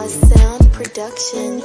Sound Production.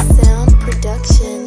Sound Production. Sound Production.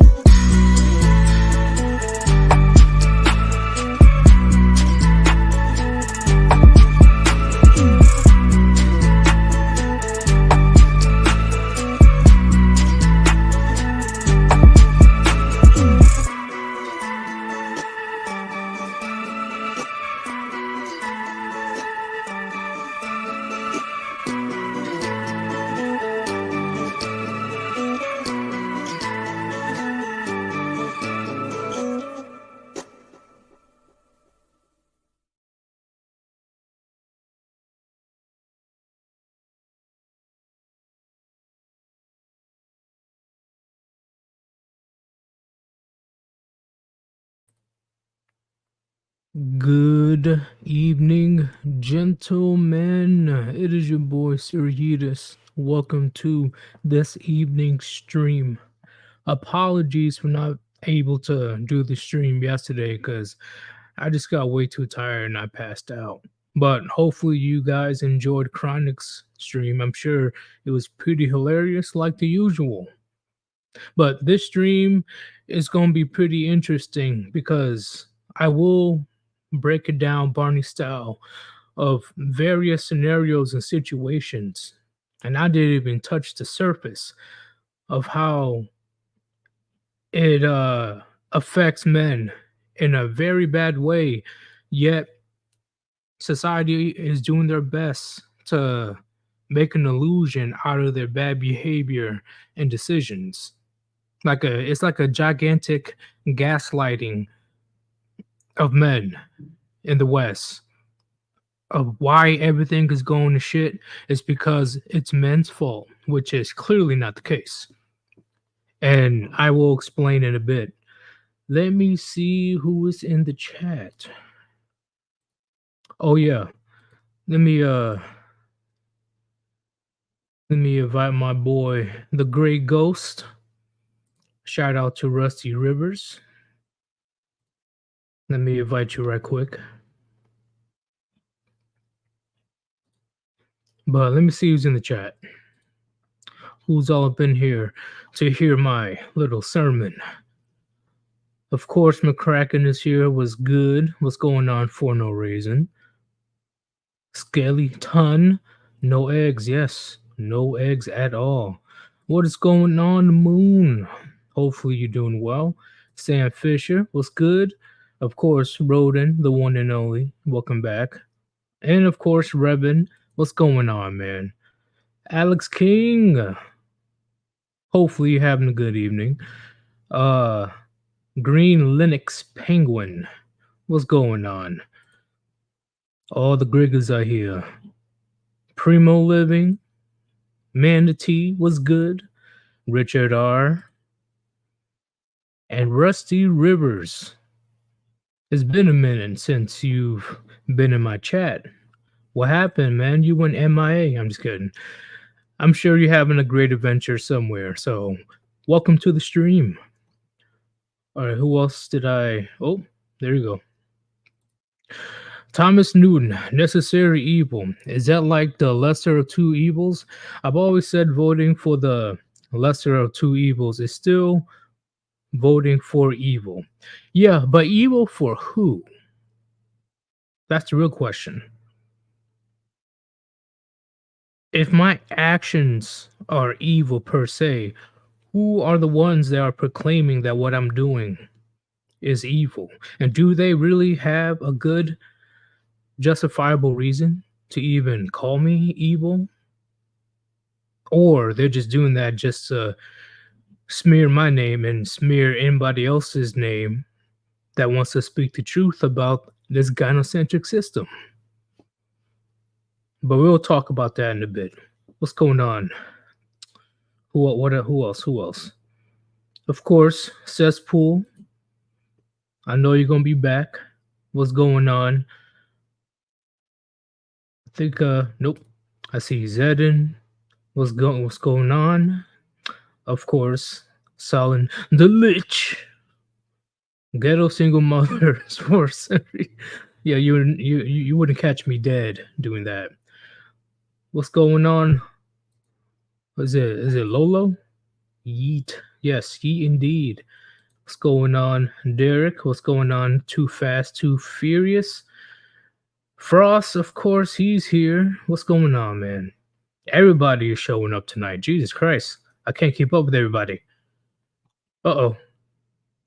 Good evening, gentlemen. It is your boy Sirius. Welcome to this evening's stream. Apologies for not able to do the stream yesterday because I just got way too tired and I passed out. But hopefully, you guys enjoyed Chronic's stream. I'm sure it was pretty hilarious, like the usual. But this stream is going to be pretty interesting because I will break it down Barney style of various scenarios and situations. And I didn't even touch the surface of how it affects men in a very bad way, yet society is doing their best to make an illusion out of their bad behavior and decisions. It's like a gigantic gaslighting of men in the West of why everything is going to shit is because it's men's fault, which is clearly not the case. And I will explain in a bit. Let me see who is in the chat. Oh yeah. Let me Let me invite my boy, the Gray Ghost. Shout out to Rusty Rivers. Let me invite you right quick. But let me see who's in the chat. Who's all up in here to hear my little sermon? Of course, McCracken is here. Was good. What's going on for no reason? Skeleton. No eggs. Yes. No eggs at all. What is going on, the moon? Hopefully you're doing well. Sam Fisher. What's good? Of course, Roden, the one and only. Welcome back. And of course, Rebin. What's going on, man? Alex King. Hopefully you're having a good evening. Green Linux Penguin. What's going on? All the Griggers are here. Primo Living. Manatee was good. Richard R. And Rusty Rivers. It's been a minute since you've been in my chat. What happened, man? You went MIA. I'm just kidding. I'm sure you're having a great adventure somewhere. So, welcome to the stream. All right, who else did I? Oh, there you go. Thomas Newton, Necessary Evil. Is that like the lesser of two evils? I've always said voting for the lesser of two evils is still voting for evil. Yeah, but evil for who? That's the real question. If my actions are evil per se, who are the ones that are proclaiming that what I'm doing is evil? And do they really have a good justifiable reason to even call me evil? Or they're just doing that just to smear my name and smear anybody else's name that wants to speak the truth about this gynocentric system. But we'll talk about that in a bit. What's going on? Who else? Of course, Cesspool. I know you're gonna be back. What's going on? I think nope. I see Zedin. What's going on? Of course, Solin the Lich. Ghetto single mother sports. Yeah, you wouldn't catch me dead doing that. What's going on? Is it Lolo? Yeet. Yes, yeet indeed. What's going on, Derek? What's going on? Too Fast, Too Furious. Frost, of course, he's here. What's going on, man? Everybody is showing up tonight. Jesus Christ. I can't keep up with everybody. Uh-oh.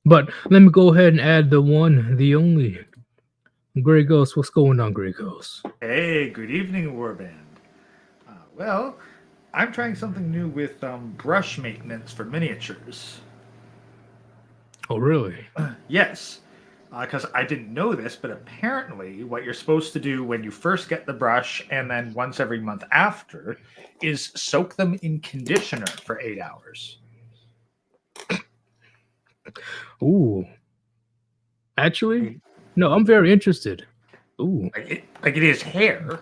But let me go ahead and add the one, the only. Grey Ghost, what's going on, Grey Ghost? Hey, good evening, Warband. Well, I'm trying something new with brush maintenance for miniatures. Oh, really? Yes, because I didn't know this, but apparently what you're supposed to do when you first get the brush and then once every month after is soak them in conditioner for 8 hours. Ooh. Actually, no, I'm very interested. Ooh. Like it is hair,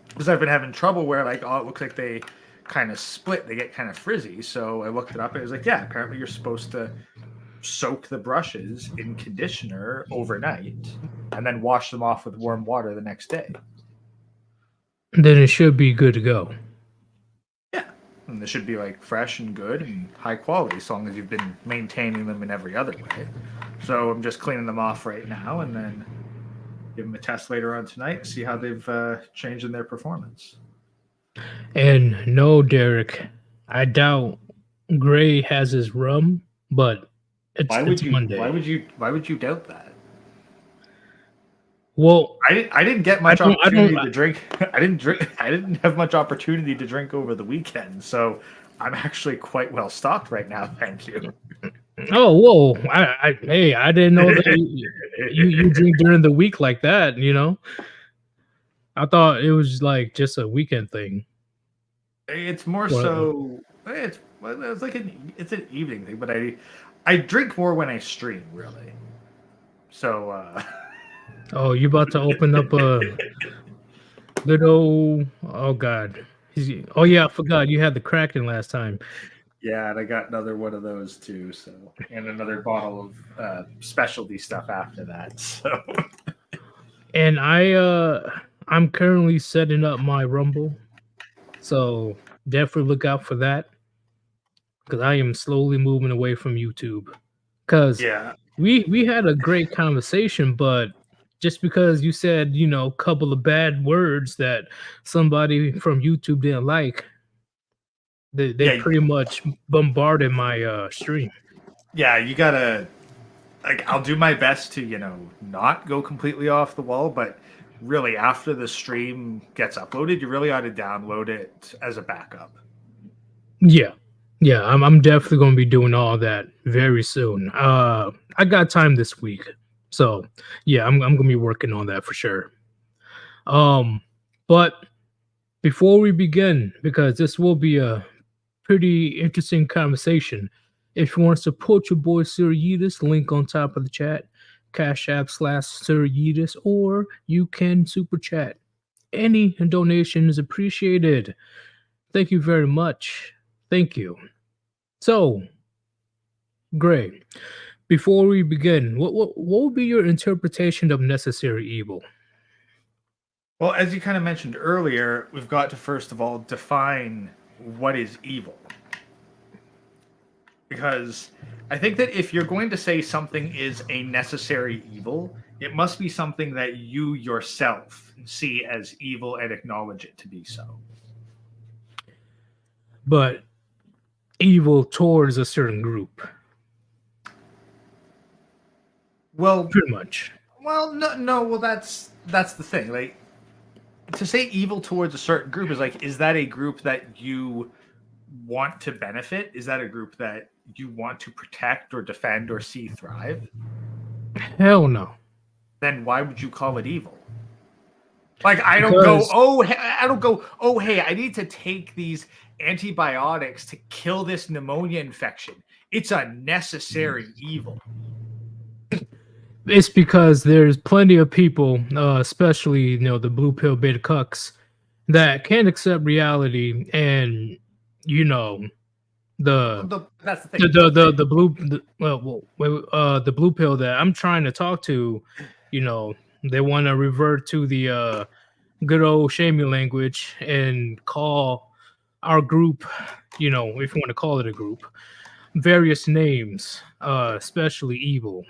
because I've been having trouble where it looks like they kind of split, they get kind of frizzy. So I looked it up and it was like, yeah, apparently you're supposed to soak the brushes in conditioner overnight and then wash them off with warm water the next day. Then it should be good to go. Yeah, and they should be like fresh and good and high quality as long as you've been maintaining them in every other way. So I'm just cleaning them off right now and then give them a test later on tonight and see how they've changed in their performance. And no, Derek, I doubt Gray has his rum, but it's Monday. Why would you doubt that? Well, I didn't get much opportunity to drink. I didn't have much opportunity to drink over the weekend, so I'm actually quite well stocked right now. Thank you. Oh, whoa! Hey, I didn't know that you drink during the week like that. You know, I thought it was like just a weekend thing. It's more so. It's like it's an evening thing, but I drink more when I stream, really. So. Oh, you about to open up a little? Oh God, Oh yeah, I forgot you had the Kraken last time. Yeah, and I got another one of those too. So, and another bottle of specialty stuff after that. So, And I'm currently setting up my Rumble. So definitely look out for that because I am slowly moving away from YouTube. Because yeah, we had a great conversation, but just because you said, a couple of bad words that somebody from YouTube didn't like, they yeah, pretty much bombarded my stream. yeah. You gotta like. I'll do my best to not go completely off the wall, but really after the stream gets uploaded, you really ought to download it as a backup. Yeah. Yeah, I'm definitely gonna be doing all that very soon. I got time this week. So yeah, I'm gonna be working on that for sure. But before we begin, because this will be a pretty interesting conversation, if you want to support your boy Sir Yeetus, link on top of the chat, Cash App /Sir Yeetus, or you can super chat. Any donation is appreciated. Thank you very much. Thank you. So, Gray, before we begin, what would be your interpretation of necessary evil? Well, as you kind of mentioned earlier, we've got to first of all define what is evil. Because I think that if you're going to say something is a necessary evil, it must be something that you yourself see as evil and acknowledge it to be so. But evil towards a certain group, Well, pretty much. well, no. Well, that's the thing. Like, to say evil towards a certain group is that a group that you want to benefit? Is that a group that you want to protect or defend or see thrive? Hell no. Then why would you call it evil? Like, I don't Because- go, oh, hey, I need to take these antibiotics to kill this pneumonia infection. It's a necessary evil. It's because there's plenty of people, especially the blue pill beta cucks, that can't accept reality, and That's the thing. the blue the blue pill that I'm trying to talk to, they want to revert to the good old shaming language and call our group, if you want to call it a group, various names, especially evil.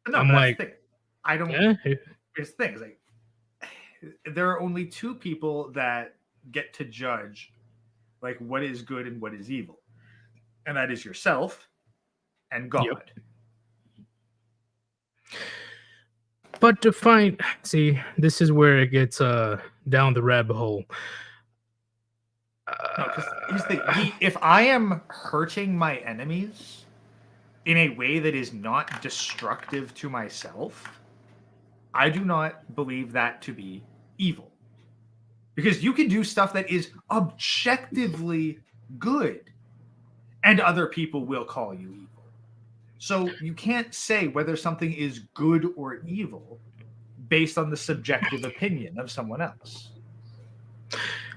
No, I'm but that's like, the thing. I don't. eh? Here's the thing: is like there are only two people that get to judge, like, what is good and what is evil, and that is yourself and God. Yep. But to find, see, this is where it gets down the rabbit hole. No, 'cause here's the thing, if I am hurting my enemies in a way that is not destructive to myself, I do not believe that to be evil. Because you can do stuff that is objectively good, and other people will call you evil. So you can't say whether something is good or evil based on the subjective opinion of someone else.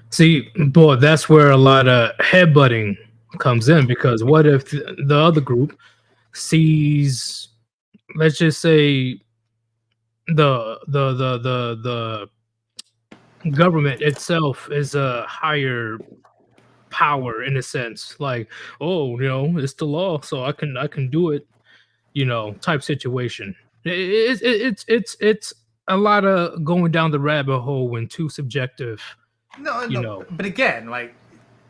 See, boy, that's where a lot of headbutting comes in, because what if the other group sees, let's just say, the government itself is a higher power in a sense, like, oh, it's the law, so I can do it, type situation. It's a lot of going down the rabbit hole when too subjective. No. But again, like,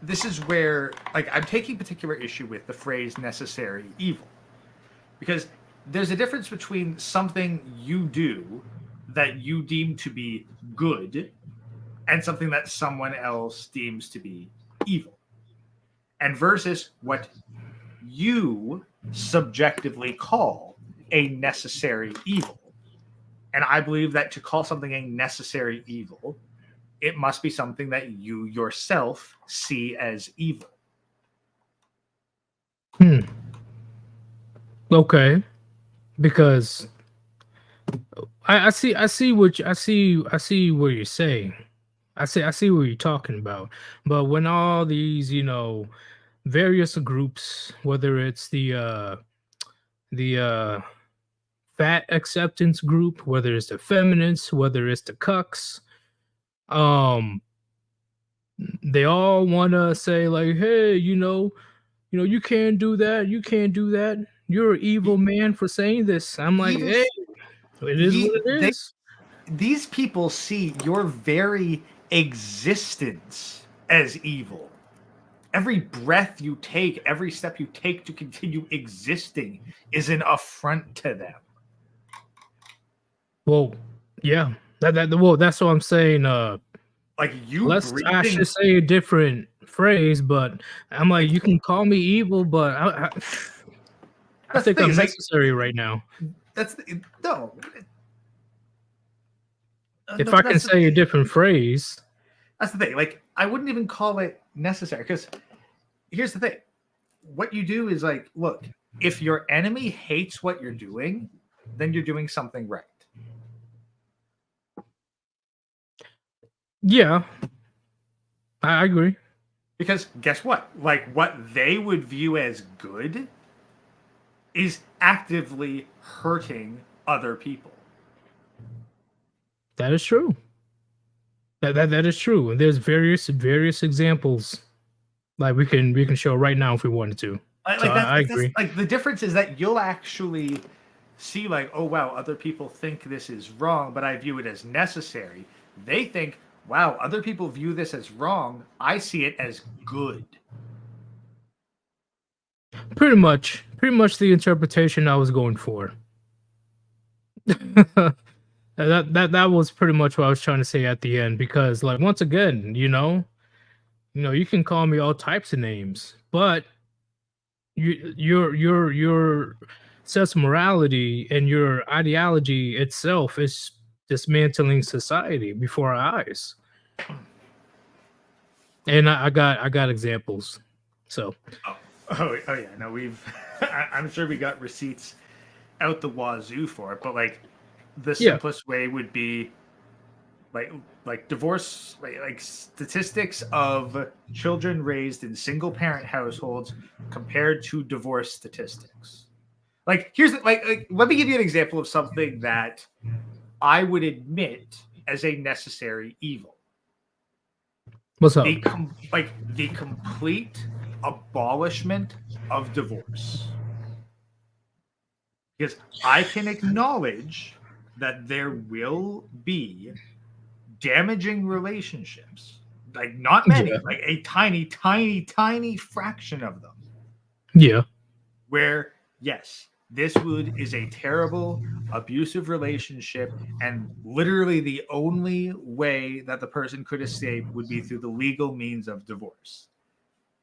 this is where, like, I'm taking particular issue with the phrase necessary evil. Because there's a difference between something you do that you deem to be good and something that someone else deems to be evil. And versus what you subjectively call a necessary evil. And I believe that to call something a necessary evil, it must be something that you yourself see as evil. Okay, because I see what you're saying, I see what you're talking about. But when all these, various groups, whether it's the fat acceptance group, whether it's the feminists, whether it's the cucks, um, they all want to say like, "Hey, you can't do that. You can't do that. You're an evil man for saying this." I'm like, Even "Hey, it is what it they is." these people see your very existence as evil. Every breath you take, every step you take to continue existing is an affront to them. Well, yeah, well, that's what I'm saying. Like you I breathing. should say a different phrase, but I'm like, you can call me evil, but I That's the think thing. I'm It's like necessary right now. no, If no. I But can say a different phrase, that's the thing. Like I wouldn't even call it necessary because here's the thing. What you do is like, look, if your enemy hates what you're doing, then you're doing something right. yeah, I agree. Because guess what? Like what they would view as good is actively hurting other people. That is true. That is true. And there's various examples like we can show right now if we wanted to. So Like I that's agree. like the difference is that you'll actually see like, oh wow, other people think this is wrong, but I view it as necessary. They think, wow, other people view this as wrong. I see it as good. Pretty much the interpretation I was going for. That was pretty much what I was trying to say at the end because like once again, you can call me all types of names, but your sense of morality and your ideology itself is dismantling society before our eyes. And I got examples. So Oh yeah, no, we've. I'm sure we got receipts out the wazoo for it, but like the yeah, simplest way would be like divorce like statistics of children raised in single parent households compared to divorce statistics. Like here's like let me give you an example of something that I would admit as a necessary evil. what's up? The complete abolishment of divorce. Because I can acknowledge that there will be damaging relationships, like not many, Yeah, like a tiny, tiny, tiny fraction of them, yeah. where yes, is a terrible abusive relationship, and literally the only way that the person could escape would be through the legal means of divorce.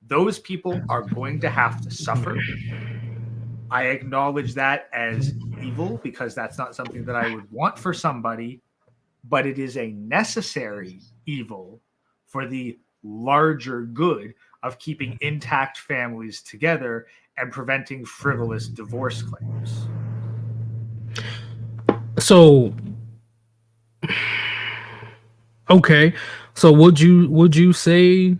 Those people are going to have to suffer. I acknowledge that as evil because that's not something that I would want for somebody, but it is a necessary evil for the larger good of keeping intact families together and preventing frivolous divorce claims. So okay, so would you say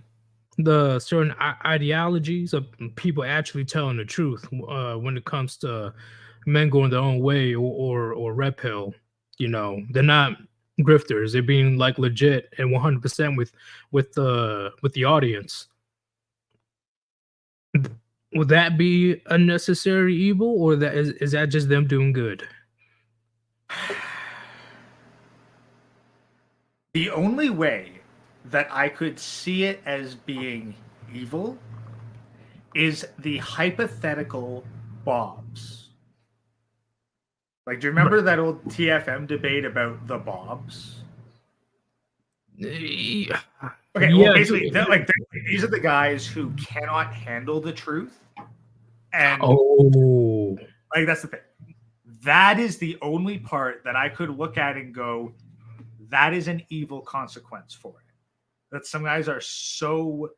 the certain ideologies of people actually telling the truth when it comes to men going their own way or red pill? They're not grifters. They're being like legit and 100% with the audience. Would that be a necessary evil, or is that just them doing good? The only way that I could see it as being evil is the hypothetical Bobs. Like, do you Right. remember that old TFM debate about the Bobs? Yeah, Okay, well, yeah, basically, these are the guys who cannot handle the truth, and oh, like that's the thing. That is the only part that I could look at and go, that is an evil consequence for it. That some guys are so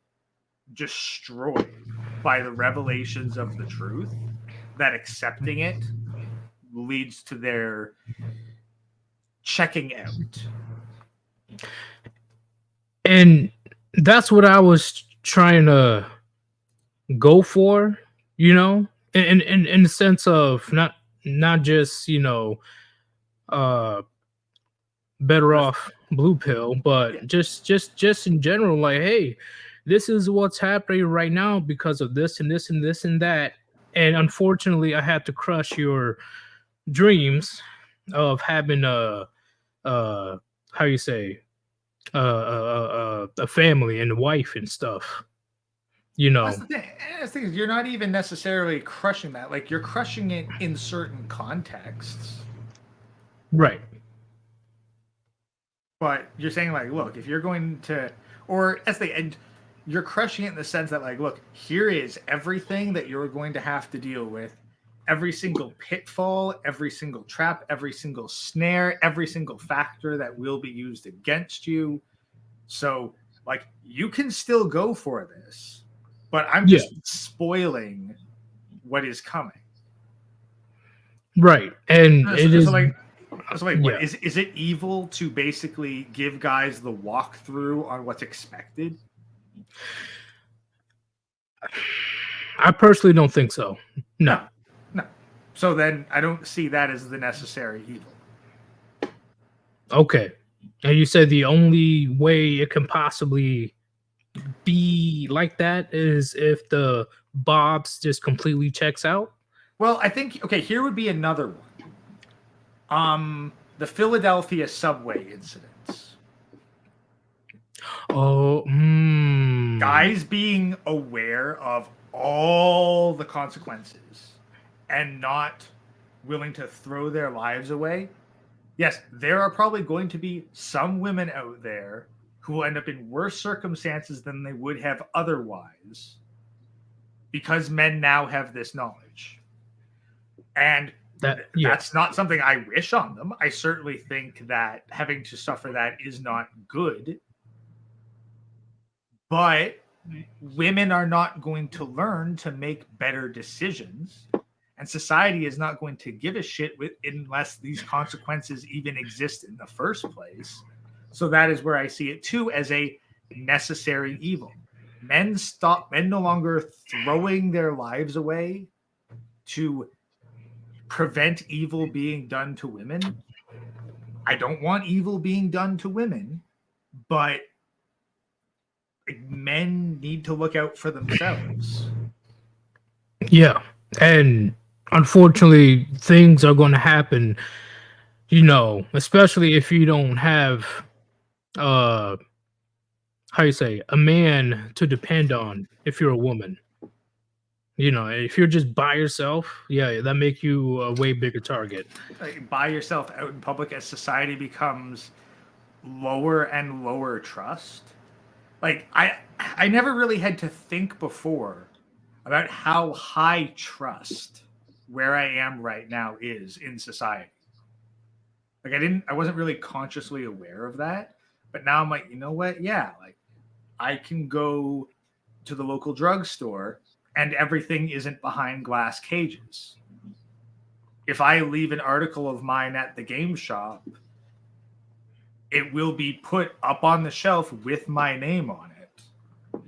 destroyed by the revelations of the truth that accepting it leads to their checking out. And that's what I was trying to go for, you know, in the sense of not just, uh better But off blue pill, yeah, but just in general, like, hey, this is what's happening right now because of this and this and this and that. And unfortunately, I had to crush your dreams of having uh how you say a family and a wife and stuff. You that's know, the thing. That's the thing is you're not even necessarily crushing that. Like you're crushing it in certain contexts. right? But you're saying like, look, if you're going to, or as they and you're crushing it in the sense that like, look, here is everything that you're going to have to deal with, every single pitfall, every single trap, every single snare, every single factor that will be used against you. So like, you can still go for this, but I'm Yeah, just spoiling what is coming. right. And So, it so is, like, so wait, what yeah. is it evil to basically give guys the walkthrough on what's expected? I personally don't think so. No. No, no. So then I don't see that as the necessary evil. Okay. And you said the only way it can possibly be like that is if the Bob's just completely checks out. Well, I think okay, here would be another one. The Philadelphia subway incidents. Oh, Guys being aware of all the consequences and not willing to throw their lives away. Yes, there are probably going to be some women out there who will end up in worse circumstances than they would have otherwise because men now have this knowledge. And yeah, that's not something I wish on them. I certainly think that having to suffer that is not good. But women are not going to learn to make better decisions. And society is not going to give a shit unless these consequences even exist in the first place. So that is where I see it too as a necessary evil. Men no longer throwing their lives away to prevent evil being done to women. I don't want evil being done to women, but men need to look out for themselves. yeah. And unfortunately, things are going to happen, especially if you don't have, uh, how you say, a man to depend on if you're a woman. If you're just by yourself, yeah, that make you a way bigger target. Like, by yourself out in public as society becomes lower and lower trust. Like I never really had to think before about how high trust where I am right now is in society. Like I wasn't really consciously aware of that, but now I'm like, you know what? Yeah, like I can go to the local drugstore and everything isn't behind glass cages. If I leave an article of mine at the game shop, it will be put up on the shelf with my name on it.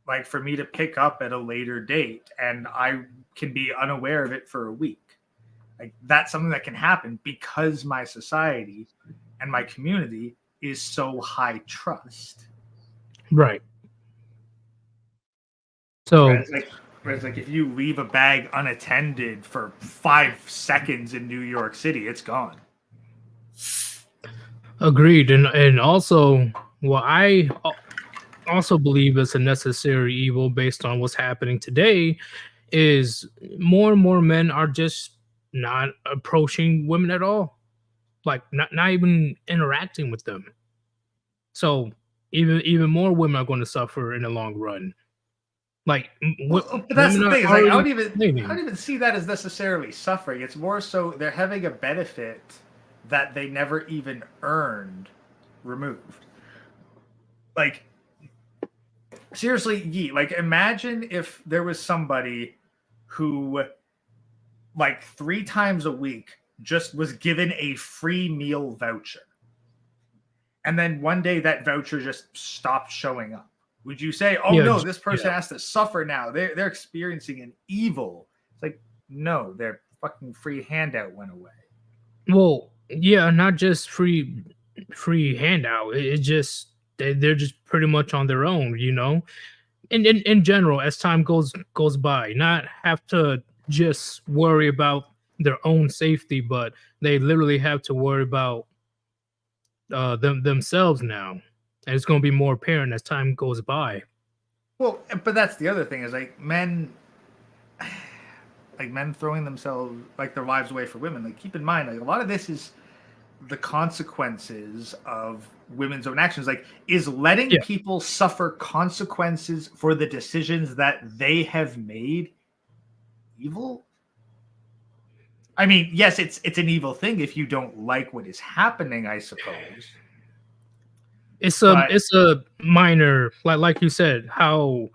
Like for me to pick up at a later date, and I can be unaware of it for a week. Like that's something that can happen because my society and my community is so high trust. Right. So Whereas like if you leave a bag unattended for 5 seconds in New York City, it's gone. agreed, and also, well, I also believe it's a necessary evil based on what's happening today. Is more and more men are just not approaching women at all, like not even interacting with them. So even more women are going to suffer in the long run. Like But that's women the are thing. Is like already I complaining. don't even see that as necessarily suffering. It's more so they're having a benefit that they never even earned removed. Like seriously, like imagine if there was somebody who like 3 times a week just was given a free meal voucher. and then one day that voucher just stopped showing up? Would you say, oh Yeah, no, this person yeah. has to suffer now? They're experiencing an evil. It's like, no, their fucking free handout went away. Well, yeah, not just free handout. It just they're just pretty much on their own, you know. And in general, as time goes by, not have to just worry about their own safety, but they literally have to worry about themselves now, and it's going to be more apparent as time goes by. Well, but that's the other thing is like men throwing themselves like their lives away for women. Like keep in mind, like a lot of this is the consequences of women's own actions. Like, is letting Yeah. people suffer consequences for the decisions that they have made evil? I mean, yes, it's an evil thing if you don't like what is happening, I suppose. It's a minor, like you said, how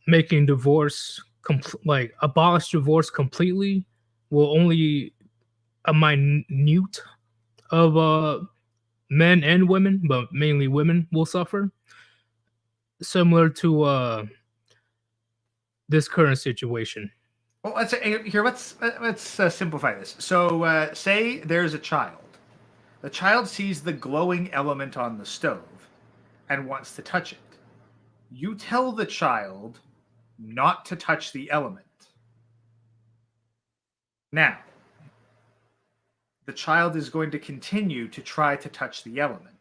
making divorce like abolish divorce completely will only a minute of men and women, but mainly women will suffer, similar to this current situation. Well, let's simplify this. So, say there's a child. The child sees the glowing element on the stove and wants to touch it. You tell the child not to touch the element. Now, the child is going to continue to try to touch the element.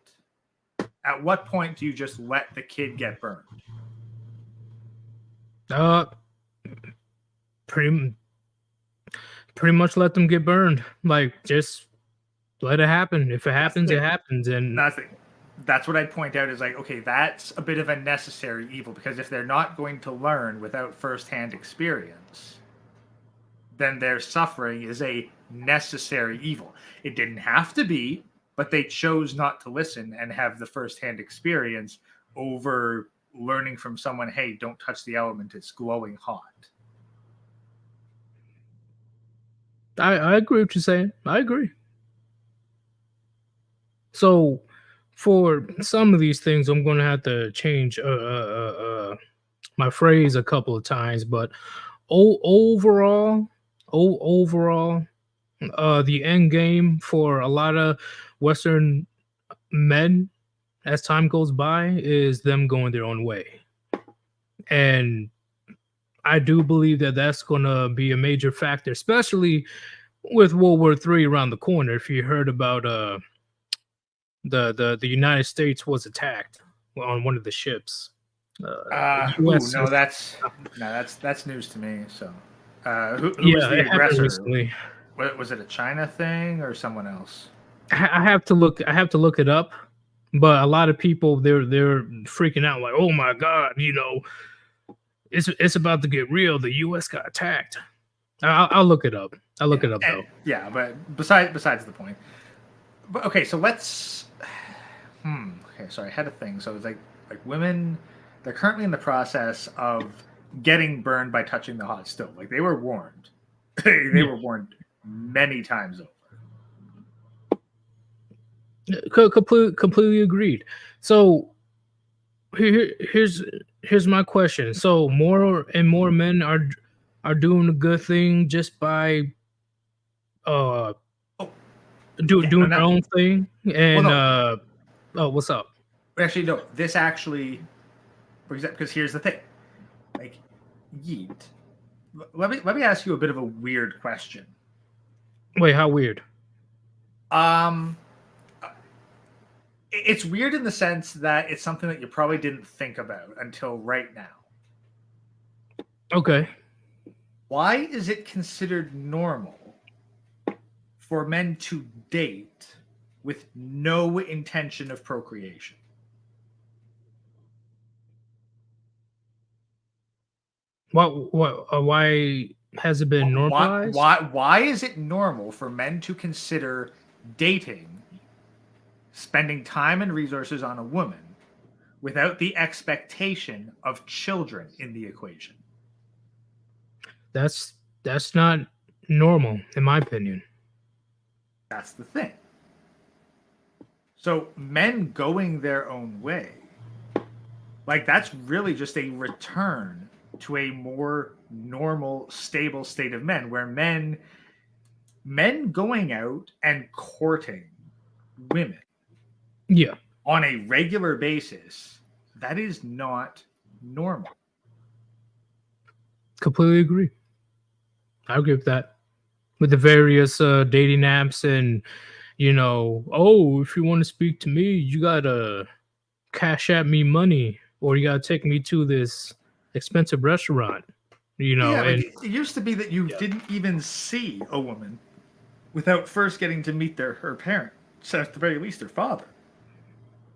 At what point do you just let the kid get burned? Pretty much let them get burned. Like just let it happen. If it happens, it happens. And that's what I'd point out is like, okay, that's a bit of a necessary evil, because if they're not going to learn without firsthand experience, then their suffering is a necessary evil. It didn't have to be, but they chose not to listen and have the firsthand experience over learning from someone, hey, don't touch the element, it's glowing hot. I agree with what you're saying. I agree. So for some of these things, I'm going to have to change my phrase a couple of times, but overall, the end game for a lot of Western men as time goes by is them going their own way. And I do believe that that's going to be a major factor, especially with World War III around the corner. If you heard about the United States was attacked on one of the ships. No, that's news to me. So, who was the aggressor? Was it a China thing or someone else? I have to look it up, but a lot of people they're freaking out like, oh my god, you know, it's about to get real. The U.S. got attacked. I'll look it up. I'll look it up though. Yeah, but besides the point. But okay, so let's. Okay, sorry, I had a thing. So it's like women, they're currently in the process of getting burned by touching the hot stove. Like they were warned. They were warned many times over. Completely agreed. So here's my question. So more and more men are doing a good thing just by doing their own thing. And what's up? Actually, no. This actually, for example, because here's the thing, like, yeet. Let me ask you a bit of a weird question. Wait, how weird? It's weird in the sense that it's something that you probably didn't think about until right now. Okay. Why is it considered normal for men to date with no intention of procreation? Why has it been normalized? Why is it normal for men to consider dating, spending time and resources on a woman, without the expectation of children in the equation? That's not normal, in my opinion. That's the thing. So men going their own way, like that's really just a return to a more normal, stable state of men, where men going out and courting women Yeah, on a regular basis, that is not normal. completely agree. I agree with that. With the various dating apps and, oh, if you want to speak to me, you gotta cash at me money, or you gotta take me to this expensive restaurant. Yeah, like And it used to be that you didn't even see a woman without first getting to meet her parent, so at the very least their father.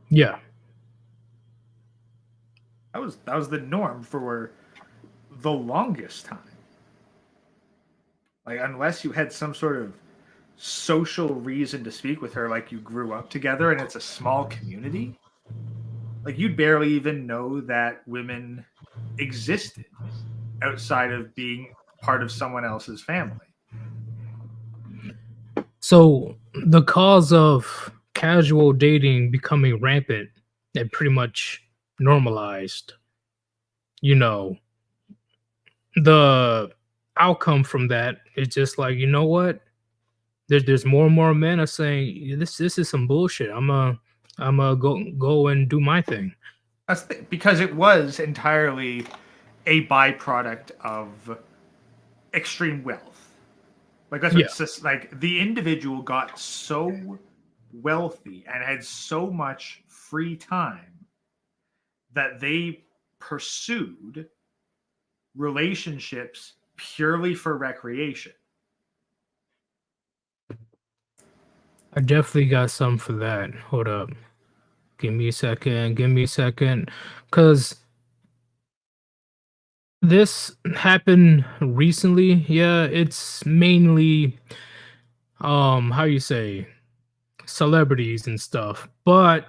yeah, That was the norm for the longest time. Like unless you had some sort of social reason to speak with her, like you grew up together and it's a small community, like you'd barely even know that women existed outside of being part of someone else's family. so the cause of casual dating becoming rampant and pretty much normalized, you know, the outcome from that is just like, you know what? There's more and more men are saying this is some bullshit. I'm a go and do my thing. Because it was entirely a byproduct of extreme wealth. Like that's what Yeah. it's just like the individual got so wealthy and had so much free time that they pursued relationships purely for recreation. I definitely got some for that. Hold up. Give me a second. Give me a second. Cause this happened recently. Yeah, it's mainly how you say celebrities and stuff. But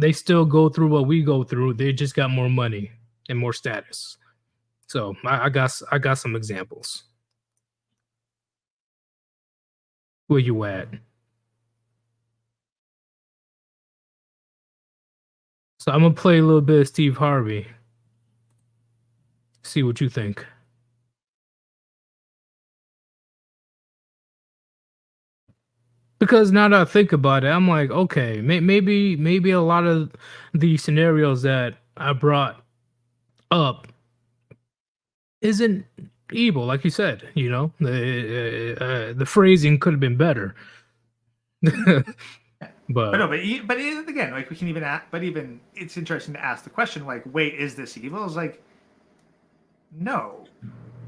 they still go through what we go through. They just got more money and more status. So I got some examples. Where you at? So I'm gonna play a little bit of Steve Harvey. See what you think. Because now that I think about it, I'm like, okay, maybe a lot of the scenarios that I brought up isn't evil, like you said. The phrasing could have been better. But no, But again, like we can even but even it's interesting to ask the question, like, wait, is this evil? It's like, no.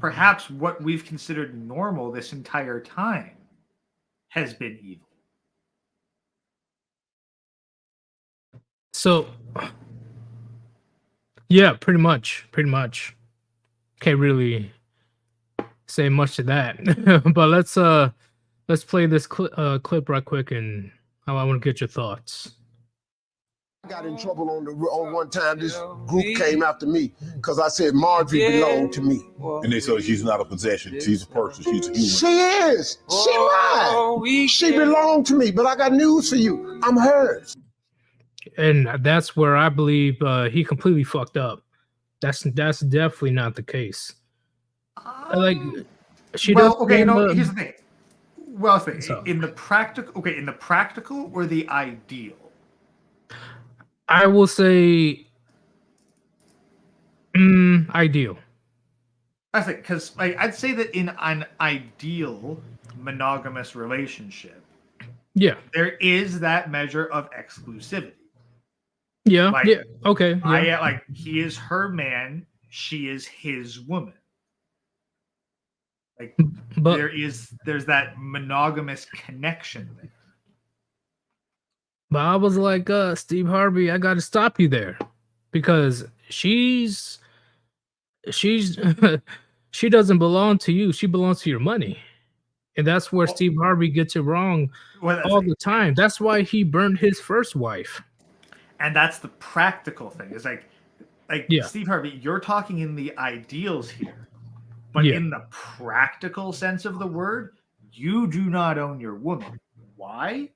Perhaps what we've considered normal this entire time has been evil. so yeah, pretty much. Can't really say much to that. But let's play this clip right quick, and I want to get your thoughts. I got in trouble on one time. This group came after me because I said Marjorie belonged to me. And they said she's not a possession. She's a person. She's a human. She is. She lied. She belonged to me. But I got news for you. I'm hers. And that's where I believe he completely fucked up. That's definitely not the case. Like she Well, does. okay, here's the thing. Well, So- in the practical or the ideal? I will say, ideal. I think because I'd say that in an ideal monogamous relationship, Yeah, there is that measure of exclusivity. yeah, Like, yeah. Okay, yeah. He is her man, she is his woman. Like But there's that monogamous connection there. I was like, Steve Harvey, I got to stop you there, because she's she doesn't belong to you. She belongs to your money, and that's where Steve Harvey gets it wrong Well, all the time. That's why he burned his first wife. and that's the practical thing. Is like Yeah. Steve Harvey, you're talking in the ideals here, but Yeah. in the practical sense of the word, you do not own your woman. Why?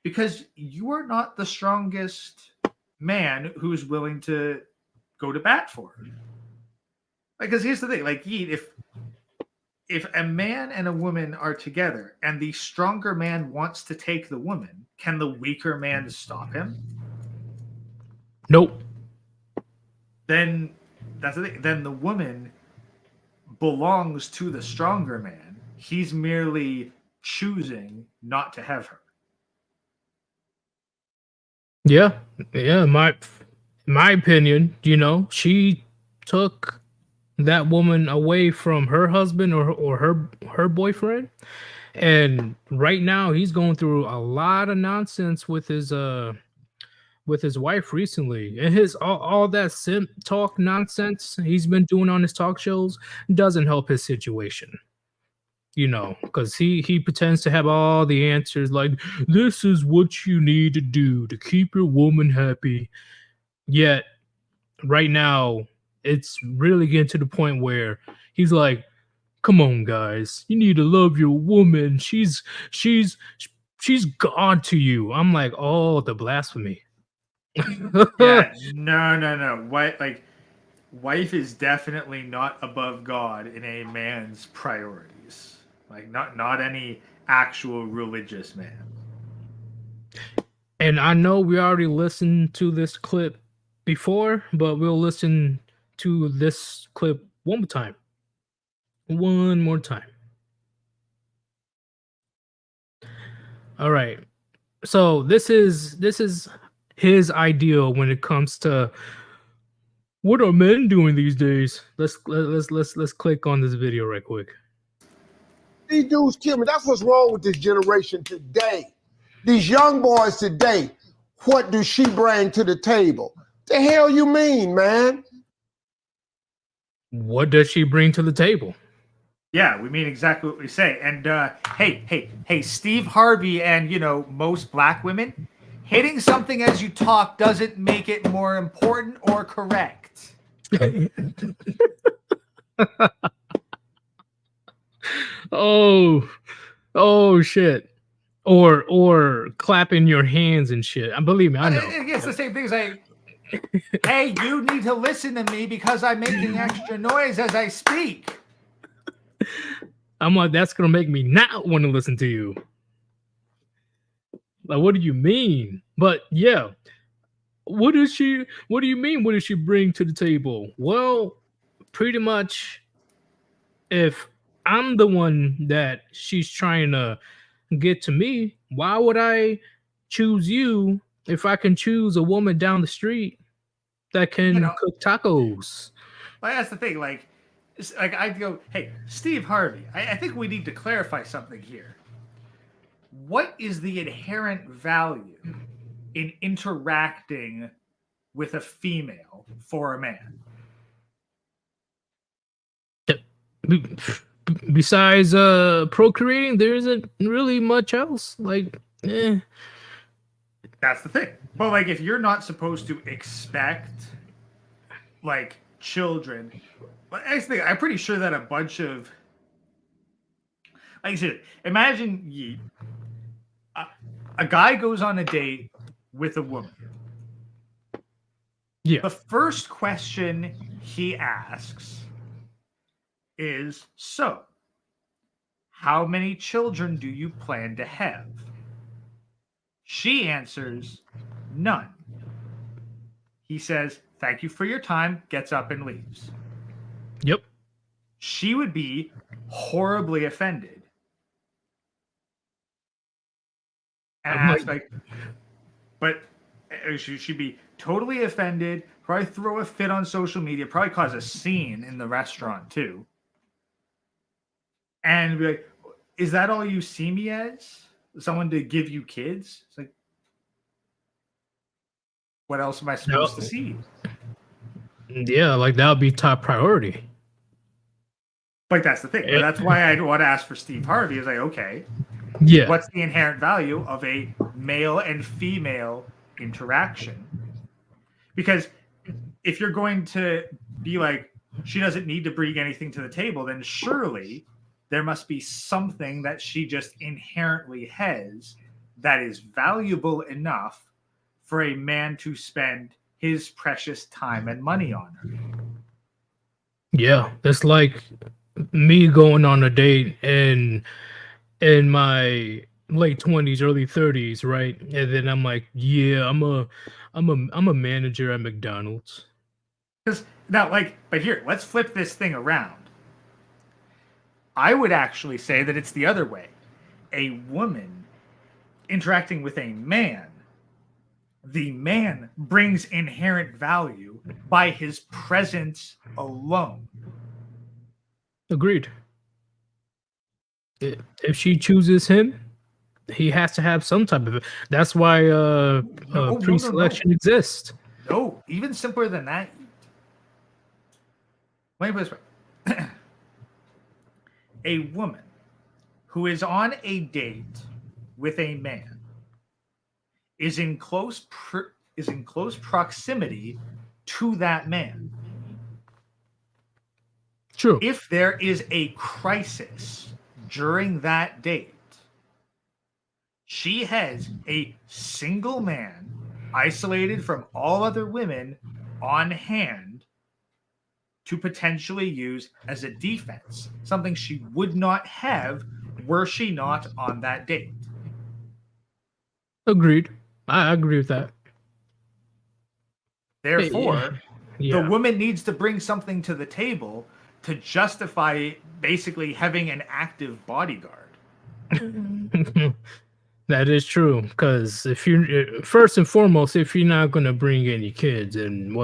because you are not the strongest man who's willing to go to bat for her. Because here's the thing, like, Yeet, if a man and a woman are together and the stronger man wants to take the woman, can the weaker man stop him? Nope. Then that's the thing. Then the woman belongs to the stronger man. He's merely choosing not to have her. Yeah. My opinion, she took that woman away from her husband or her boyfriend, and right now he's going through a lot of nonsense with his wife recently, and his all that simp talk nonsense he's been doing on his talk shows doesn't help his situation, because he pretends to have all the answers, like, this is what you need to do to keep your woman happy. Yet right now it's really getting to the point where he's like, come on guys, you need to love your woman, she's God to you. I'm like, oh, the blasphemy. Yeah, no. Wife is definitely not above God in a man's priorities. Like, not any actual religious man. And I know we already listened to this clip before, but we'll listen to this clip one more time. One more time. All right. So this is his ideal when it comes to what are men doing these days. Let's click on this video right quick. These dudes kill me. That's what's wrong with this generation today. These young boys today, what does she bring to the table? The hell you mean, man? What does she bring to the table? Yeah, we mean exactly what we say. And hey, Steve Harvey and most black women, hitting something as you talk doesn't make it more important or correct. Oh shit. Or clapping your hands and shit. Believe me, I know. It's the same thing as hey, you need to listen to me because I'm making extra noise as I speak. I'm like, that's gonna make me not want to listen to you. Like, what do you mean? But yeah, what do you mean? What does she bring to the table? Well, pretty much, if I'm the one that she's trying to get to me, why would I choose you if I can choose a woman down the street that can cook tacos? Well, that's the thing. Like I'd go, hey, Steve Harvey, I think we need to clarify something here. What is the inherent value in interacting with a female for a man? Besides procreating, there isn't really much else. Like, That's the thing. But like, if you're not supposed to expect like children, I'm pretty sure that a bunch of, like I said, imagine a guy goes on a date with a woman. Yeah. The first question he asks is, so, how many children do you plan to have? She answers, none. He says, thank you for your time, gets up and leaves. Yep. She would be horribly offended. And ask, like, but she'd be totally offended, probably throw a fit on social media, probably cause a scene in the restaurant too. And be like, is that all you see me as? Someone to give you kids? It's like, what else am I supposed to see? Yeah, like that would be top priority. But that's the thing. That's why I want to ask for Steve Harvey. Is like, okay, yeah, what's the inherent value of a male and female interaction? Because if you're going to be like, she doesn't need to bring anything to the table, then surely there must be something that she just inherently has that is valuable enough for a man to spend his precious time and money on her. Yeah, that's like me going on a date in my late 20s, early 30s, right? And then I'm like, yeah, I'm a manager at McDonald's. Because now, like, but here, let's flip this thing around. I would actually say that it's the other way. A woman interacting with a man, the man brings inherent value by his presence alone. Agreed. If she chooses him, he has to have some type of. That's why no, pre-selection exists. No, even simpler than that. Let me put it this way. A woman who is on a date with a man is in close proximity to that man. True. If there is a crisis during that date, she has a single man isolated from all other women on hand to potentially use as a defense, something she would not have were she not on that date. Agreed. I agree with that. Therefore, Yeah. the woman needs to bring something to the table to justify basically having an active bodyguard. That is true, because if you're first and foremost, if you're not going to bring any kids, and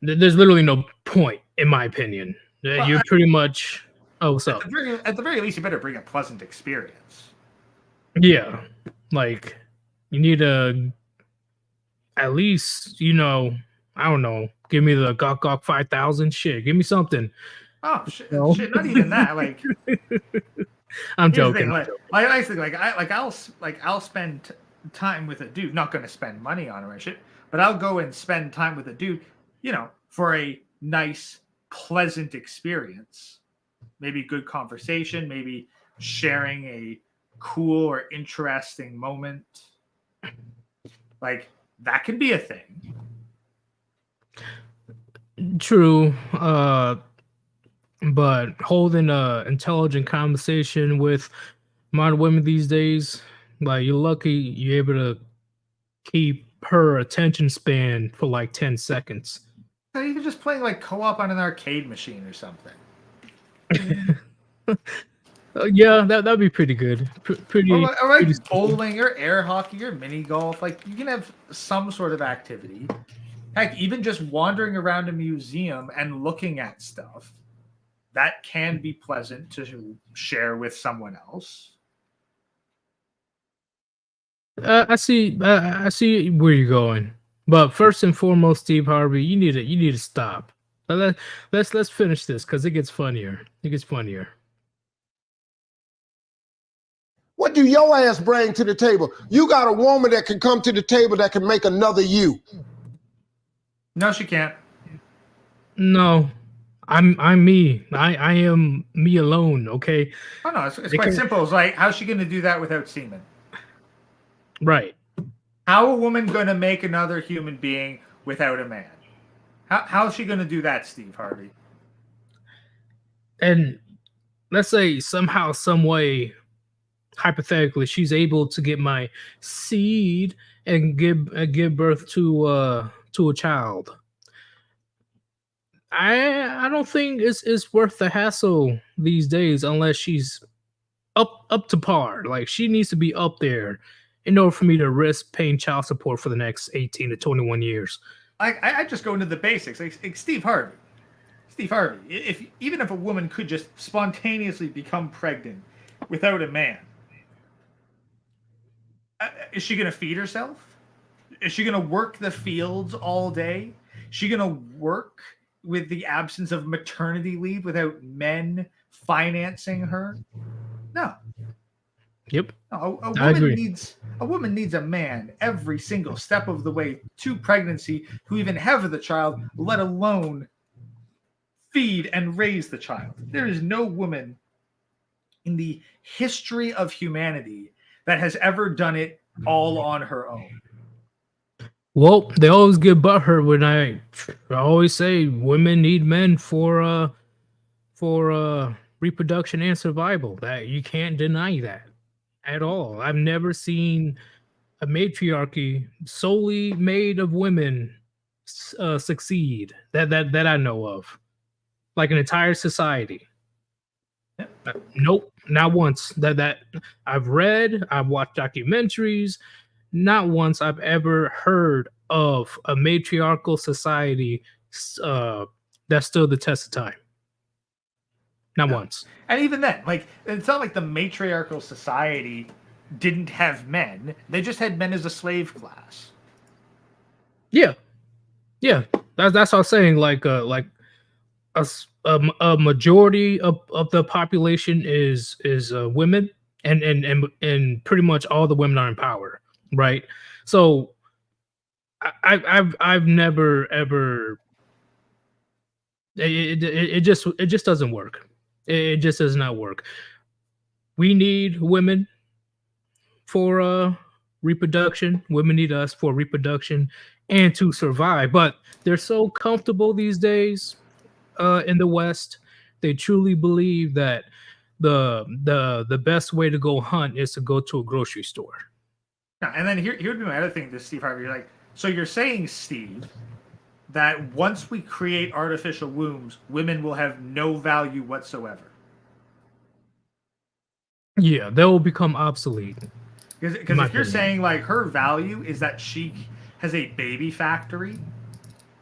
there's literally no point, in my opinion. Well, You're pretty much. Oh, what's up? At the very least, you better bring a pleasant experience. Yeah, like you need to at least, I don't know, give me the Gok 5000 shit. Give me something. Oh shit! No. Shit, not even that. Like, I'm here's the joking. thing, I think I'll spend time with a dude. Not going to spend money on him or shit, but I'll go and spend time with a dude. For a nice, pleasant experience. Maybe good conversation. Maybe sharing a cool or interesting moment. Like that can be a thing. True. But holding a intelligent conversation with modern women these days, like you're lucky you're able to keep her attention span for like 10 seconds. So even just playing like co-op on an arcade machine or something. Yeah, that'd be pretty good. Pretty. Or like pretty bowling or air hockey or mini golf. Like you can have some sort of activity. Heck, even just wandering around a museum and looking at stuff, that can be pleasant to share with someone else. I see where you're going, but first and foremost, Steve Harvey, you need to stop. Let's finish this because it gets funnier. It gets funnier. What do your ass bring to the table? You got a woman that can come to the table that can make another you. No, she can't. No, I'm me. I am me alone. Okay. Oh no, it's quite simple. It's like, how's she going to do that without semen? Right. How a woman going to make another human being without a man? How's she going to do that, Steve Harvey? And let's say somehow, some way, hypothetically, she's able to get my seed and give birth to a child. I don't think it's worth the hassle these days unless she's up to par. Like she needs to be up there in order for me to risk paying child support for the next 18 to 21 years. I just go into the basics. Like Steve Harvey, even if a woman could just spontaneously become pregnant without a man, is she going to feed herself? Is she going to work the fields all day? Is she going to work with the absence of maternity leave without men financing her? No. Yep. A woman needs a man every single step of the way to pregnancy to even have the child, let alone feed and raise the child. There is no woman in the history of humanity that has ever done it all on her own. Well, they always get butthurt when I always say women need men for reproduction and survival. That you can't deny that at all. I've never seen a matriarchy solely made of women succeed that I know of, like an entire society. Nope, not once. That I've read, I've watched documentaries. Not once I've ever heard of a matriarchal society that stood the test of time. Not once. And even then, like, it's not like the matriarchal society didn't have men. They just had men as a slave class. Yeah. That's what I'm saying. Like a majority of the population is women, and pretty much all the women are in power, right? So I've never ever it just doesn't work. It just does not work. We need women for reproduction. Women need us for reproduction and to survive. But they're so comfortable these days in the West. They truly believe that the best way to go hunt is to go to a grocery store. Yeah, and then here would be my other thing to Steve Harvey. You're like, so you're saying, Steve, that once we create artificial wombs, women will have no value whatsoever. Yeah, they will become obsolete. Because if you're saying like her value is that she has a baby factory,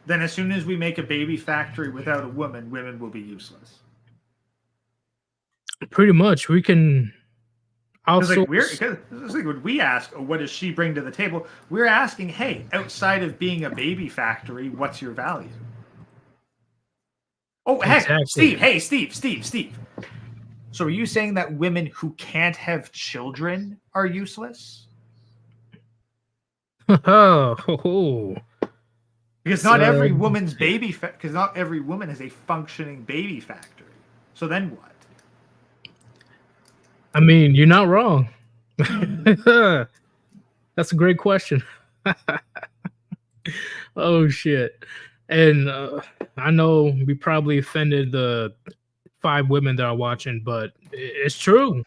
then as soon as we make a baby factory without a woman, women will be useless. Pretty much, we can. Also, because when we ask, oh, what does she bring to the table? We're asking, hey, outside of being a baby factory, what's your value? Oh, heck, exactly. Steve. Hey, Steve. So are you saying that women who can't have children are useless? Oh. Because not every woman's because not every woman has a functioning baby factory. So then what? I mean, you're not wrong. That's a great question. Oh shit! And I know we probably offended the 5 women that are watching, but it's true.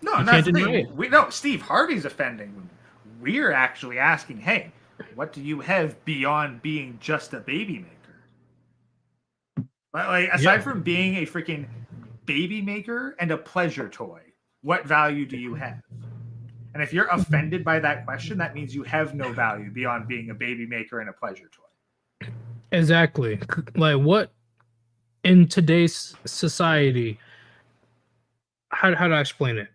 No, that's the thing. No, Steve Harvey's offending women. We're actually asking, hey, what do you have beyond being just a baby maker? Like aside from being a freaking baby maker and a pleasure toy, what value do you have? And if you're offended by that question, that means you have no value beyond being a baby maker and a pleasure toy. Exactly. Like what in today's society? How do I explain it?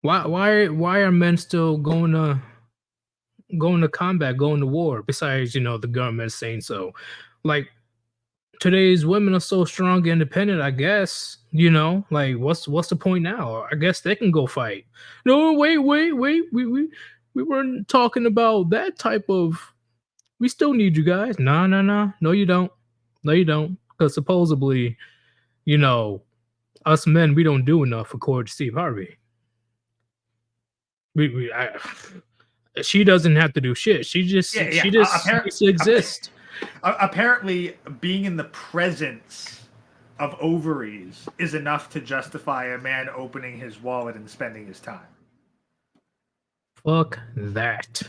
Why are men still going to combat, going to war? Besides, the government saying so. Like today's women are so strong and independent, I guess, like what's the point now? I guess they can go fight. No, wait. We weren't talking about that type of, we still need you guys. No, you don't. No, you don't. Because supposedly, us men, we don't do enough according to Steve Harvey. She doesn't have to do shit. She just needs to exist. Apparently, being in the presence of ovaries is enough to justify a man opening his wallet and spending his time. Fuck that.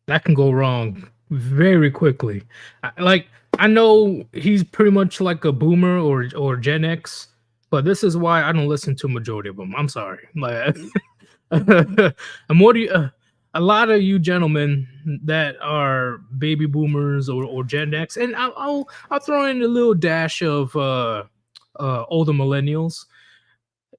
That can go wrong very quickly. I know he's pretty much like a boomer or Gen X, but this is why I don't listen to a majority of them. I'm sorry. Like, a lot of you gentlemen that are baby boomers or Gen X, and I'll throw in a little dash of older millennials.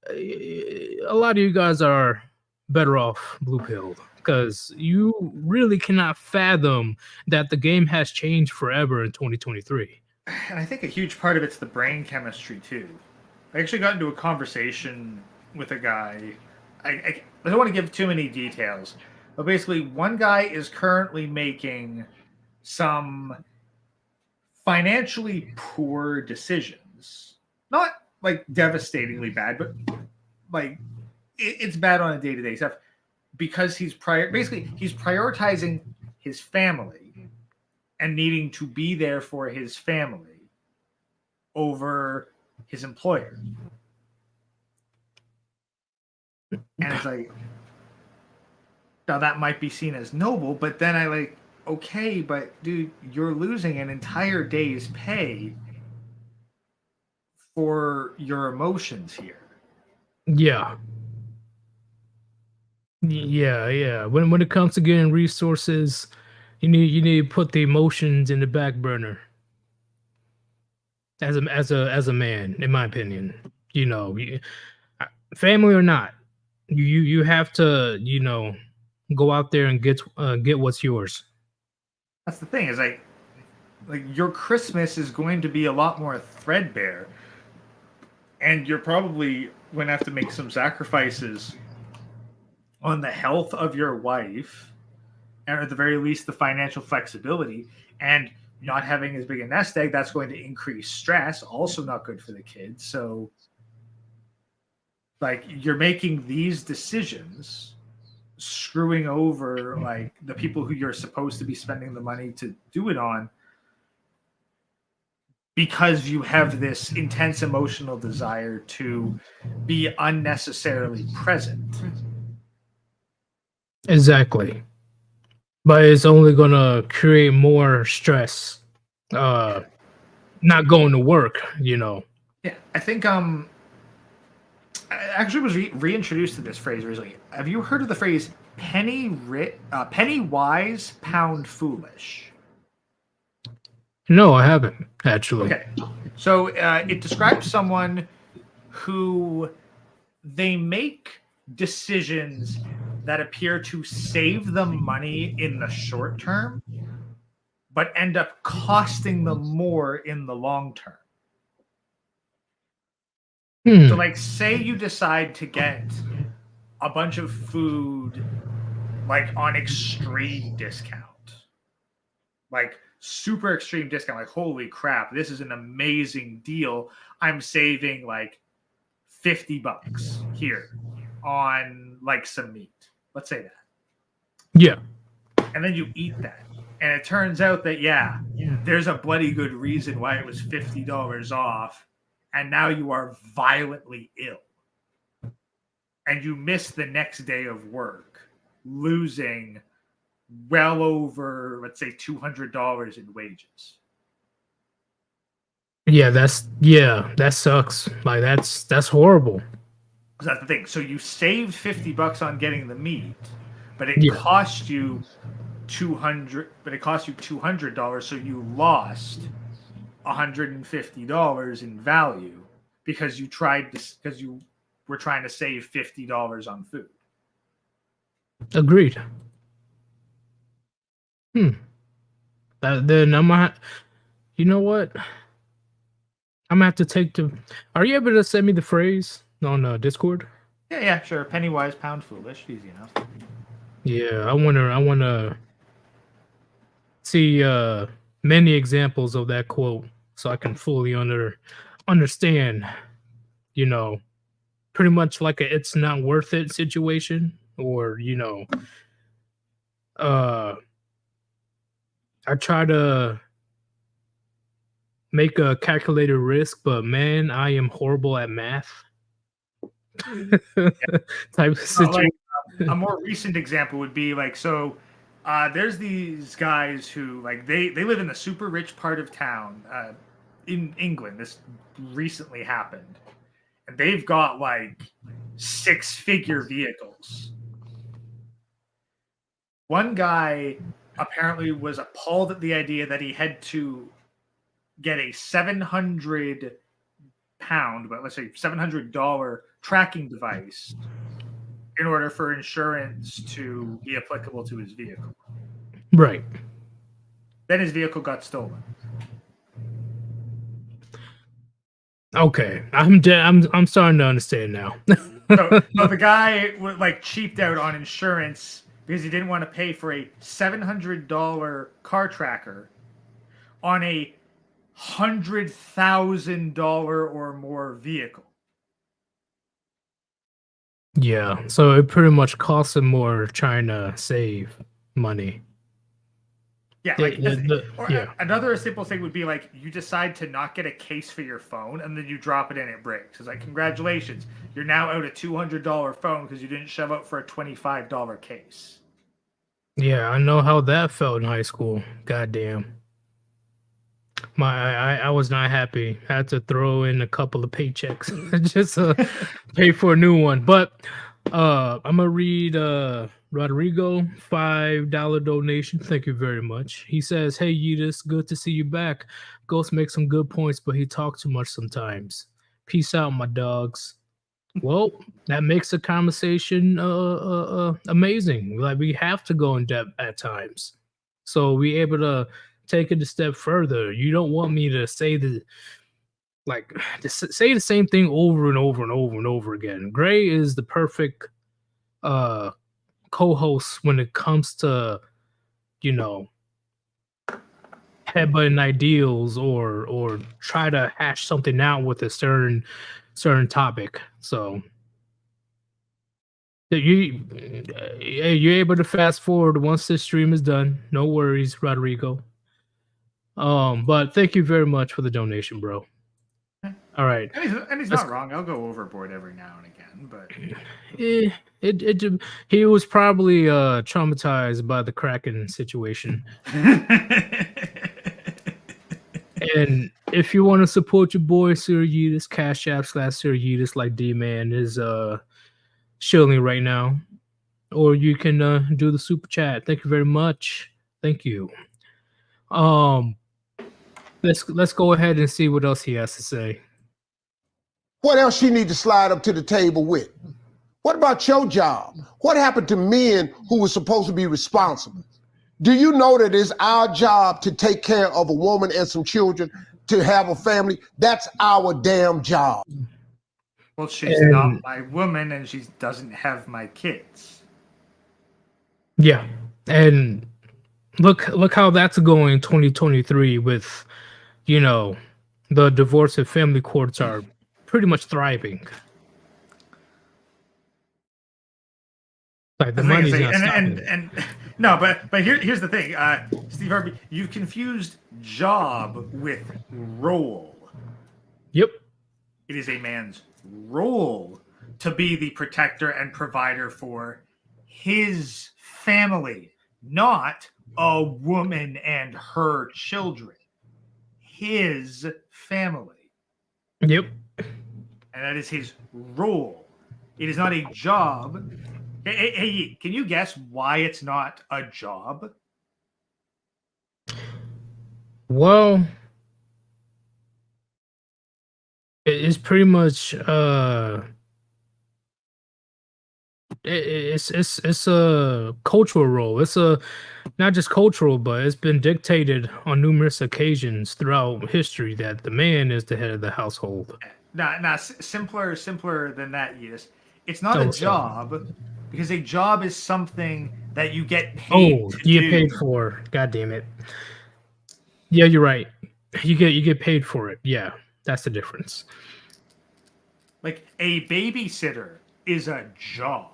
A lot of you guys are better off blue pilled because you really cannot fathom that the game has changed forever in 2023. And I think a huge part of it's the brain chemistry too. I actually got into a conversation with a guy. I don't want to give too many details, but basically one guy is currently making some financially poor decisions. Not like devastatingly bad, but like it's bad on a day-to-day stuff because he's prioritizing his family and needing to be there for his family over his employer. And it's like, now that might be seen as noble, but then I like, okay, but dude, you're losing an entire day's pay for your emotions here. Yeah. Yeah. When it comes to getting resources, you need to put the emotions in the back burner. As a man, in my opinion, family or not, you have to go out there and get what's yours. That's the thing, is like your Christmas is going to be a lot more threadbare, and you're probably going to have to make some sacrifices on the health of your wife, and at the very least, the financial flexibility, and not having as big a nest egg. That's going to increase stress. Also, not good for the kids. So, like, you're making these decisions, screwing over like the people who you're supposed to be spending the money to do it on, because you have this intense emotional desire to be unnecessarily present. Exactly. But it's only gonna create more stress. Not going to work, Yeah, I think I actually was reintroduced to this phrase recently. Have you heard of the phrase penny wise, pound foolish? No, I haven't actually. Okay, so it describes someone who they make decisions that appear to save them money in the short term, but end up costing them more in the long term. So, like, say you decide to get a bunch of food, like, on extreme discount, like super extreme discount, like, holy crap, this is an amazing deal. I'm saving like $50 here on like some meat. Let's say that. Yeah. And then you eat that. And it turns out that, there's a bloody good reason why it was $50 off. And now you are violently ill. And you miss the next day of work, losing well over, let's say, $200 in wages. Yeah, that sucks. Like that's horrible. Because that's the thing. So you saved $50 on getting the meat, but it cost you $200, so you lost $150 in value because you were trying to save $50 on food. Agreed. Then you know what? I'm gonna have to take the. Are you able to send me the phrase on Discord? Yeah, sure. Penny wise, pound foolish. Easy enough. Yeah, I wanna see many examples of that quote so I can fully understand. Pretty much like a "it's not worth it" situation, or I try to make a calculated risk, but man, I am horrible at math. Type of situation. A more recent example would be like, so there's these guys who, like, they live in the super rich part of town in England. This recently happened. And they've got like 6-figure vehicles. One guy apparently was appalled at the idea that he had to get a 700 pound, but let's say $700 tracking device in order for insurance to be applicable to his vehicle. Right. Then his vehicle got stolen. Okay, I'm starting to understand now. So the guy like cheaped out on insurance because he didn't want to pay for a $700 car tracker on a $100,000 or more vehicle. Yeah, so it pretty much costs him more trying to save money. Yeah, The- like the- the- or yeah. another simple thing would be like you decide to not get a case for your phone and then you drop it and it breaks. It's like congratulations, you're now out a $200 phone because you didn't shove out for a $25 case. Yeah, I know how that felt in high school. Goddamn. I was not happy. I had to throw in a couple of paychecks just to pay for a new one. But I'm gonna read Rodrigo $5 donation. Thank you very much. He says, "Hey Yeetus, good to see you back. Ghost makes some good points, but he talks too much sometimes. Peace out, my dogs." Well, that makes the conversation amazing. Like we have to go in depth at times, so we able to take it a step further. You don't want me to say say the same thing over and over and over and over again. Gray is the perfect co-host when it comes to, you know, headbutting ideals or try to hash something out with a certain topic. So you're able to fast forward once this stream is done. No worries, Rodrigo. But thank you very much for the donation, bro. All right. And he's not wrong. I'll go overboard every now and again, but He was probably traumatized by the Kraken situation. And if you want to support your boy Sirius, Cash App /Sirius, like D-Man is shilling right now, or you can do the super chat. Thank you very much. Thank you. Let's go ahead and see what else he has to say. What else she need to slide up to the table with? What about your job? What happened to men who were supposed to be responsible? Do you know that it's our job to take care of a woman and some children, to have a family? That's our damn job. Well, she's not my woman and she doesn't have my kids. Yeah. And look how that's going 2023 with, you know, the divorce and family courts are pretty much thriving. Like the money's not stopping. And no, but here's the thing, Steve Harvey, you confused job with role. Yep. It is a man's role to be the protector and provider for his family, not a woman and her children. His family. Yep. And that is his role. It is not a job. Hey, can you guess why it's not a job? Well, it's pretty much it's a cultural role. It's a not just cultural, but it's been dictated on numerous occasions throughout history that the man is the head of the household. Nah, simpler than that, yes. It's not a job because a job is something that you get paid to you do. get paid for. God damn it. Yeah, you're right. You get paid for it. Yeah, that's the difference. Like a babysitter is a job.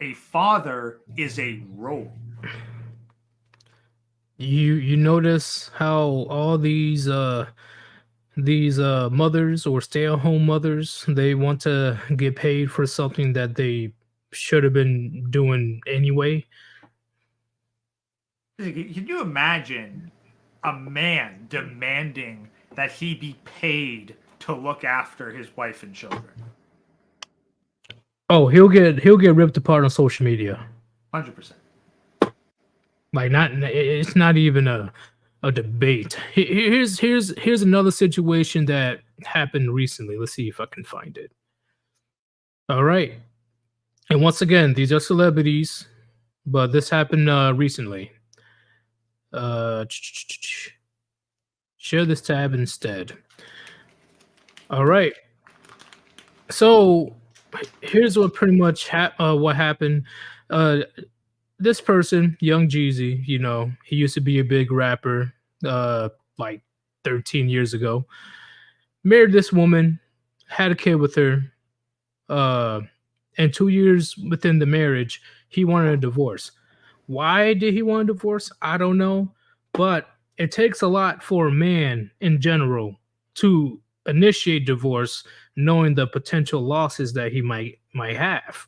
A father is a role. You notice how all these mothers or stay-at-home mothers, they want to get paid for something that they should have been doing anyway. Can you imagine a man demanding that he be paid to look after his wife and children? Oh, he'll get ripped apart on social media. 100%. Like it's not even a debate. Here's another situation that happened recently. Let's see if I can find it. All right. And once again, these are celebrities, but this happened recently. Share this tab instead. All right. So here's what pretty much what happened. This person, Young Jeezy, you know, he used to be a big rapper like 13 years ago. Married this woman, had a kid with her. and 2 years within the marriage, he wanted a divorce. Why did he want a divorce? I don't know, but it takes a lot for a man in general to initiate divorce, knowing the potential losses that he might have.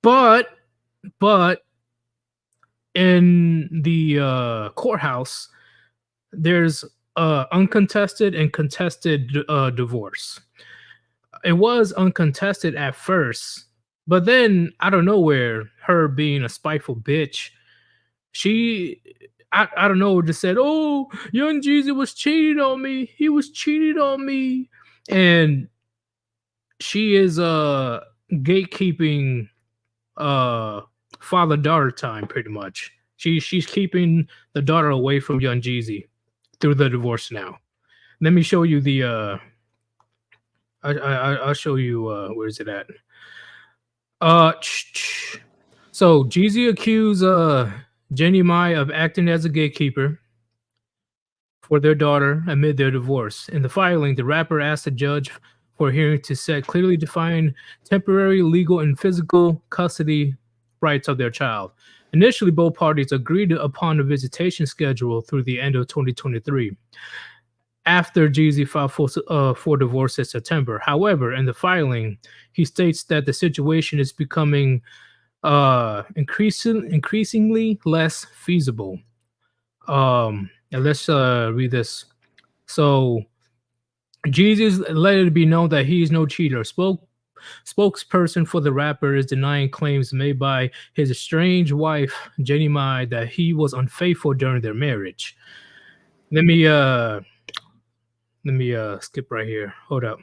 But in the courthouse, there's uncontested and contested divorce. It was uncontested at first, but then out of nowhere, her being a spiteful bitch, I don't know, just said, "Oh, Young Jeezy was cheating on me. He was cheating on me," and she is gatekeeping father-daughter time, pretty much. She's keeping the daughter away from Young Jeezy through the divorce now. Let me show you the I'll show you where is it at? So Jeezy accused Jenny Mai of acting as a gatekeeper for their daughter amid their divorce. In the filing, the rapper asked the judge for a hearing to set clearly defined temporary legal and physical custody rights of their child. Initially, both parties agreed upon a visitation schedule through the end of 2023. After Jeezy filed for divorce in September. However, in the filing, he states that the situation is becoming increasingly less feasible. And let's read this. So, Jeezy's let it be known that he is no cheater. Spokesperson for the rapper is denying claims made by his estranged wife, Jenny Mai, that he was unfaithful during their marriage. Let me skip right here. Hold up.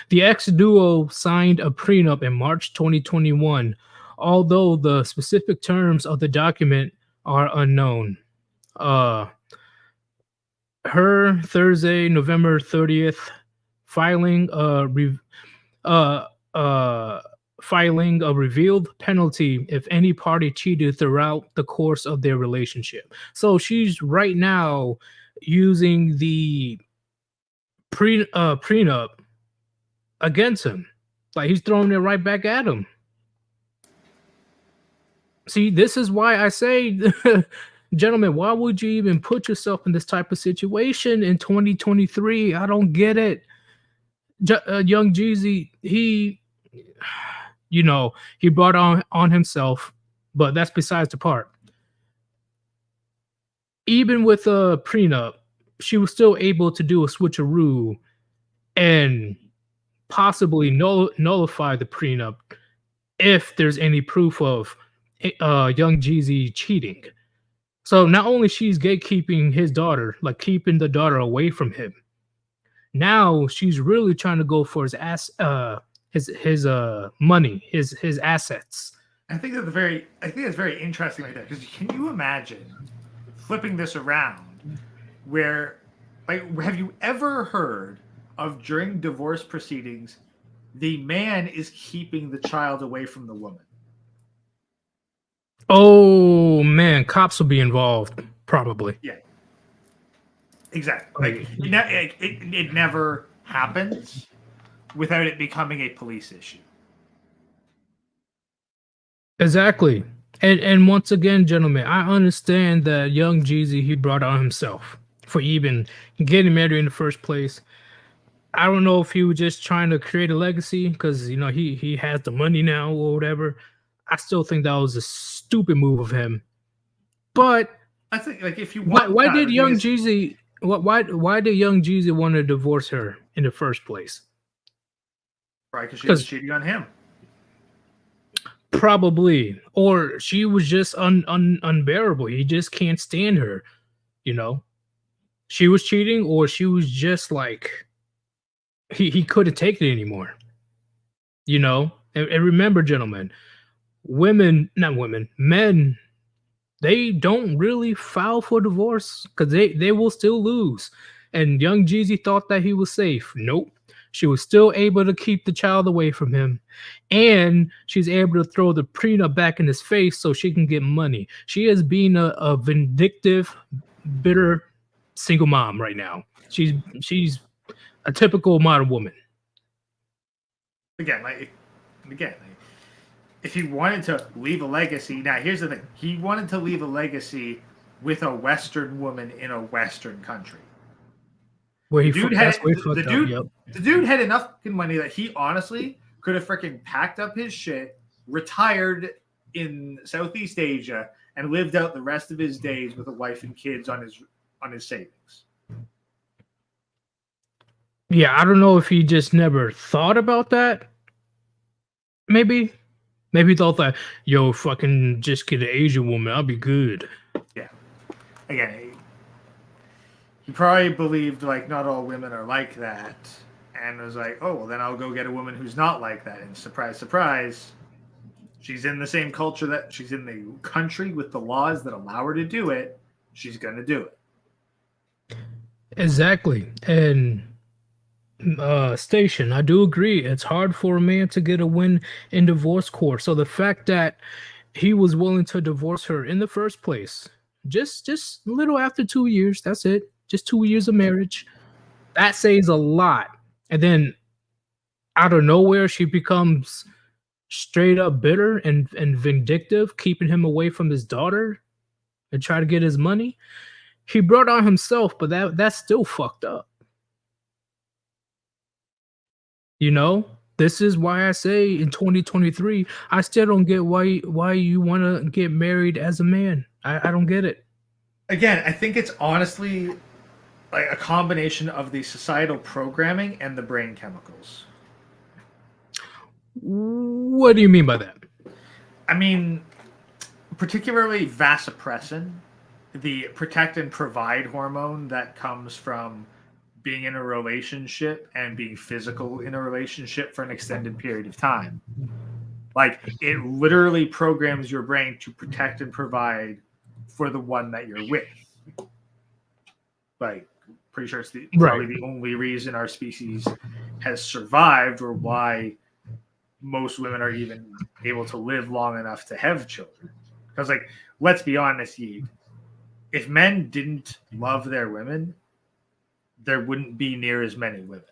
The ex-duo signed a prenup in March 2021, although the specific terms of the document are unknown. Her Thursday, November 30th, filing a revealed penalty if any party cheated throughout the course of their relationship. So she's right now using the prenup against him. Like, he's throwing it right back at him. See, this is why I say, gentlemen, why would you even put yourself in this type of situation in 2023? I don't get it. Young Jeezy, he brought on himself, but that's besides the part. Even with a prenup, she was still able to do a switcheroo and possibly nullify the prenup if there's any proof of Young Jeezy cheating. So not only she's gatekeeping his daughter, like keeping the daughter away from him, now she's really trying to go for his money, his assets. I think it's very interesting like that, because can you imagine flipping this around where, like, have you ever heard of during divorce proceedings the man is keeping the child away from the woman? Oh man, cops will be involved probably. Yeah, exactly. Like, it never happens without it becoming a police issue. Exactly. And once again, gentlemen, I understand that Young Jeezy, he brought on himself for even getting married in the first place. I don't know if he was just trying to create a legacy because, he has the money now or whatever. I still think that was a stupid move of him. But I think, like, if you want, why did Young Jeezy want to divorce her in the first place? Right, because she was cheating on him. Probably, or she was just unbearable. He just can't stand her. She was cheating, or she was just like he couldn't take it anymore. And remember, gentlemen, men, they don't really file for divorce because they will still lose. And Young Jeezy thought that he was safe. Nope. She was still able to keep the child away from him, and she's able to throw the prenup back in his face so she can get money. She is being a vindictive, bitter single mom right now. She's a typical modern woman. Again, if he wanted to leave a legacy, now here's the thing: he wanted to leave a legacy with a Western woman in a Western country. Where The he dude that's had where he fucked up. Yep. the dude had enough fucking money that he honestly could have freaking packed up his shit, retired in Southeast Asia, and lived out the rest of his days with a wife and kids on his savings. Yeah, I don't know if he just never thought about that. Maybe he thought that, yo, fucking just get an Asian woman, I'll be good. Again, he probably believed like not all women are like that, and was like, oh, well, then I'll go get a woman who's not like that. And surprise, surprise, she's in the same culture, that she's in the country with the laws that allow her to do it. She's going to do it. Exactly. And Station, I do agree. It's hard for a man to get a win in divorce court. So the fact that he was willing to divorce her in the first place, just a little after 2 years, that's it. Just 2 years of marriage. That says a lot. And then out of nowhere, she becomes straight up bitter and vindictive, keeping him away from his daughter and try to get his money. He brought on himself, but that's still fucked up. You know, this is why I say in 2023, I still don't get why you want to get married as a man. I don't get it. Again, I think it's honestly like a combination of the societal programming and the brain chemicals. What do you mean by that? I mean, particularly vasopressin, the protect and provide hormone that comes from being in a relationship and being physical in a relationship for an extended period of time. Like, it literally programs your brain to protect and provide for the one that you're with. Like, pretty sure it's probably the only reason our species has survived, or why most women are even able to live long enough to have children. Because, like, let's be honest, Yeet, if men didn't love their women, there wouldn't be near as many women.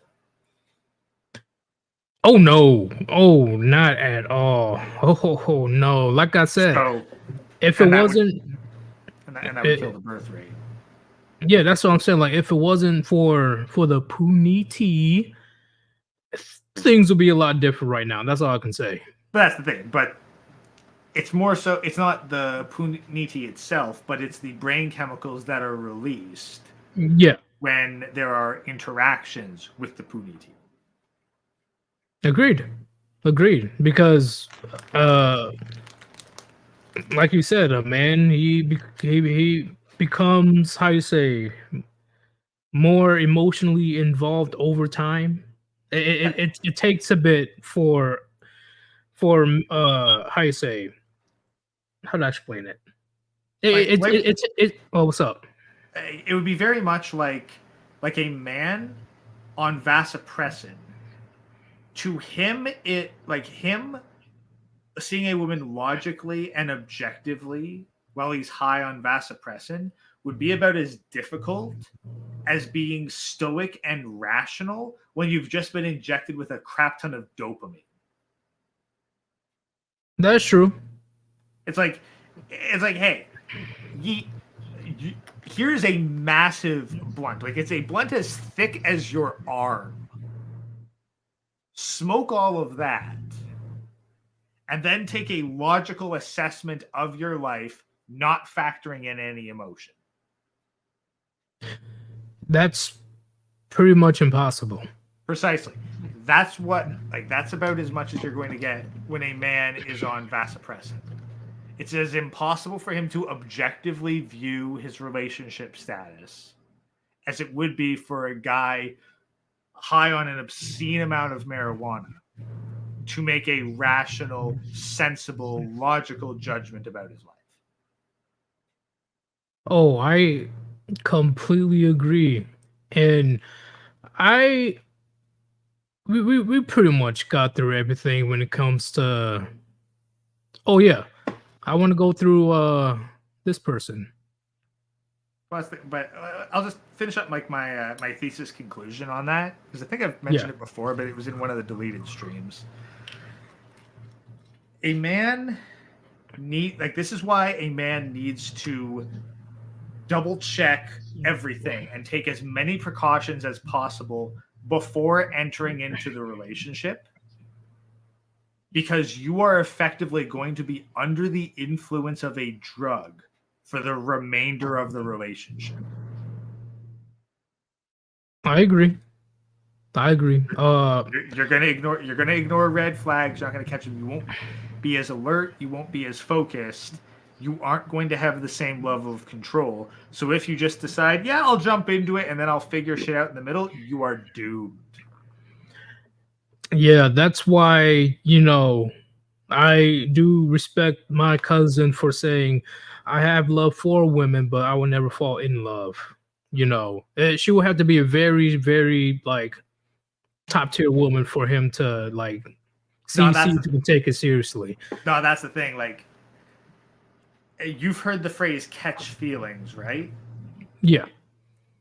Oh no! Oh, not at all! Oh no! Like I said, So, if it wasn't, that would kill the birth rate. yeah, that's what I'm saying. Like, if it wasn't for the puniti, things would be a lot different right now. That's all I can say. But that's the thing. But it's more so, it's not the puniti itself, but it's the brain chemicals that are released Yeah. when there are interactions with the puniti. Agreed. Because, like you said, a man he becomes, how you say, more emotionally involved over time. It takes a bit for how you say, how do I explain it? Oh, what's up? It would be very much like a man on vasopressin. To him, him seeing a woman logically and objectively while he's high on vasopressin would be about as difficult as being stoic and rational when you've just been injected with a crap ton of dopamine. That's true. It's like, hey, here's a massive blunt. Like, it's a blunt as thick as your arm. Smoke all of that, and then take a logical assessment of your life, not factoring in any emotion. That's pretty much impossible. Precisely. That's about as much as you're going to get when a man is on vasopressin. It's as impossible for him to objectively view his relationship status as it would be for a guy high on an obscene amount of marijuana to make a rational, sensible, logical judgment about his life. Oh, I completely agree. And we pretty much got through everything when it comes to, oh yeah, I want to go through this person. But I'll just finish up like my thesis conclusion on that, because I think I've mentioned Yeah. it before, but it was in one of the deleted streams. A man this is why a man needs to double check everything and take as many precautions as possible before entering into the relationship, because you are effectively going to be under the influence of a drug for the remainder of the relationship. I agree. You're gonna ignore red flags. You're not gonna catch them. You won't be as alert. You won't be as focused. You aren't going to have the same level of control. So if you just decide, yeah, I'll jump into it and then I'll figure shit out in the middle, you are doomed. Yeah, that's why, I do respect my cousin for saying I have love for women, but I will never fall in love. She will have to be a very, very like top tier woman for him to like see if you can take it seriously. No, that's the thing. Like, you've heard the phrase catch feelings, right? Yeah.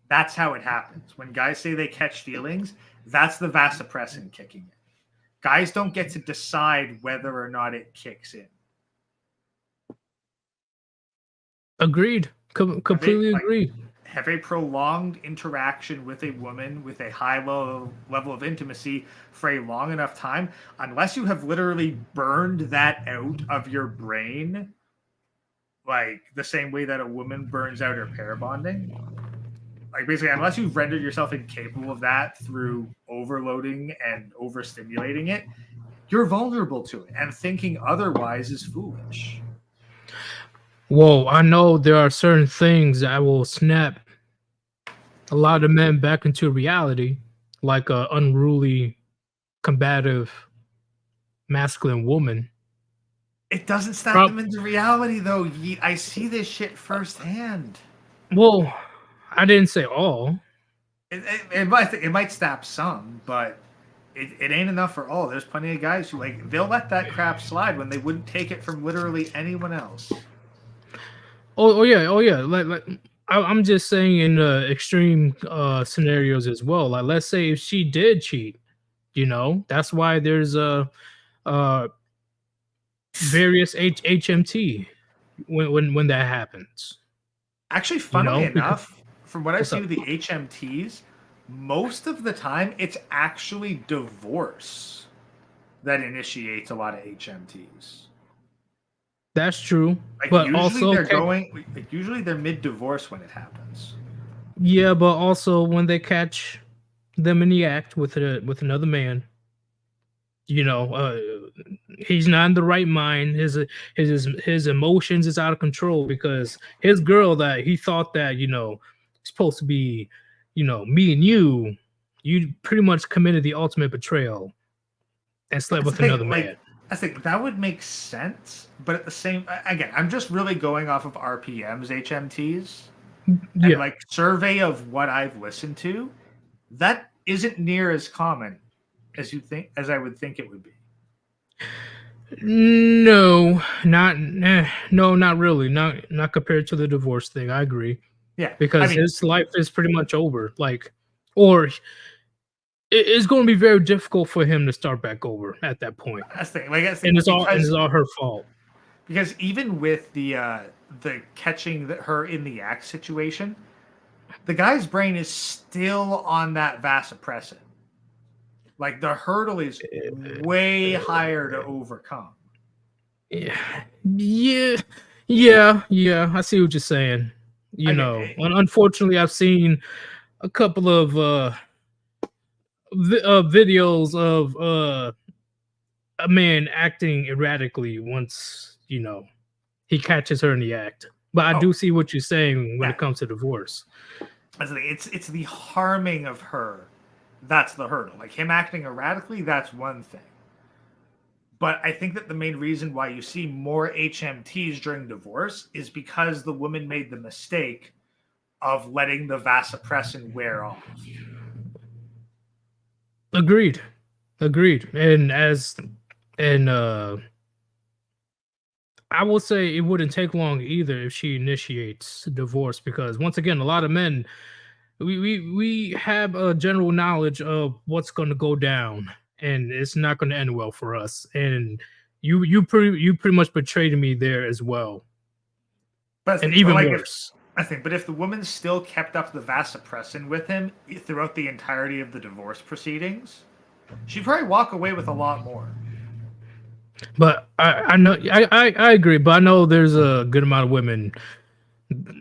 That's how it happens. When guys say they catch feelings, that's the vasopressin kicking in. Guys don't get to decide whether or not it kicks in. Agreed. Completely agree. Have a prolonged interaction with a woman with a high level of intimacy for a long enough time, unless you have literally burned that out of your brain, like the same way that a woman burns out her pair bonding. Like, basically, unless you've rendered yourself incapable of that through overloading and overstimulating it, you're vulnerable to it, and thinking otherwise is foolish. Whoa, I know there are certain things that will snap a lot of men back into reality, like a unruly, combative, masculine woman. It doesn't snap them into reality, though. I see this shit firsthand. Well, I didn't say all. It might snap some, but it ain't enough for all. There's plenty of guys who they'll let that crap slide when they wouldn't take it from literally anyone else. Oh yeah. Like I'm just saying in extreme scenarios as well. Like, let's say if she did cheat, that's why there's various HMT when that happens. Actually, funnily enough, from what I've seen with the HMTs, most of the time it's actually divorce that initiates a lot of HMTs. That's true, but usually they're mid-divorce when it happens. Yeah, but also when they catch them in the act with another man, he's not in the right mind. His emotions is out of control because his girl that he thought that supposed to be, me and you pretty much committed the ultimate betrayal and slept with another man. I think that would make sense, but at the same, again, I'm just really going off of RPM's HMTs. Yeah. And survey of what I've listened to, that isn't near as common as I would think it would be. No, not really. Not compared to the divorce thing. I agree. Yeah, because his life is pretty much over. Or it's going to be very difficult for him to start back over at that point. That's the thing. And it's all her fault. Because even with the catching her in the act situation, the guy's brain is still on that vasopressin. Like, the hurdle is way higher to overcome. Yeah. I see what you're saying. Unfortunately, I've seen a couple of videos of a man acting erratically once he catches her in the act. But I do see what you're saying when it comes to divorce. It's the harming of her that's the hurdle. Like, him acting erratically, that's one thing. But I think that the main reason why you see more HMTs during divorce is because the woman made the mistake of letting the vasopressin wear off. Agreed. And I will say it wouldn't take long either if she initiates divorce, because once again, a lot of men, we have a general knowledge of what's going to go down, and it's not going to end well for us. And you pretty much betrayed me there as well, But, and but even like worse. but if the woman still kept up the vasopressin with him throughout the entirety of the divorce proceedings, she'd probably walk away with a lot more. But I know I agree, but I know there's a good amount of women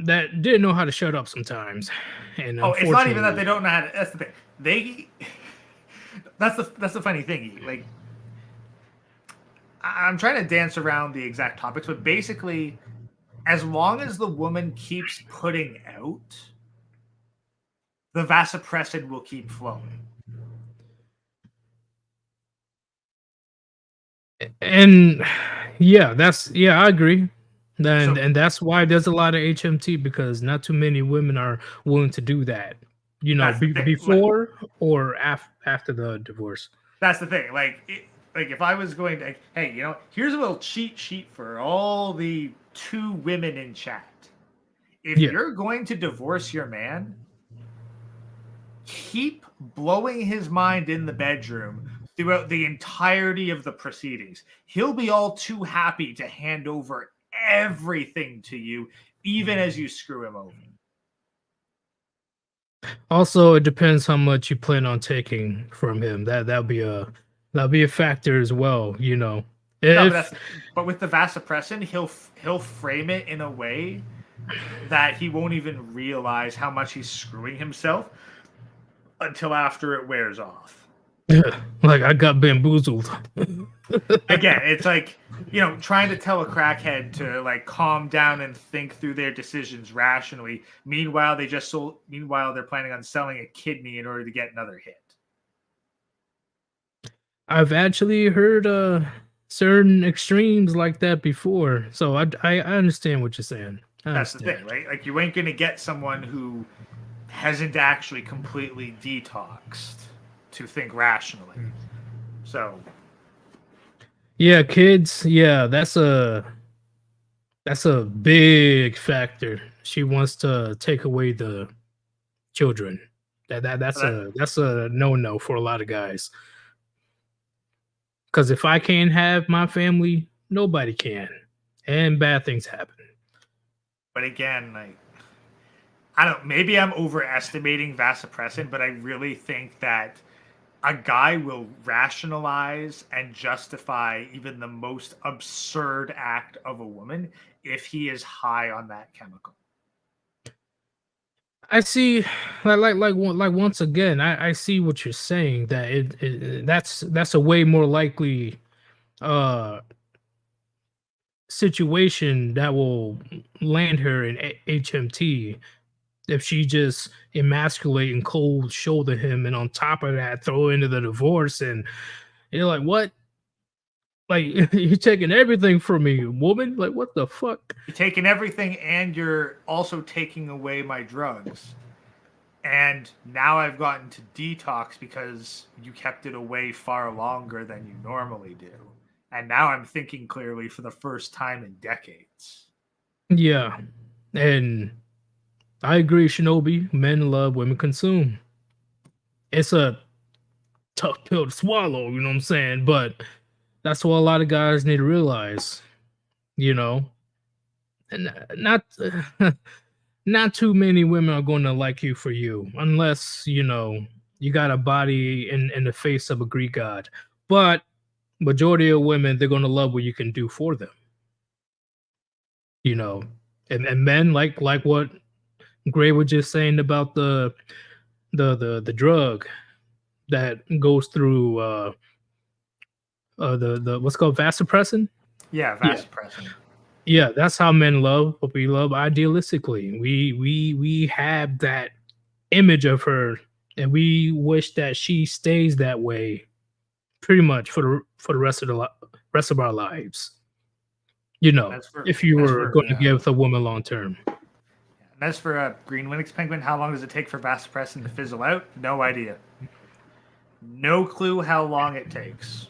that didn't know how to shut up sometimes. And Oh, it's not even that they unfortunately, don't know how to. That's the thing. That's the funny thing. Like, I'm trying to dance around the exact topics, but basically, as long as the woman keeps putting out, the vasopressin will keep flowing. and yeah, I agree. And So- and that's why there's a lot of HMT, because not too many women are willing to do that. You know, That's the thing, before or after the divorce. That's the thing. Like if I was going to, hey, here's a little cheat sheet for all the 2 women in chat. If Yeah. you're going to divorce your man, keep blowing his mind in the bedroom throughout the entirety of the proceedings. He'll be all too happy to hand over everything to you, even as you screw him over. Also, it depends how much you plan on taking from him. That'll be a factor as well. You know, No, if but with the vasopressin, he'll frame it in a way that he won't even realize how much he's screwing himself until after it wears off. like I got bamboozled. Again, it's like, trying to tell a crackhead to like calm down and think through their decisions rationally. Meanwhile, they're planning on selling a kidney in order to get another hit. I've actually heard certain extremes like that before, so I understand what you're saying. I That's the understand. thing, right? Like, you ain't gonna get someone who hasn't actually completely detoxed to think rationally. So Yeah, kids. Yeah, that's a big factor. She wants to take away the children. That's a no for a lot of guys. Because if I can't have my family, nobody can, and bad things happen. But again, like, I don't. Maybe I'm overestimating vasopressin, but I really think that a guy will rationalize and justify even the most absurd act of a woman if he is high on that chemical. I see, like once again, I see what you're saying. That that's a way more likely situation that will land her in HMT if she just emasculate and cold shoulder him, and on top of that throw into the divorce. And you're like, what? Like, you're taking everything from me, woman. Like, what the fuck? You're taking everything, and you're also taking away my drugs. And now I've gotten to detox because you kept it away far longer than you normally do. And now I'm thinking clearly for the first time in decades. Yeah, and I agree, Shinobi. Men love, women consume. It's a tough pill to swallow, you know what I'm saying? But that's what a lot of guys need to realize, you know. And not too many women are going to like you for you, unless you got a body in the face of a Greek god. But majority of women, they're going to love what you can do for them, you know. And men like what Gray was just saying about the drug that goes through the what's called vasopressin. Yeah, vasopressin. Yeah, that's how men love. What we love idealistically. We have that image of her, and we wish that she stays that way, pretty much for the rest of our lives. You know, if you were going to get with a woman long term. And as for Green Linux Penguin, how long does it take for vasopressin to fizzle out? No idea. No clue how long it takes.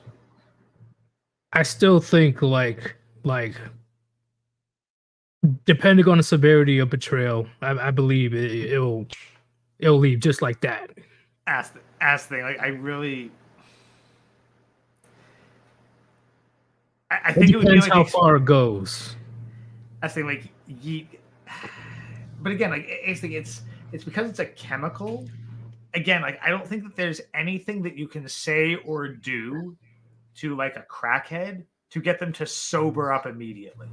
I still think like depending on the severity of betrayal, I believe it'll leave just like that. Ask thing. Like I really, I It think it would be depends like how far it goes. I think like but again, like it's because it's a chemical. Again, like I don't think that there's anything that you can say or do to like a crackhead to get them to sober up immediately.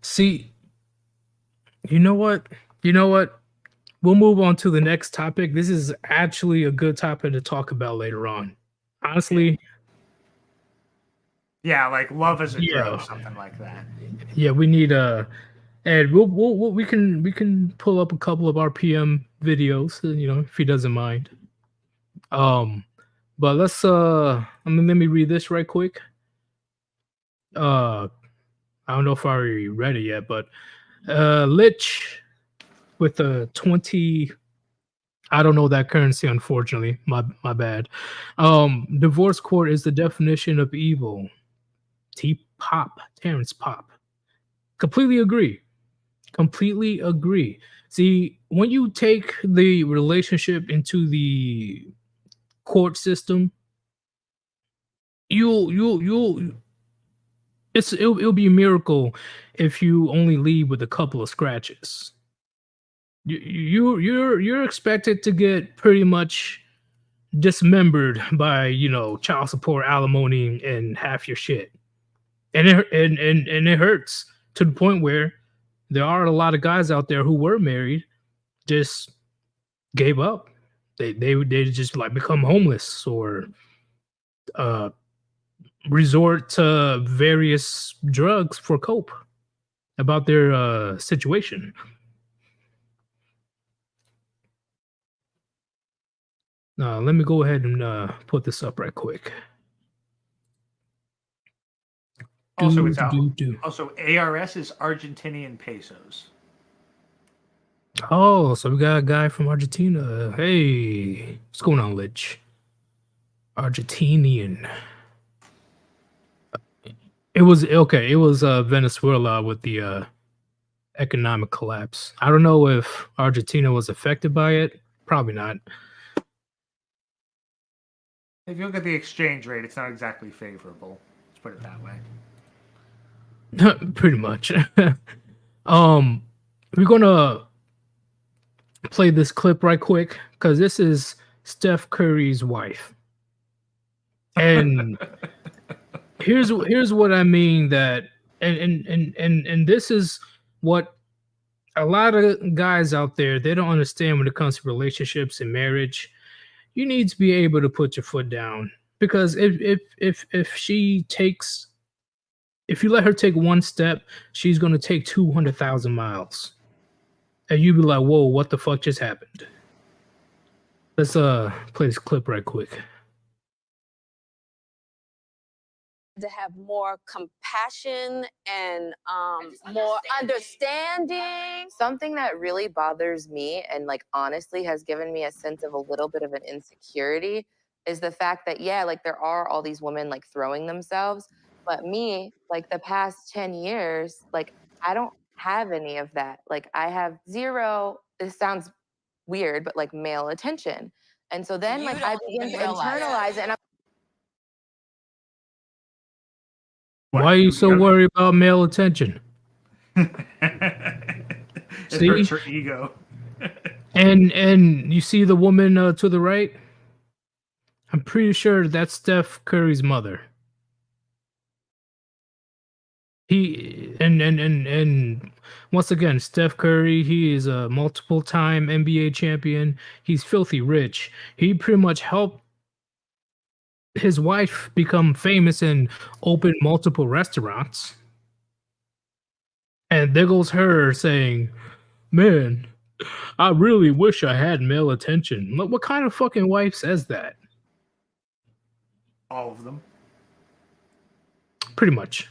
See, you know what? We'll move on to the next topic. This is actually a good topic to talk about later on. Honestly, Yeah, like love as a drug, Yeah. something like that. yeah, we need and we can pull up a couple of RPM videos, if he doesn't mind. But let's let me read this right quick. I don't know if I already read it yet, but Lich with a 20. I don't know that currency, unfortunately. My bad. Divorce court is the definition of evil. Terrence Pop. Completely agree. See, when you take the relationship into the court system, it'll be a miracle if you only leave with a couple of scratches. You're expected to get pretty much dismembered by child support, alimony, and half your shit, and it hurts to the point where there are a lot of guys out there who were married just gave up. They just like become homeless or resort to various drugs for cope about their situation. Let me go ahead and put this up right quick. Also, it's out. Do. Also, ARS is Argentinian pesos. Oh, so we got a guy from Argentina. Hey, what's going on, Lich? Argentinian. It was okay. It was Venezuela with the economic collapse. I don't know if Argentina was affected by it. Probably not. If you look at the exchange rate, it's not exactly favorable. Let's put it that way. Pretty much. We're gonna play this clip right quick because this is Steph Curry's wife, and here's what I mean. That and this is what a lot of guys out there, they don't understand when it comes to relationships and marriage. You need to be able to put your foot down, because if she takes, if you let her take one step, she's gonna take 200,000 miles, and you be like, "Whoa, what the fuck just happened?" Let's play this clip right quick. To have more compassion and more understanding. Something that really bothers me and like honestly has given me a sense of a little bit of an insecurity is the fact that like there are all these women like throwing themselves, but me, like the past 10 years, like I don't have any of that. Like I have zero, this sounds weird, but like male attention. And so then like I begin to internalize it, and Why are you so worried about male attention? It See? hurts her ego. And you see the woman to the right? I'm pretty sure that's Steph Curry's mother. He and once again, Steph Curry, he is a multiple-time NBA champion. He's filthy rich. He pretty much helped his wife become famous and open multiple restaurants. And there goes her saying, "Man, I really wish I had male attention." What kind of fucking wife says that? All of them. Pretty much.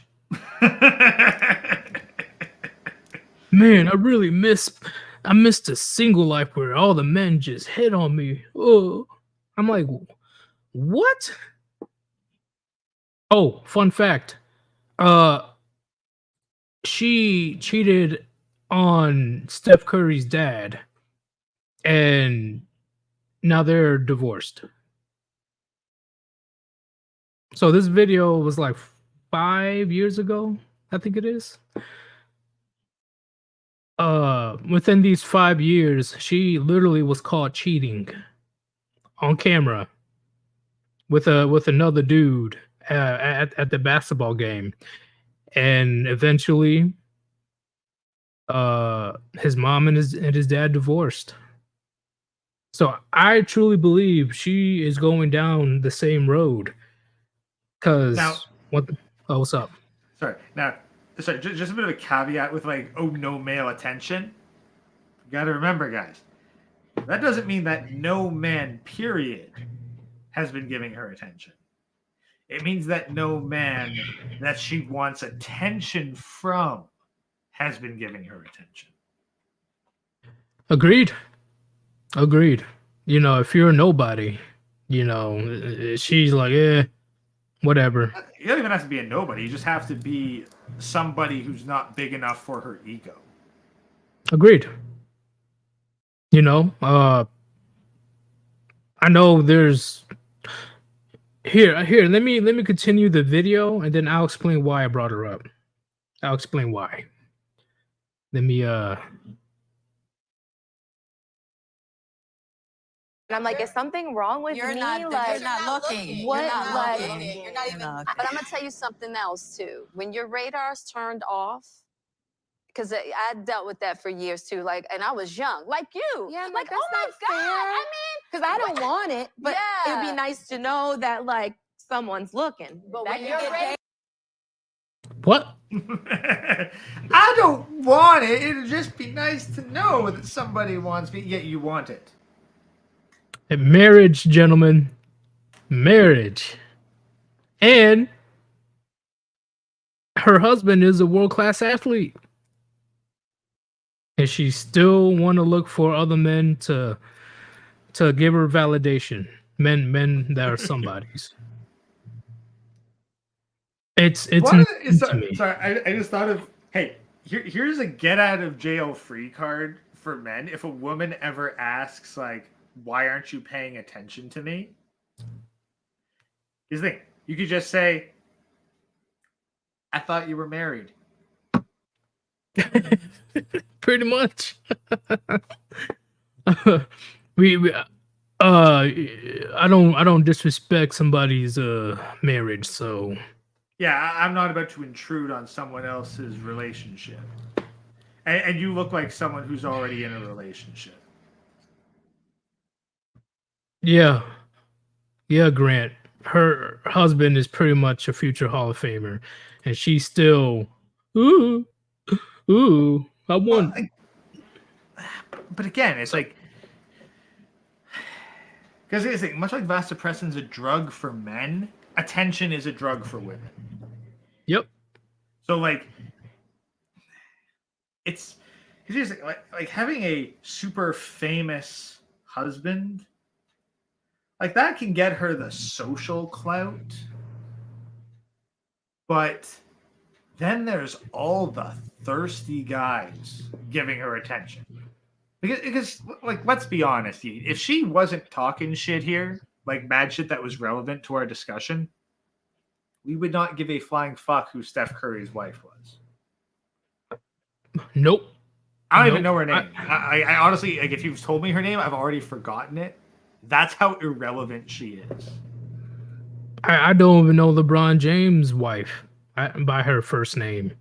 Man, I missed a single life where all the men just hit on me. Oh, I'm like, what? Oh, fun fact. she cheated on Steph Curry's dad, and now they're divorced. So this video was like 5 years ago, I think it is. Within these 5 years, she literally was caught cheating on camera with another dude at the basketball game, and eventually, his mom and his dad divorced. So I truly believe she is going down the same road. Cause Now- what's up? Sorry. Now, just a bit of a caveat with like, oh, no male attention. You got to remember, guys, that doesn't mean that no man, period, has been giving her attention. It means that no man that she wants attention from has been giving her attention. Agreed. You know, if you're a nobody, you know, she's like, whatever. You don't even have to be a nobody. You just have to be somebody who's not big enough for her ego. Agreed. You know, I know there's here. Let me continue the video, and then I'll explain why I brought her up. I'll explain why. Let me And I'm like, is something wrong with You're me? not, like, you're not looking. what, You're not like- looking. You're not even. But I'm gonna tell you something else too. When your radar's turned off, because I dealt with that for years too. Like, and I was young, like you. Yeah, I'm like, like, oh my that's god. not fair. I because I don't want it, but it'd Yeah. be nice to know that like someone's looking. But That when could you're get ready, what? I don't want it. It'd just be nice to know that somebody wants me, yet you want it. Marriage, gentlemen, marriage, and her husband is a world-class athlete, and she still want to look for other men to give her validation. Men that are somebodies. It's What insane is, to me. sorry, I just thought of, hey, here's a get out of jail free card for men. If a woman ever asks, like, why aren't you paying attention to me? Here's the thing. You could just say, I thought you were married. Pretty much. we I don't disrespect somebody's marriage, so Yeah, I'm not about to intrude on someone else's relationship. And you look like someone who's already in a relationship. yeah, Grant. Her husband is pretty much a future Hall of Famer, and she's still, ooh, I want. But again, it's like, because it's like, much like vasopressin's a drug for men, attention is a drug for women. Yep. So like, it's just like having a super famous husband, like that can get her the social clout, but then there's all the thirsty guys giving her attention. Because like, let's be honest, if she wasn't talking shit here, like mad shit that was relevant to our discussion, we would not give a flying fuck who Steph Curry's wife was. Nope. I don't even Nope. know her name. I honestly, like, if you've told me her name, I've already forgotten it. That's how irrelevant she is. I don't even know LeBron James' wife by her first name.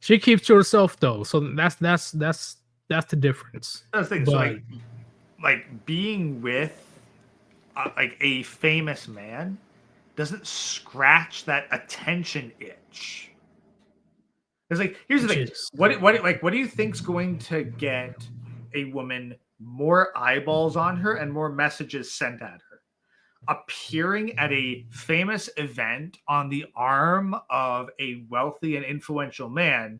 She keeps to herself though, so that's the difference. That's the thing. So But- like being with like a famous man doesn't scratch that attention itch. It's like, here's the thing. Just- What do you think's going to get a woman more eyeballs on her and more messages sent at her? Appearing at a famous event on the arm of a wealthy and influential man,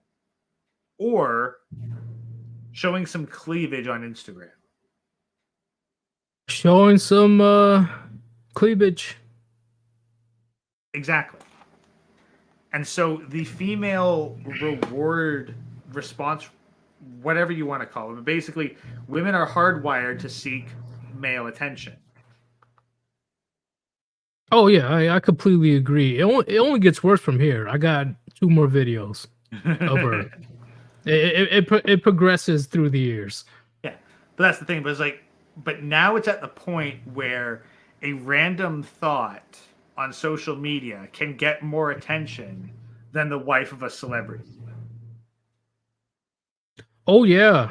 or showing some cleavage on Instagram? Showing some cleavage. Exactly. And so the female reward response, whatever you want to call it, but basically women are hardwired to seek male attention. Oh yeah, I completely agree. It only gets worse from here. I got 2 more videos of her. It progresses through the years. Yeah, but that's the thing. But it's like, but now it's at the point where a random thought on social media can get more attention than the wife of a celebrity. Oh yeah,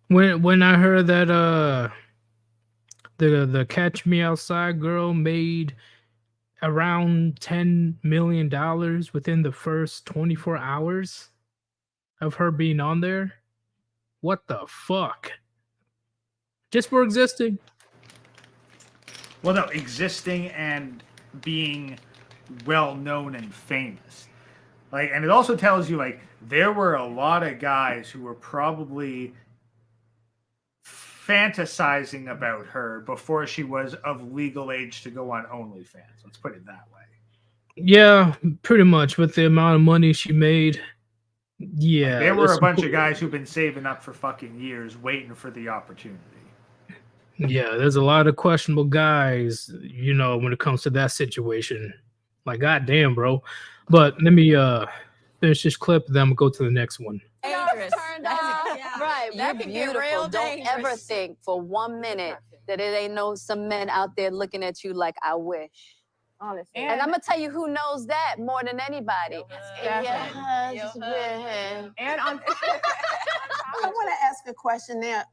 when I heard that the Catch Me Outside girl made around $10 million within the first 24 hours of her being on there. What the fuck? Just for existing. Well, no, existing and being well known and famous. Like, and it also tells you, like, there were a lot of guys who were probably fantasizing about her before she was of legal age to go on OnlyFans. Let's put it that way. Yeah, pretty much with the amount of money she made. Yeah. There were a listen, bunch of guys who've been saving up for fucking years waiting for the opportunity. Yeah, there's a lot of questionable guys, when it comes to that situation. Like, goddamn, bro. But let me finish this clip, then I'm gonna go to the next one. Dangerous. Turned off. Yeah. Right. That You're can get beautiful. real Don't ever dangerous. think for 1 minute that it ain't some men out there looking at you like I wish. Honestly. And I'm gonna tell you who knows that more than anybody. Your Your husband. husband. And I want to ask a question now.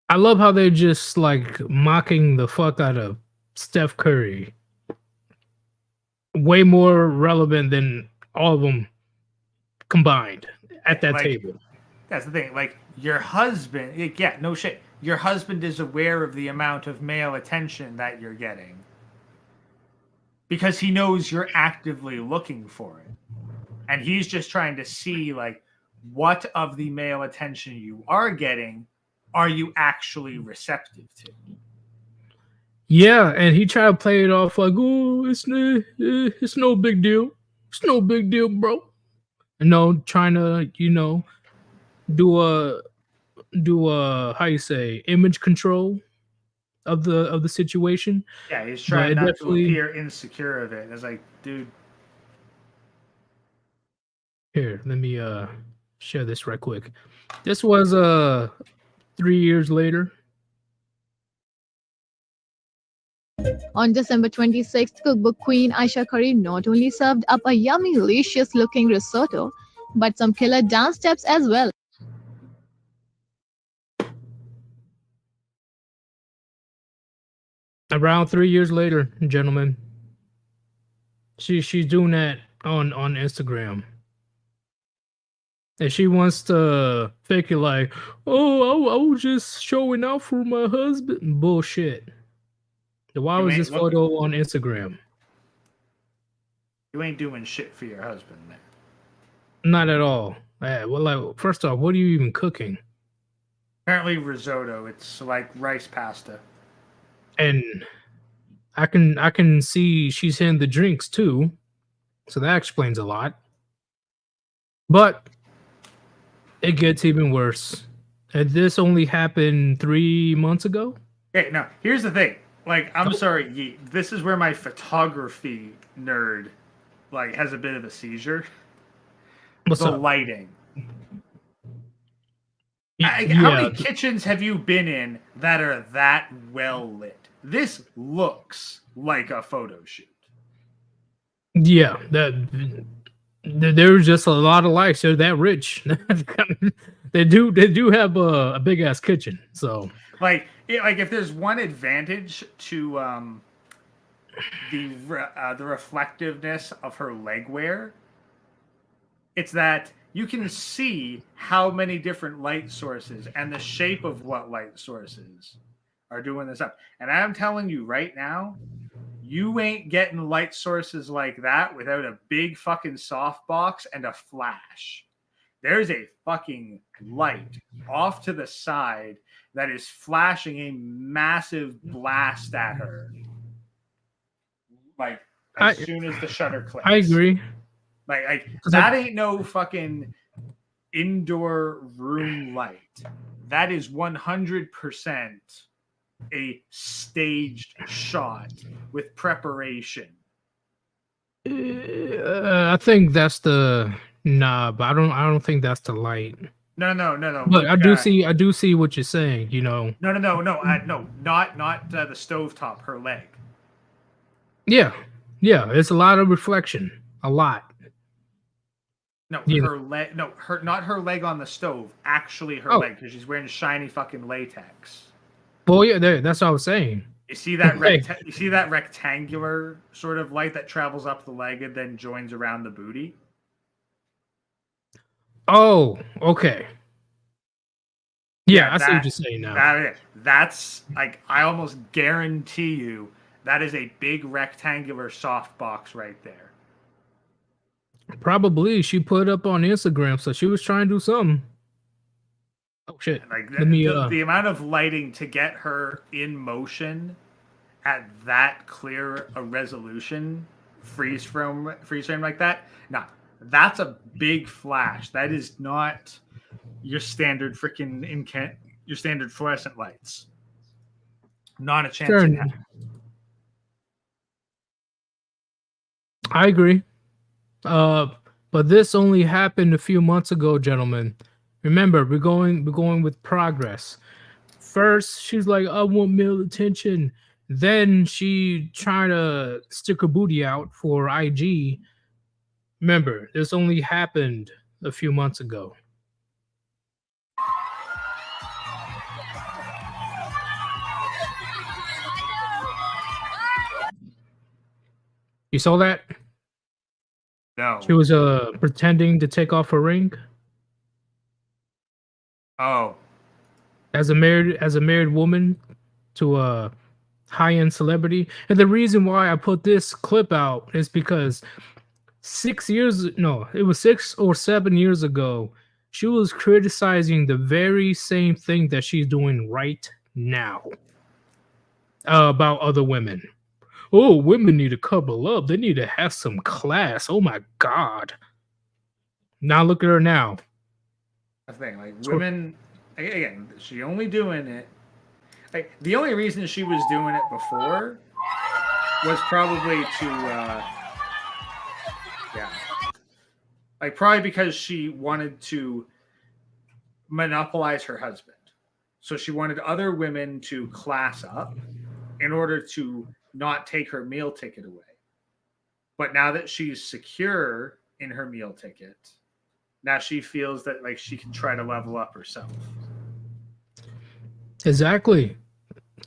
I love how they're just like mocking the fuck out of Steph Curry. Way more relevant than all of them combined at that Like, table. That's the thing. Like, your husband, yeah, no shit. Your husband is aware of the amount of male attention that you're getting because he knows you're actively looking for it. And he's just trying to see, like, what of the male attention you are getting are you actually receptive to? Yeah, and he tried to play it off like, oh, it's no big deal. It's no big deal, bro. Trying to, do a how you say, image control of the situation. Yeah, he's But trying it not to definitely- appear insecure of it. It's like, dude, Here, let me share this right quick. This was 3 years later. On December 26th, cookbook queen Aisha Curry not only served up a yummy, delicious-looking risotto, but some killer dance steps as well. Around 3 years later, gentlemen. She's doing that on Instagram. And she wants to fake it like, oh, I was just showing out for my husband. Bullshit. Why You was ain't this looking- photo on Instagram? you ain't doing shit for your husband, man. Not at all. Well, like, first off, what are you even cooking? Apparently risotto. It's like rice pasta. And I can see she's in the drinks too, so that explains a lot. But it gets even worse. And this only happened 3 months ago. Okay, now here's the thing. Like, I'm sorry, Yeet. This is where my photography nerd like has a bit of a seizure. What's The up? lighting. Y- How yeah, many kitchens have you been in that are that well lit? This looks like a photo shoot. yeah. There's just a lot of lights. They're that rich. They do have a big ass kitchen. So Like if there's one advantage to the reflectiveness of her legwear, it's that you can see how many different light sources and the shape of what light sources are doing this up. And I'm telling you right now, you ain't getting light sources like that without a big fucking softbox and a flash. There's a fucking light off to the side that is flashing a massive blast at her. Like as soon as the shutter clicks. I agree. Like 'Cause that ain't no fucking indoor room light. That is 100% a staged shot with preparation. I think that's the but I don't think that's the light. No. But Look, I do see what you're saying. You know. No. Not the stovetop. Her leg. Yeah. It's a lot of reflection. A lot. No, Yeah. her leg. No, not her leg on the stove. Actually, her Oh. leg because she's wearing shiny fucking latex. Well, yeah, that's what I was saying. You see that Okay. you see that rectangular sort of light that travels up the leg and then joins around the booty. Oh, okay. Yeah, I see what you're saying now. That's like I almost guarantee you that is a big rectangular soft box right there. Probably she put it up on Instagram, so she was trying to do something. Oh shit! Like Let me. the amount of lighting to get her in motion at that clear a resolution, freeze frame like that. Nah, that's a big flash. That is not your standard freaking your standard fluorescent lights. Not a chance. Sure. in hell. I agree. But this only happened a few months ago, gentlemen. Remember, we're going with progress. First, she's like, I want male attention. Then she trying to stick her booty out for IG. Remember, this only happened a few months ago. You saw that? No. She was pretending to take off her ring Oh. as a married woman to a high-end celebrity. And the reason why I put this clip out is because 6 or 7 years ago, she was criticizing the very same thing that she's doing right now about other women. Oh, women need to couple up. They need to have some class. Oh my God. Now look at her now. That's the thing. Like women, again, she only doing it. Like the only reason she was doing it before was probably to, like probably because she wanted to monopolize her husband. So she wanted other women to class up in order to not take her meal ticket away. But now that she's secure in her meal ticket, now she feels that like she can try to level up herself. Exactly.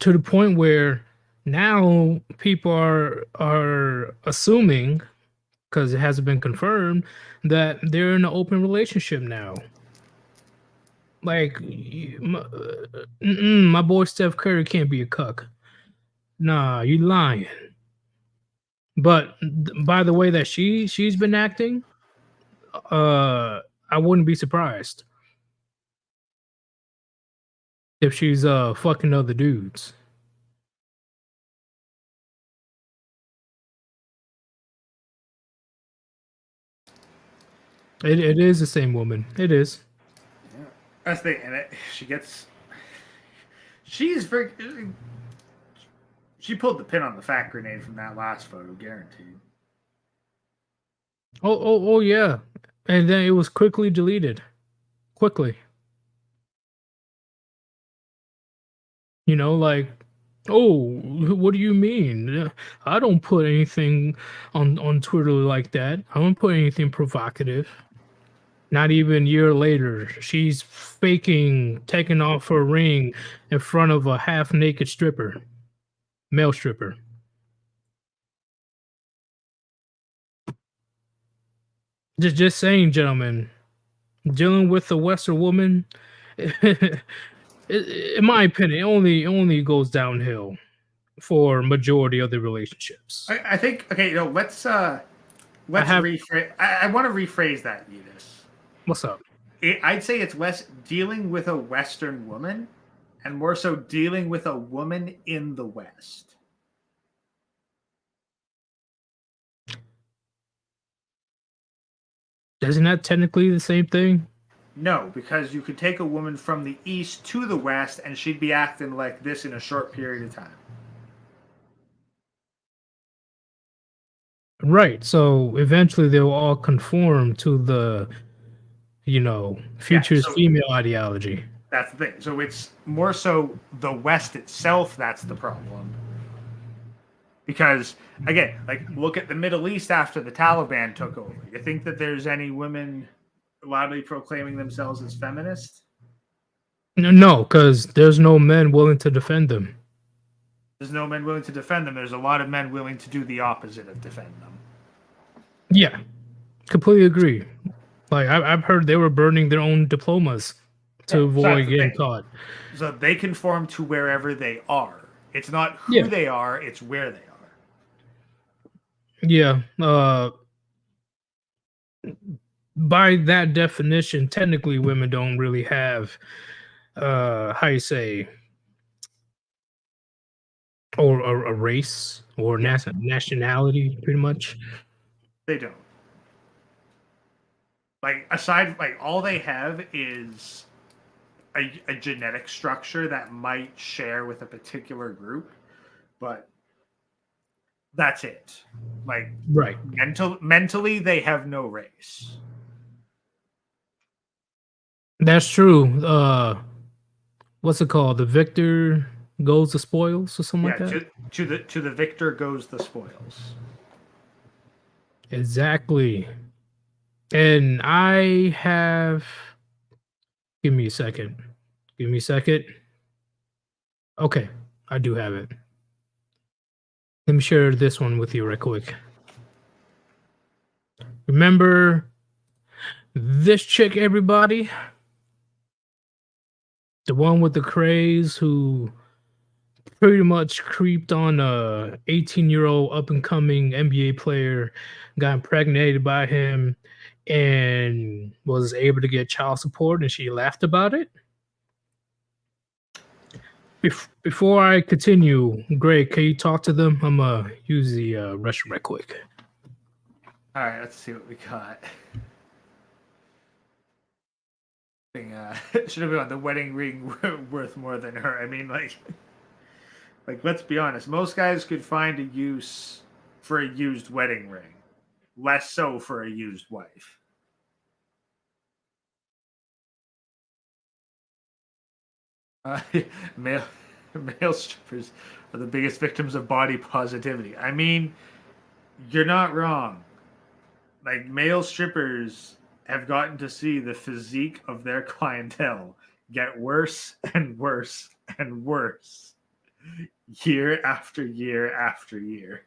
To the point where now people are assuming, because it hasn't been confirmed, that they're in an open relationship now. Like, my boy Steph Curry can't be a cuck. Nah, you lying. But by the way that she's been acting, I wouldn't be surprised if she's fucking other dudes. It is the same woman. It is. That's the thing, and she's very. She pulled the pin on the fat grenade from that last photo, guaranteed. Oh yeah, and then it was quickly deleted. Quickly. You know, like, oh, what do you mean? I don't put anything on Twitter like that. I don't put anything provocative. Not even a year later, she's faking taking off her ring in front of a half-naked stripper, male stripper. Just saying, gentlemen, dealing with a Western woman, in my opinion, it only goes downhill for majority of the relationships. I think okay, let's rephrase. I want to rephrase that, Edis. What's up? I'd say it's less dealing with a Western woman and more so dealing with a woman in the West. Isn't that technically the same thing? No, because you could take a woman from the east to the west and she'd be acting like this in a short period of time. Right. So eventually they'll all conform to the, future's so- female ideology. That's the thing. So it's more so the West itself that's the problem. Because, again, like, look at the Middle East after the Taliban took over. You think that there's any women loudly proclaiming themselves as feminists? No, because there's no men willing to defend them. There's no men willing to defend them. There's a lot of men willing to do the opposite of defend them. Yeah, completely agree. Like, I've heard they were burning their own diplomas to Yeah, so avoid that's the getting thing. caught. So they conform to wherever they are. It's not who Yeah. they are, it's where they are. Yeah. By that definition, technically women don't really have how you say, or a race or nationality, pretty much. They don't. Like, aside, like, all they have is a genetic structure that might share with a particular group, but that's it. Like, Right. mentally, they have no race. That's true. What's it called? The victor goes the spoils or something Yeah, like that? to the victor goes the spoils. Exactly. And I have. Give me a second. Okay, I do have it. Let me share this one with you right quick. Remember this chick, everybody? The one with the craze who pretty much creeped on a 18-year-old up-and-coming NBA player, got impregnated by him, and was able to get child support, and she laughed about it. Before I continue, Greg, can you talk to them? I'm gonna use the restroom right quick. All right, let's see what we got. Should have been on the wedding ring worth more than her. I mean, like, let's be honest. Most guys could find a use for a used wedding ring, less so for a used wife. Male strippers are the biggest victims of body positivity. I mean, you're not wrong. Like, male strippers have gotten to see the physique of their clientele get worse and worse and worse year after year after year.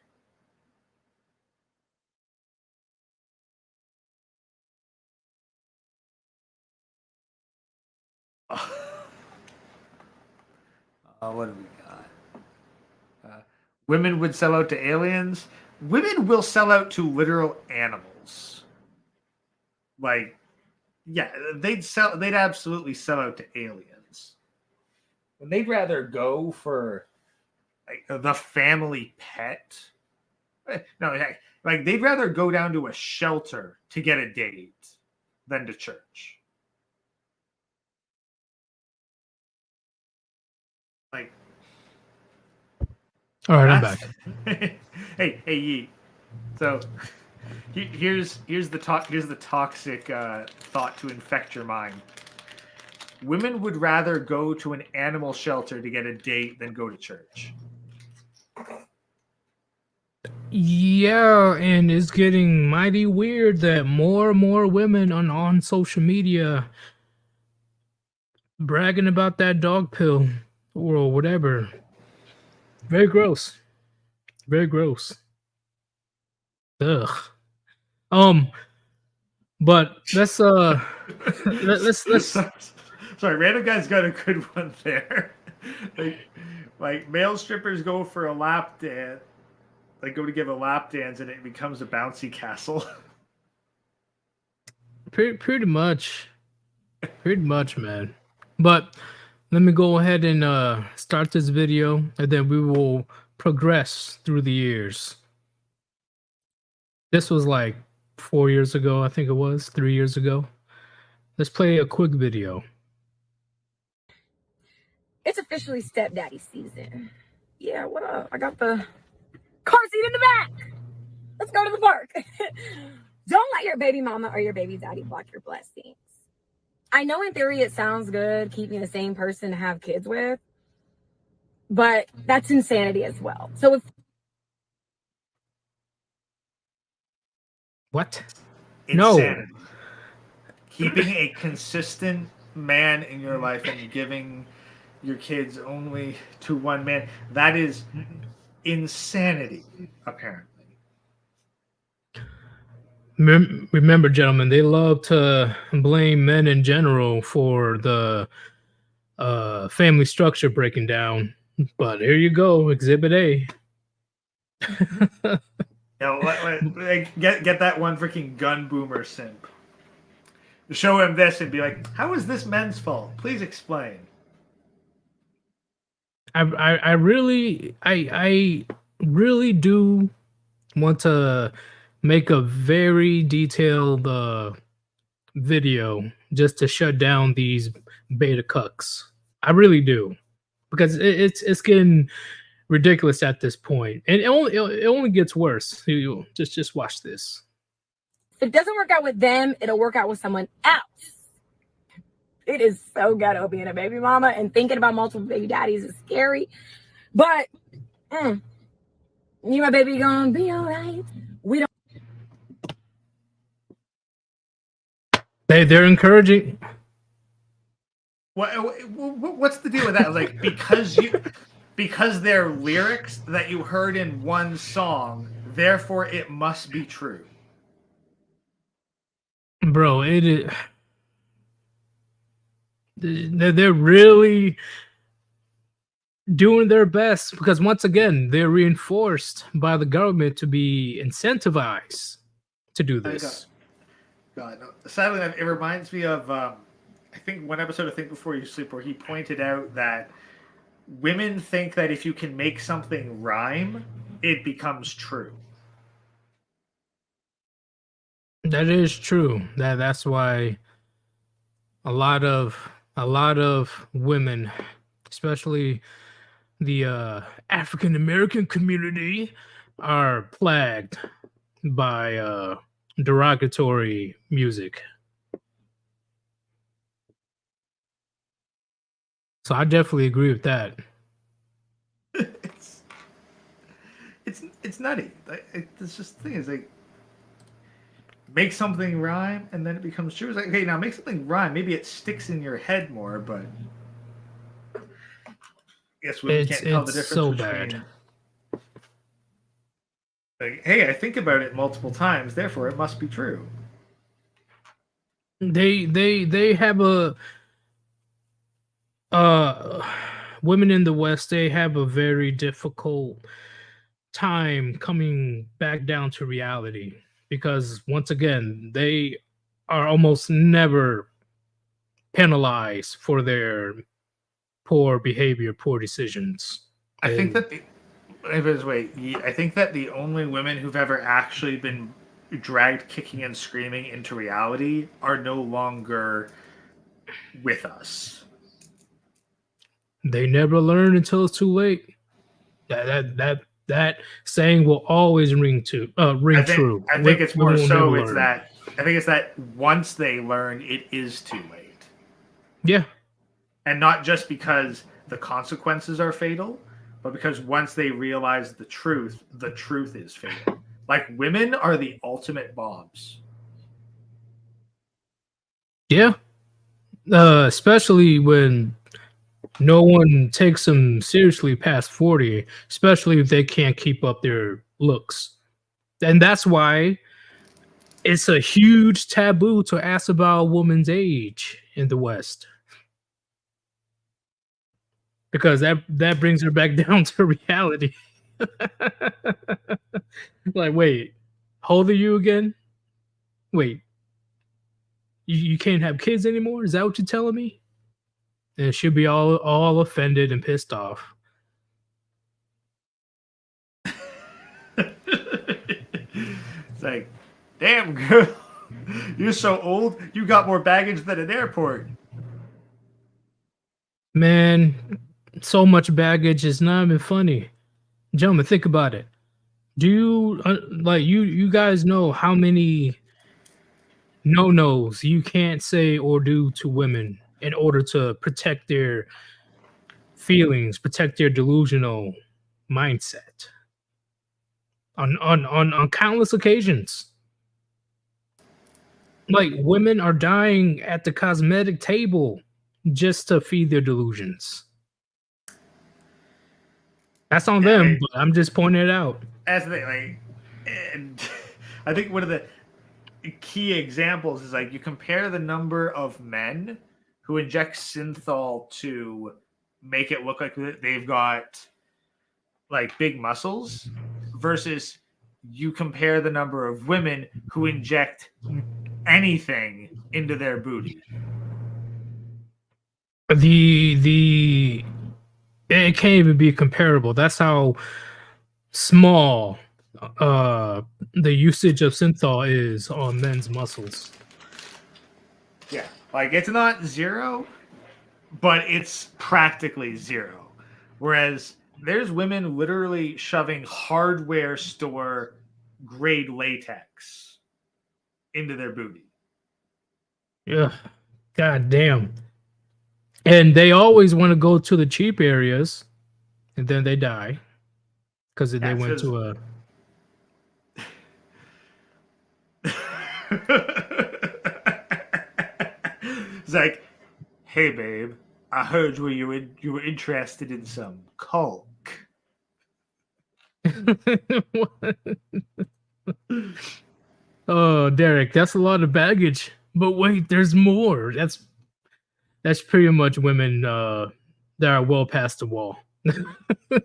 What do we got? Women would sell out to aliens. Women will sell out to literal animals. Like, yeah, they'd absolutely sell out to aliens. And they'd rather go for like the family pet. No, like they'd rather go down to a shelter to get a date than to church. Like, All right, I'm back. hey, Yeet. So here's the toxic thought to infect your mind. Women would rather go to an animal shelter to get a date than go to church. Yeah, and it's getting mighty weird that more and more women on social media bragging about that dog pill or whatever. Very gross. Very gross. Ugh. But let's Sorry, random guy's got a good one there. like male strippers go for a lap dance. They go to give a lap dance and it becomes a bouncy castle. pretty much, man. But let me go ahead and start this video, and then we will progress through the years. This was like 4 years ago, I think it was 3 years ago. Let's play a quick video. It's officially stepdaddy season. Yeah, what up? I got the car seat in the back. Let's go to the park. Don't let your baby mama or your baby daddy block your blessings. I know in theory it sounds good keeping the same person to have kids with, but that's insanity as well. So if What? Insanity. No. Keeping a consistent man in your life and giving your kids only to one man, that is insanity, apparently. Remember, gentlemen, they love to blame men in general for the family structure breaking down. But here you go, Exhibit A. Get that one freaking gun boomer simp. Show him this and be like, how is this men's fault? Please explain. I really do want to make a very detailed video just to shut down these beta cucks. I really do, because it's getting ridiculous at this point, and it only gets worse. You just watch this. it doesn't work out with them, it'll work out with someone else. It is so ghetto being a baby mama, and thinking about multiple baby daddies is scary. But you, my baby, gonna be all right. We don't. They're encouraging. What's the deal with that? Like, because they're lyrics that you heard in one song, therefore it must be true. Bro, it is. They're really doing their best, because once again, they're reinforced by the government to be incentivized to do this. God, no. Sadly, it reminds me of I think one episode of Think Before You Sleep where he pointed out that women think that if you can make something rhyme, it becomes true. That is true. That's why a lot of women, especially the African American community, are plagued by derogatory music. So I definitely agree with that. It's nutty. It's just the thing is, like, make something rhyme and then it becomes true. It's like, okay, now make something rhyme. Maybe it sticks in your head more, but I guess we can't tell the difference so between. bad. Like, hey, I think about it multiple times, therefore it must be true. They have a women in the West, they have a very difficult time coming back down to reality, because once again, they are almost never penalized for their poor behavior, poor decisions. I think that I think that the only women who've ever actually been dragged kicking and screaming into reality are no longer with us. They never learn until it's too late. That saying will always ring true. I think it's more so it's that I think it's that once they learn, it is too late. Yeah. And not just because the consequences are fatal, but because once they realize the truth is fatal. Like, women are the ultimate bombs. Yeah. Especially when no one takes them seriously past 40, especially if they can't keep up their looks. And that's why it's a huge taboo to ask about a woman's age in the West. Because that brings her back down to reality. Like, wait, how old are you again? Wait, you can't have kids anymore? Is that what you're telling me? And she'll be all offended and pissed off. It's like, Damn, girl. You're so old, you got more baggage than an airport. Man, so much baggage is not even funny. Gentlemen, think about it. Do you like you guys know how many no-nos you can't say or do to women in order to protect their feelings, protect their delusional mindset on countless occasions. Like women are dying at the cosmetic table just to feed their delusions. That's on them, but I'm just pointing it out. As they like, and I think one of the key examples is like you compare the number of men who inject synthol to make it look like they've got like big muscles versus you compare the number of women who inject anything into their booty. The it can't even be comparable. That's how small the usage of synthol is on men's muscles. Yeah, like it's not zero, but it's practically zero. Whereas there's women literally shoving hardware store grade latex into their booty. Yeah, god damn. And they always want to go to the cheap areas, and then they die because they went to a. It's like, hey babe, I heard you were interested in some coke. Oh, Derek, that's a lot of baggage. But wait, there's more. That's pretty much women that are well past the wall.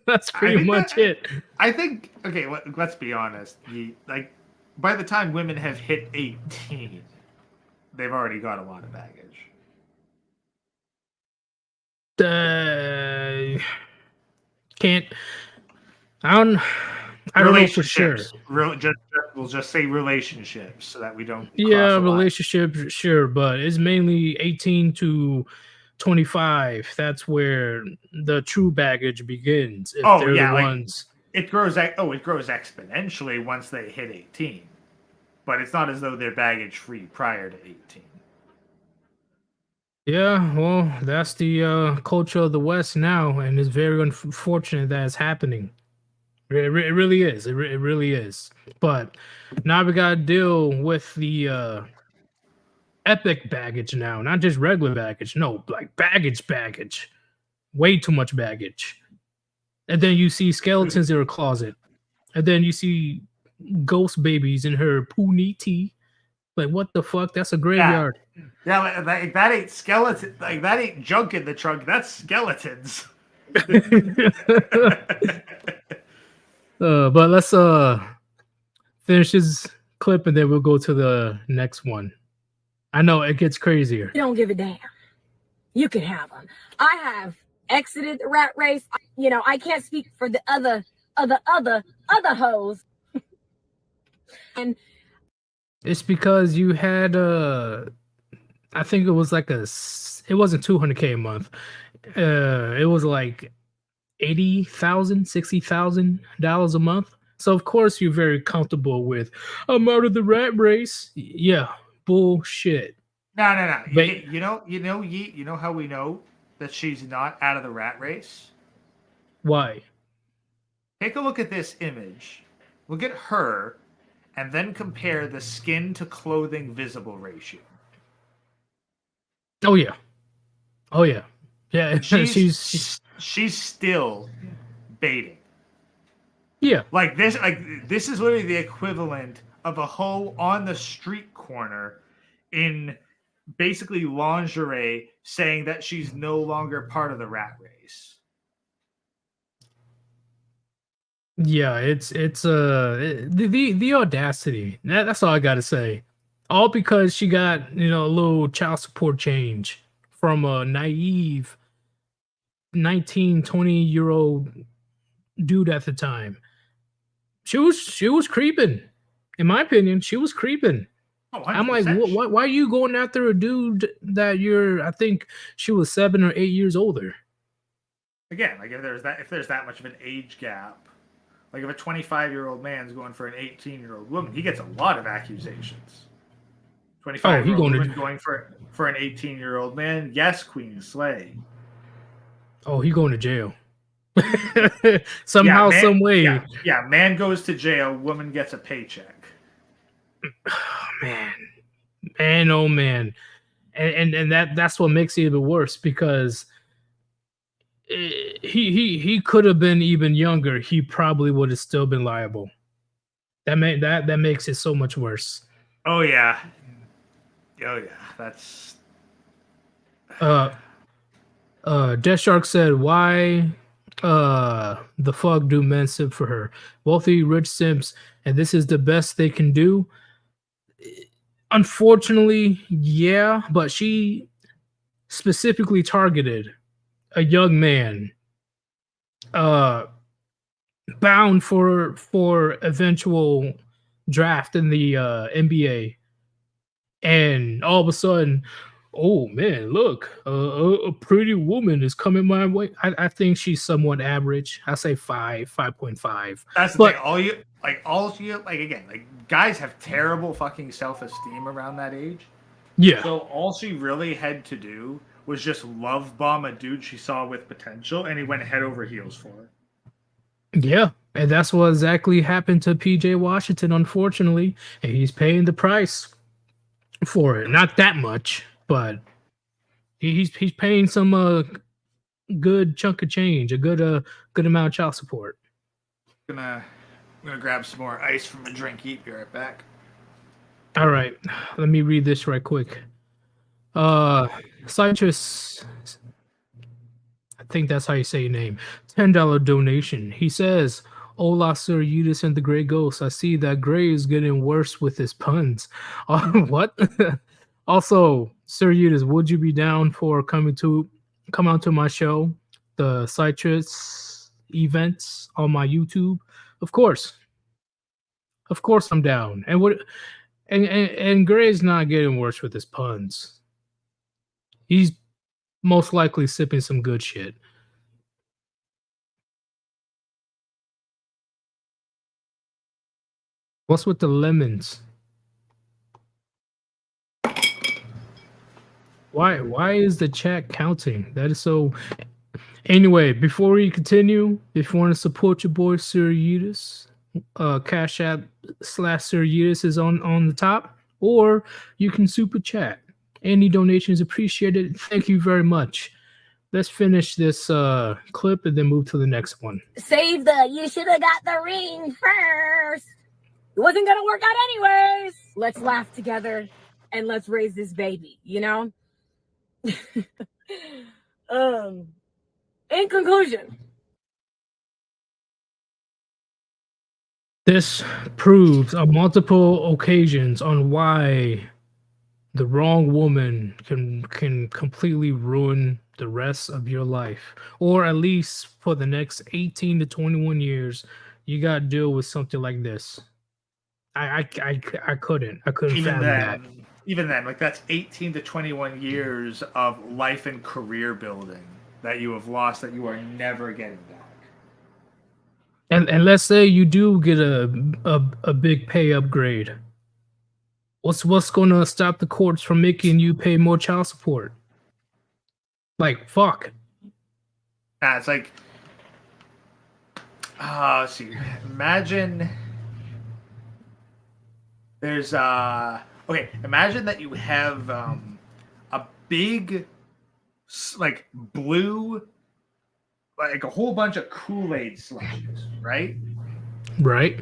That's pretty much it. I think. Okay, let's be honest. Like, by the time women have hit 18, they've already got a lot of baggage. Can't. I don't know for sure. We'll just say relationships so that we don't. Yeah, relationships, sure, but it's mainly 18 to 25. That's where the true baggage begins. If they're the ones. It grows exponentially once they hit 18, but it's not as though they're baggage free prior to 18. Yeah, well, that's the culture of the West now, and it's very unfortunate that it's happening. It really is. It really is. But now we got to deal with the epic baggage now, not just regular baggage. No, like baggage. Way too much baggage. And then you see skeletons in her closet. And then you see ghost babies in her puniti. Like, what the fuck? That's a graveyard. Yeah, like that ain't skeleton. Like that ain't junk in the trunk. That's skeletons. But let's finish this clip and then we'll go to the next one. I know it gets crazier. You don't give a damn. You can have them. I have exited the rat race. You know, I can't speak for the other hoes. And it's because you had I think it was like it wasn't $200K a month. It was like $80,000, $60,000 a month. So of course you're very comfortable with I'm out of the rat race. Yeah, bullshit. No. You know how we know that she's not out of the rat race? Why? Take a look at this image. Look at her, and then compare the skin to clothing visible ratio. Oh yeah. Yeah, she's still baiting. Yeah. Like this is literally the equivalent of a hoe on the street corner in basically lingerie saying that she's no longer part of the rat race. Yeah, it's the audacity. That's all I got to say. All because she got, a little child support change from a naive 19, 20-year-old dude at the time. She was creeping. In my opinion, she was creeping. Oh, I'm like, 100%. why are you going after a dude that I think she was 7 or 8 years older? Again, like if there's that much of an age gap, like if a 25-year-old man's going for an 18-year-old woman, he gets a lot of accusations. 25-year-old woman going for an 18-year-old man, yes, Queen Slay. Oh, he going to jail. Somehow, some way. Yeah, man goes to jail, woman gets a paycheck. Man, oh man, and that's what makes it even worse because he could have been even younger. He probably would have still been liable. That makes it so much worse. Oh yeah, that's. Death Shark said, "Why, the fuck do men simp for her? Both of you rich simps, and this is the best they can do." Unfortunately, yeah, but she specifically targeted a young man, bound for eventual draft in the NBA, and all of a sudden, oh man, look, a pretty woman is coming my way. I think she's somewhat average. I say 5.5. That's the thing. Guys have terrible fucking self-esteem around that age. Yeah. So all she really had to do was just love bomb a dude she saw with potential, and he went head over heels for her. Yeah, and that's what exactly happened to PJ Washington, unfortunately, and he's paying the price for it. Not that much, but he's paying some good chunk of change, a good amount of child support. I'm gonna grab some more ice from a drink. Be right back. All right, let me read this right quick. Citrus, I think that's how you say your name. $10 donation. He says, "Hola, Sir Eudes and the Grey Ghost. I see that Grey is getting worse with his puns." What? Also, Sir Eudes, would you be down for come out to my show, the Citrus events on my YouTube? Of course, I'm down. And Gray's not getting worse with his puns. He's most likely sipping some good shit. What's with the lemons? Why is the chat counting? That is so. Anyway, before we continue, if you want to support your boy Sir Eudes, Cash App / Sir Eudes is on the top, or you can super chat. Any donations appreciated. Thank you very much. Let's finish this clip and then move to the next one. Save you should have got the ring first. It wasn't gonna work out anyways. Let's laugh together and let's raise this baby, you know? In conclusion, this proves on multiple occasions on why the wrong woman can completely ruin the rest of your life, or at least for the next 18 to 21 years. You got to deal with something like this. I couldn't fathom that. Even then, like that's 18 to 21 years of life and career building that you have lost, that you are never getting back. And let's say you do get a big pay upgrade. What's gonna stop the courts from making you pay more child support? Like, fuck. It's like, let's see. Imagine there's okay. Imagine that you have a big, like blue, like a whole bunch of Kool-Aid slushies, right? Right.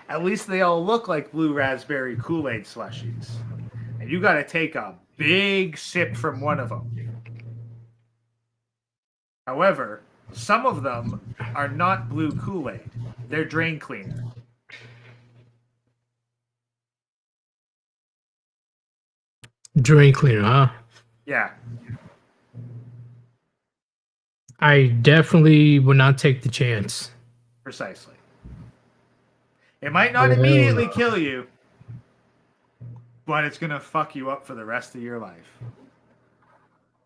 At least they all look like blue raspberry Kool-Aid slushies. And you got to take a big sip from one of them. However, some of them are not blue Kool-Aid. They're drain cleaner. Drain cleaner, huh? Yeah. I definitely would not take the chance. Precisely. It might not immediately kill you, but it's gonna fuck you up for the rest of your life.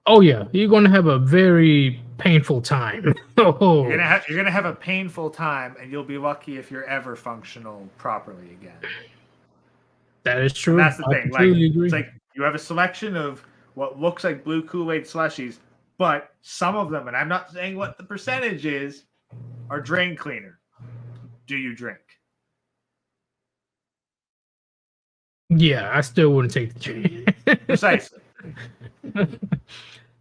Oh yeah, you're gonna have a very painful time. Oh, You're gonna have a painful time, and you'll be lucky if you're ever functional properly again. that is true. And that's the I thing. Like, completely agree. it's like you have a selection of what looks like blue Kool-Aid slushies, but some of them, and I'm not saying what the percentage is, are drain cleaner. Do you drink? Yeah, I still wouldn't take the chance. Precisely.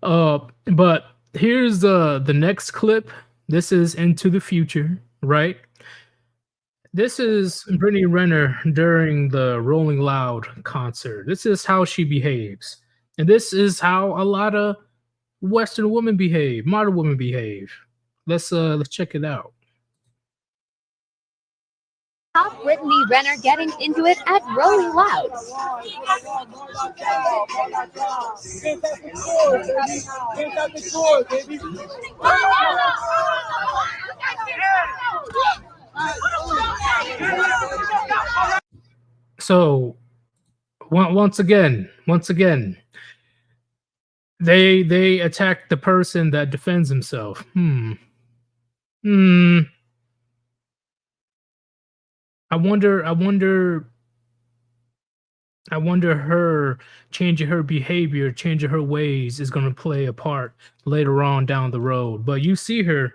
But here's the next clip. This is Into the Future, right? This is Brittany Renner during the Rolling Loud concert. This is how she behaves. And this is how a lot of Western women behave, modern women behave. Let's check it out. Top Brittany Renner getting into it at Rolling Loud. So once again, they attack the person that defends himself. I wonder her changing her behavior, changing her ways is going to play a part later on down the road. But you see her,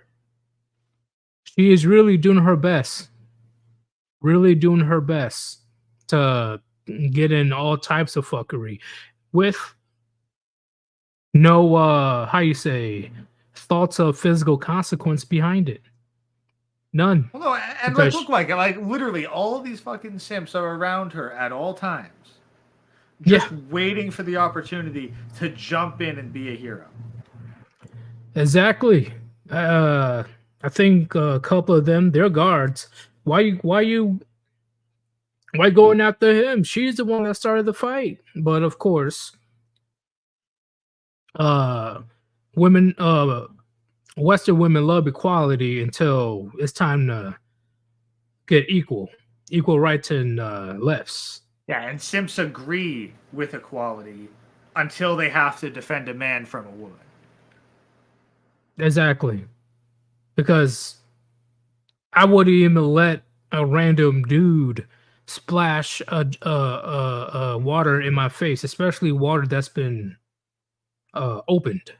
she is really doing her best to get in all types of fuckery with no how you say thoughts of physical consequence behind it. None. Well, no, and Because- look like literally all of these fucking simps are around her at all times, just waiting for the opportunity to jump in and be a hero. Exactly. I think a couple of them, they're guards. Why going after him? She's the one that started the fight. But of course, women, Western women love equality until it's time to get equal rights and lefts. Yeah, and simps agree with equality until they have to defend a man from a woman. Exactly. Because I wouldn't even let a random dude splash water in my face, especially water that's been opened.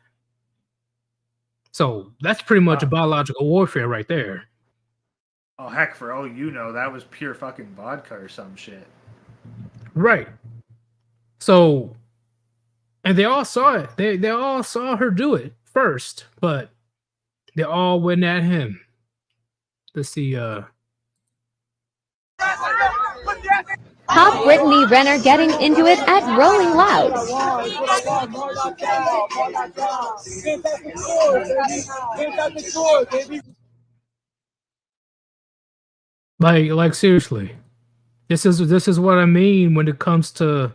So that's pretty much a biological warfare right there. Oh heck, for all you know, that was pure fucking vodka or some shit. Right. So, and they all saw it. They all saw her do it first, but they all went at him. Let's see. Top Brittany Renner getting into it at Rolling Loud. Like seriously. This is what I mean when it comes to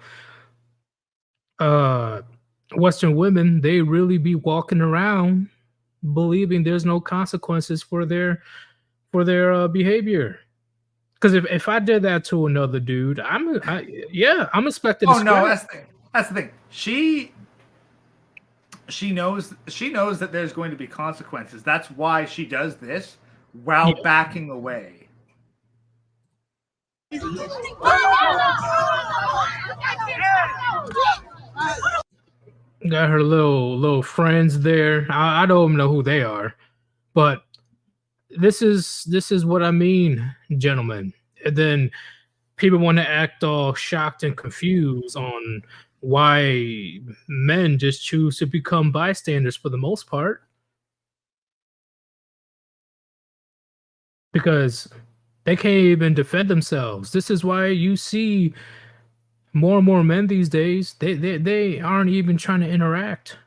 Western women. They really be walking around believing there's no consequences for their behavior. Because if I did that to another dude, I'm expected to Oh no, scrap. that's the thing. She knows that there's going to be consequences. That's why she does this while backing away. Got her little friends there. I don't know who they are, but this is what I mean, gentlemen. And then people want to act all shocked and confused on why men just choose to become bystanders for the most part, because they can't even defend themselves. This is why you see more and more men these days. They aren't even trying to interact.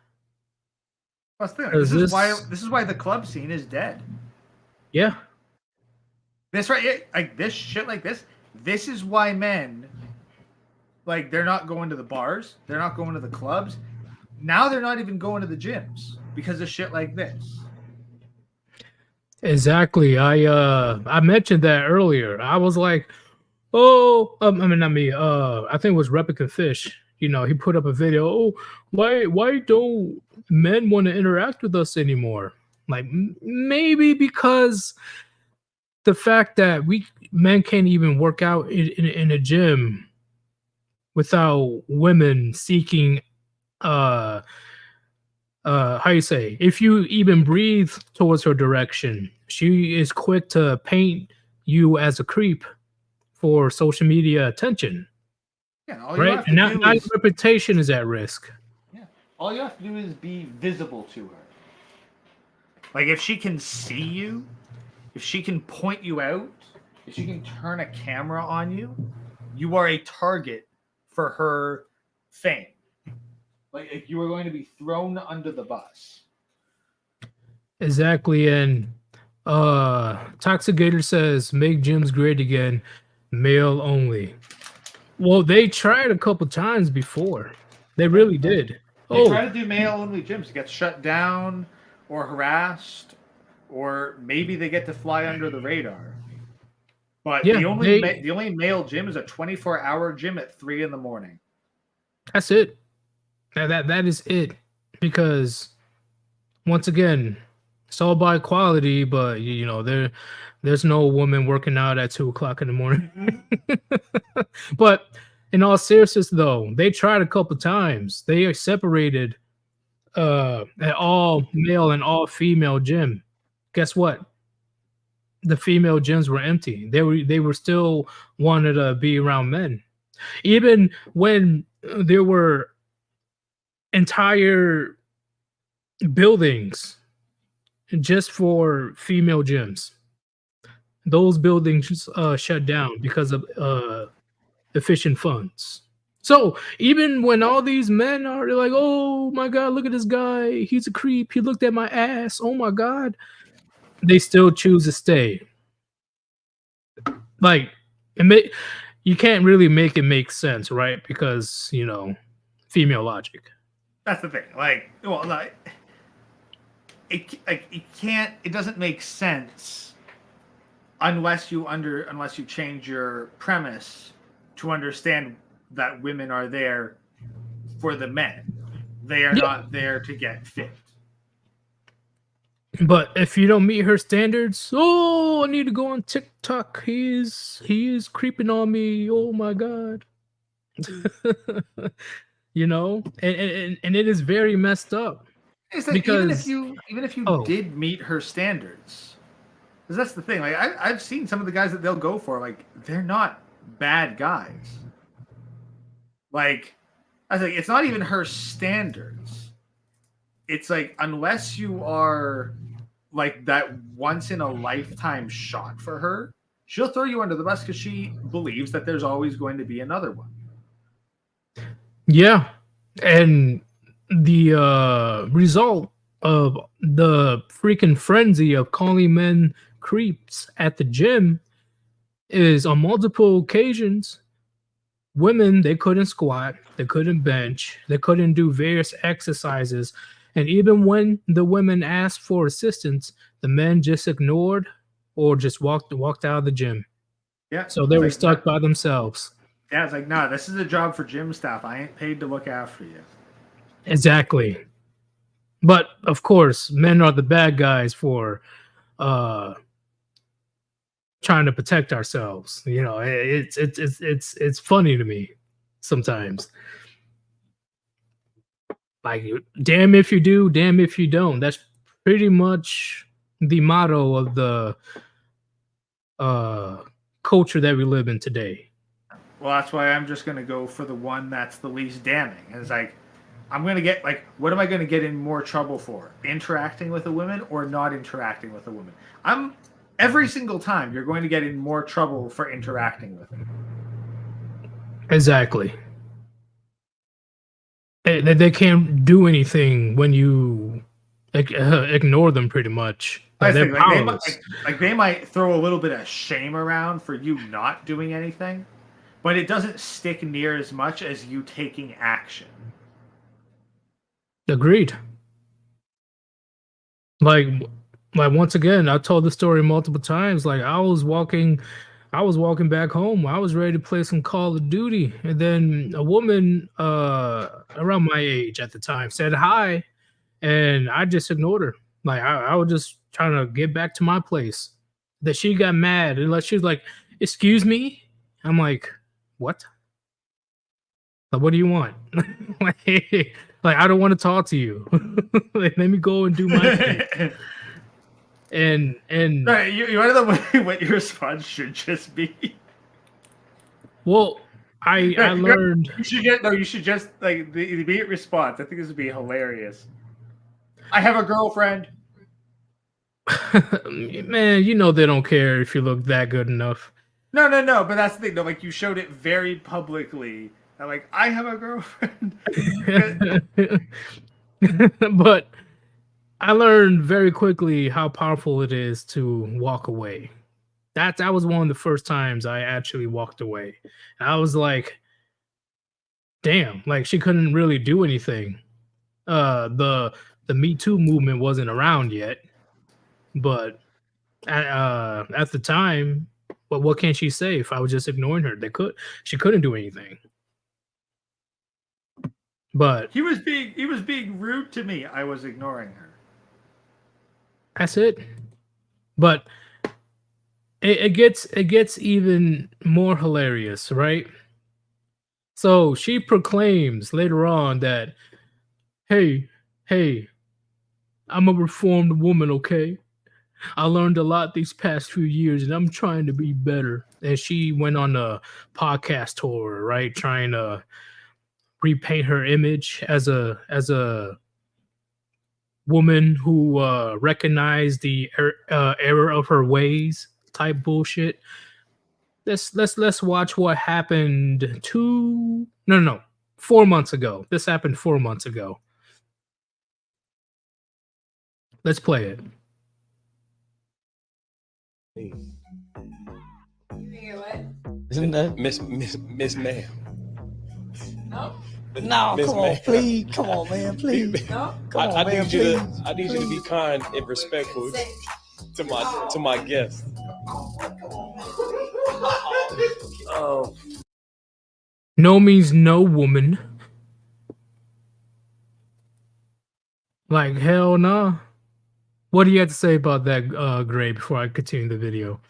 That's the thing. This is why the club scene is dead. Yeah. This shit like this. This is why men, like, they're not going to the bars. They're not going to the clubs. Now they're not even going to the gyms because of shit like this. Exactly. I mentioned that earlier. I was like, oh, I mean, not me. I think it was Replicant Fish. You know, he put up a video. Oh, why don't men want to interact with us anymore? Like maybe because the fact that we men can't even work out in a gym without women seeking how you say, if you even breathe towards her direction, she is quick to paint you as a creep for social media attention, Yeah, all you right? have And to now, do now your is reputation is at risk. all you have to do is be visible to her. Like if she can see you, if she can point you out, if she can turn a camera on you, you are a target for her fame. Like you are going to be thrown under the bus. Exactly. And Toxicator says make gyms great again, male only. Well, they tried a couple times before. They really did. They try to do male only gyms. It gets shut down or harassed, or maybe they get to fly under the radar. But Yeah, the only male gym is a 24-hour gym at 3 a.m. that's it. That is it. Because once again, it's all by quality, but you know, there's no woman working out at 2 o'clock in the morning. But in all seriousness though, they tried a couple times. They are separated an all male and all female gym. Guess what? The female gyms were empty. They were still wanted to be around men. Even when there were entire buildings just for female gyms, those buildings shut down because of efficient funds. So even when all these men are like, oh my god, look at this guy, he's a creep, he looked at my ass, oh my god, they still choose to stay. Like you can't really make it make sense, right? Because you know, female logic. That's the thing. Like, well, like, it can't. It doesn't make sense unless you change your premise to understand that women are there for the men. They are not there to get fit. But if you don't meet her standards, oh, I need to go on TikTok. He is creeping on me. Oh my god. You know, and it is very messed up. It's like, Because even if you did meet her standards, because that's the thing. Like I've seen some of the guys that they'll go for. Like they're not bad guys. Like I was like, it's not even her standards. It's like unless you are like that once in a lifetime shot for her, she'll throw you under the bus because she believes that there's always going to be another one. Yeah, and the result of the freaking frenzy of calling men creeps at the gym is on multiple occasions, women, they couldn't squat, they couldn't bench, they couldn't do various exercises, and even when the women asked for assistance, the men just ignored or just walked out of the gym. Yeah, so they were like, stuck by themselves. Yeah, it's like, nah, this is a job for gym staff. I ain't paid to look after you. Exactly. But of course, men are the bad guys for trying to protect ourselves. You know, it's funny to me sometimes. Like, damn if you do, damn if you don't. That's pretty much the motto of the culture that we live in today. Well, that's why I'm just gonna go for the one that's the least damning. And it's like, I'm gonna get like, what am I gonna get in more trouble for? Interacting with a woman or not interacting with a woman? Every single time you're going to get in more trouble for interacting with her. Exactly. They can't do anything when you ignore them. Pretty much, they're powerless. They might throw a little bit of shame around for you not doing anything, but it doesn't stick near as much as you taking action. Agreed. Like, like once again, I told the story multiple times. Like I was walking back home. I was ready to play some Call of Duty, and then a woman around my age at the time said hi, and I just ignored her. Like I was just trying to get back to my place. That she got mad and like she was like, "Excuse me." I'm like, "What? Like, what do you want?" like I don't want to talk to you. Like, let me go and do my thing. And Right, you want to know what your response should just be? well, I learned You should just like the immediate response. I think this would be hilarious. I have a girlfriend. man, you know they don't care if you look that good enough. No, but that's the thing. No, like you showed it very publicly. And like, I have a girlfriend. But I learned very quickly how powerful it is to walk away. That was one of the first times I actually walked away. And I was like, damn, like she couldn't really do anything. The Me Too movement wasn't around yet, but at the time, but what can she say if I was just ignoring her? She couldn't do anything. But he was being rude to me. I was ignoring her. That's it. But it gets even more hilarious, right? So she proclaims later on that, hey, I'm a reformed woman, okay? I learned a lot these past few years and I'm trying to be better. And she went on a podcast tour, right? Trying to repaint her image as a woman who recognized the error of her ways type bullshit. Let's watch what happened 4 months ago. This happened 4 months ago. Let's play it. Isn't that Miss Ma'am? No, Miss come on, Ma'am. please. Come on, man, please. No, come on, I man, need you please. I need you to be kind and respectful to my guests. Oh, No means no, woman. Like, hell no. What do you have to say about that, Gray, before I continue the video?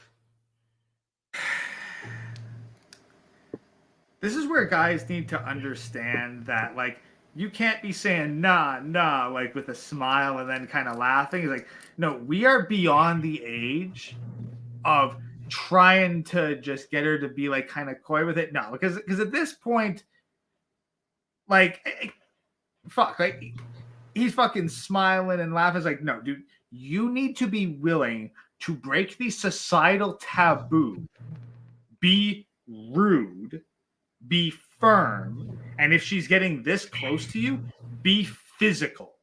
This is where guys need to understand that, like, you can't be saying nah, like with a smile and then kind of laughing. It's like, no, we are beyond the age of trying to just get her to be like kind of coy with it. No, because at this point, like, fuck, like he's fucking smiling and laughing. It's like, no, dude, you need to be willing to break the societal taboo, be rude, be firm, and if she's getting this close to you, be physical.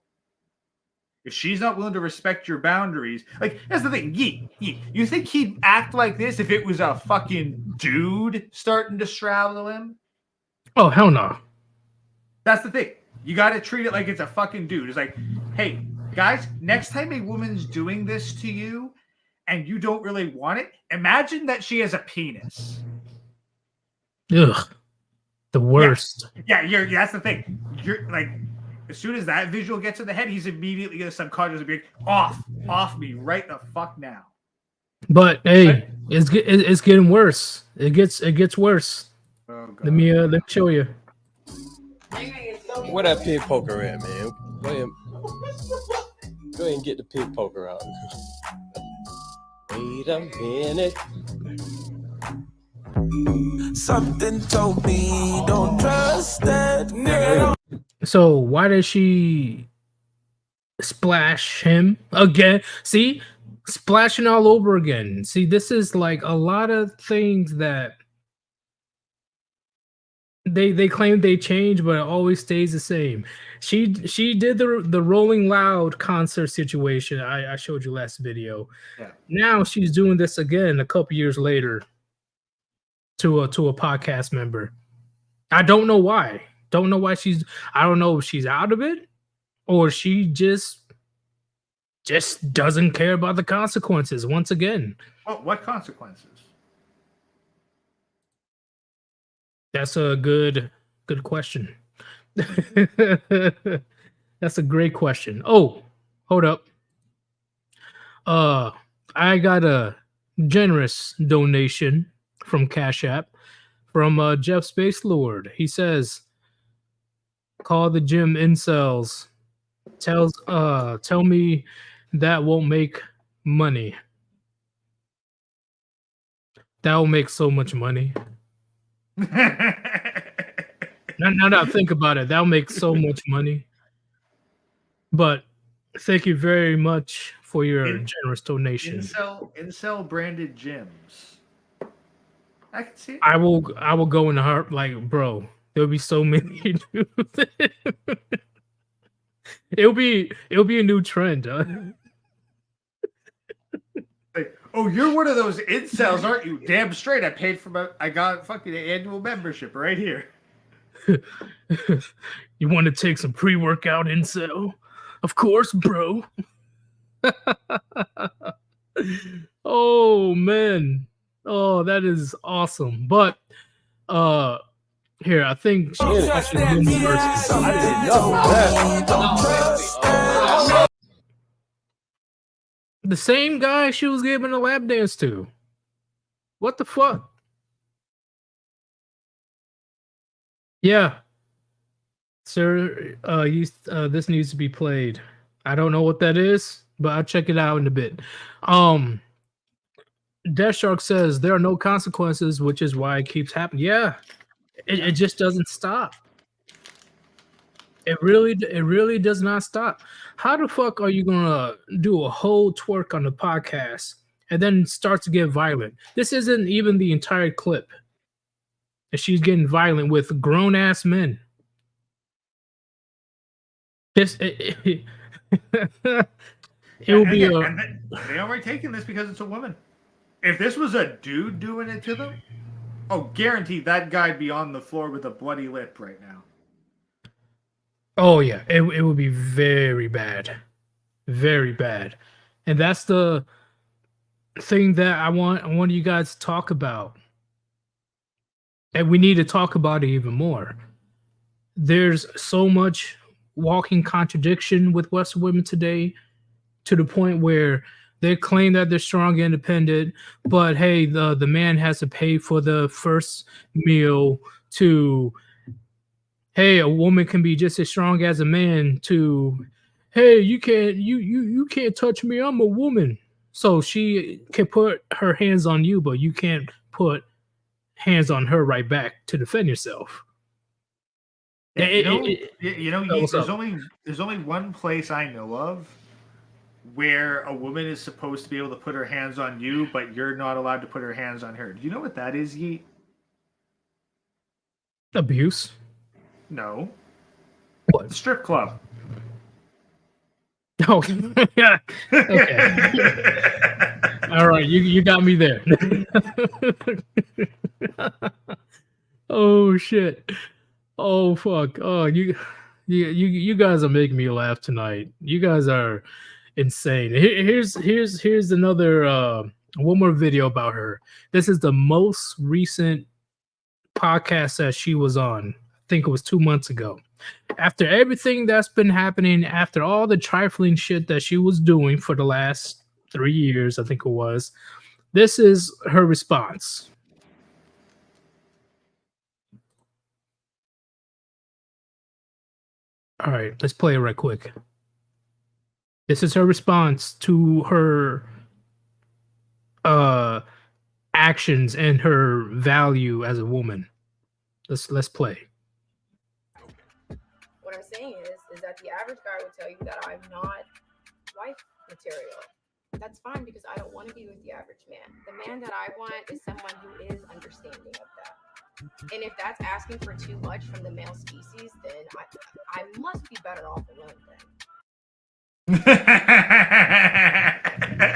If she's not willing to respect your boundaries, like, that's the thing. You think he'd act like this if it was a fucking dude starting to straddle him? Oh, hell no. That's the thing. You got to treat it like it's a fucking dude. It's like, hey, guys, next time a woman's doing this to you and you don't really want it, imagine that she has a penis. Ugh. The worst. Yeah, that's the thing. You're like, as soon as that visual gets in the head, he's immediately going to subconsciously be like, off me right the fuck now. But hey, it's getting worse. It gets worse. Oh, let me show you. where that pig poker at, man? Go ahead and get the pig poker out. Wait a minute. Something told me don't trust that nigga. So why did she splash him again? See, splashing all over again. See, this is like a lot of things that they claim they change, but it always stays the same. She did the Rolling Loud concert situation I showed you last video. Yeah. Now she's doing this again a couple years later to a podcast member. I don't know why. Don't know why I don't know if she's out of it or she just just doesn't care about the consequences. Once again, What consequences? that's a good question. That's a great question. Oh, hold up. I got a generous donation from Cash App from Jeff Space Lord. He says, "Call the gym incels. Tell me that won't make money. That will make so much money." Now think about it. That'll make so much money. But thank you very much for your generous donation. Incel branded gyms. I can see it. I will go in the heart, like, bro. There'll be so many. It'll be a new trend. Like, oh, you're one of those incels, aren't you? Damn straight. I got fucking annual membership right here. You want to take some pre-workout, incel? Of course, bro. Oh man. Oh, that is awesome. But here, I think I should do the verses. I didn't know that. The same guy she was giving a lap dance to. What the fuck? Yeah. Sir, this needs to be played. I don't know what that is, but I'll check it out in a bit. Death Shark says there are no consequences, which is why it keeps happening. Yeah. It just doesn't stop. It really does not stop. How the fuck are you gonna do a whole twerk on the podcast and then start to get violent? This isn't even the entire clip. And she's getting violent with grown ass men. It will be they already taking this because it's a woman. If this was a dude doing it to them, guaranteed that guy'd be on the floor with a bloody lip right now. Oh yeah, it would be very bad. Very bad. And that's the thing that I want you guys to talk about. And we need to talk about it even more. There's so much walking contradiction with Western women today, to the point where they claim that they're strong and independent, but hey, the man has to pay for the first meal, to hey, a woman can be just as strong as a man, to hey, you can't touch me, I'm a woman. So she can put her hands on you, but you can't put hands on her right back to defend yourself. There's only one place I know of where a woman is supposed to be able to put her hands on you, but you're not allowed to put her hands on her. Do you know what that is, Yeet? Abuse? No. What? Strip club. Oh, yeah. Okay. All right, you got me there. Oh shit. Oh fuck. Oh, you guys are making me laugh tonight. You guys are insane. Here's another one more video about her. This is the most recent podcast that she was on. I think it was 2 months ago. After everything that's been happening, after all the trifling shit that she was doing for the last 3 years, I think it was, this is her response. All right, let's play it right quick. This is her response to her actions and her value as a woman. Let's play. What I'm saying is that the average guy would tell you that I'm not wife material. That's fine, because I don't want to be with the average man. The man that I want is someone who is understanding of that. And if that's asking for too much from the male species, then I must be better off alone then.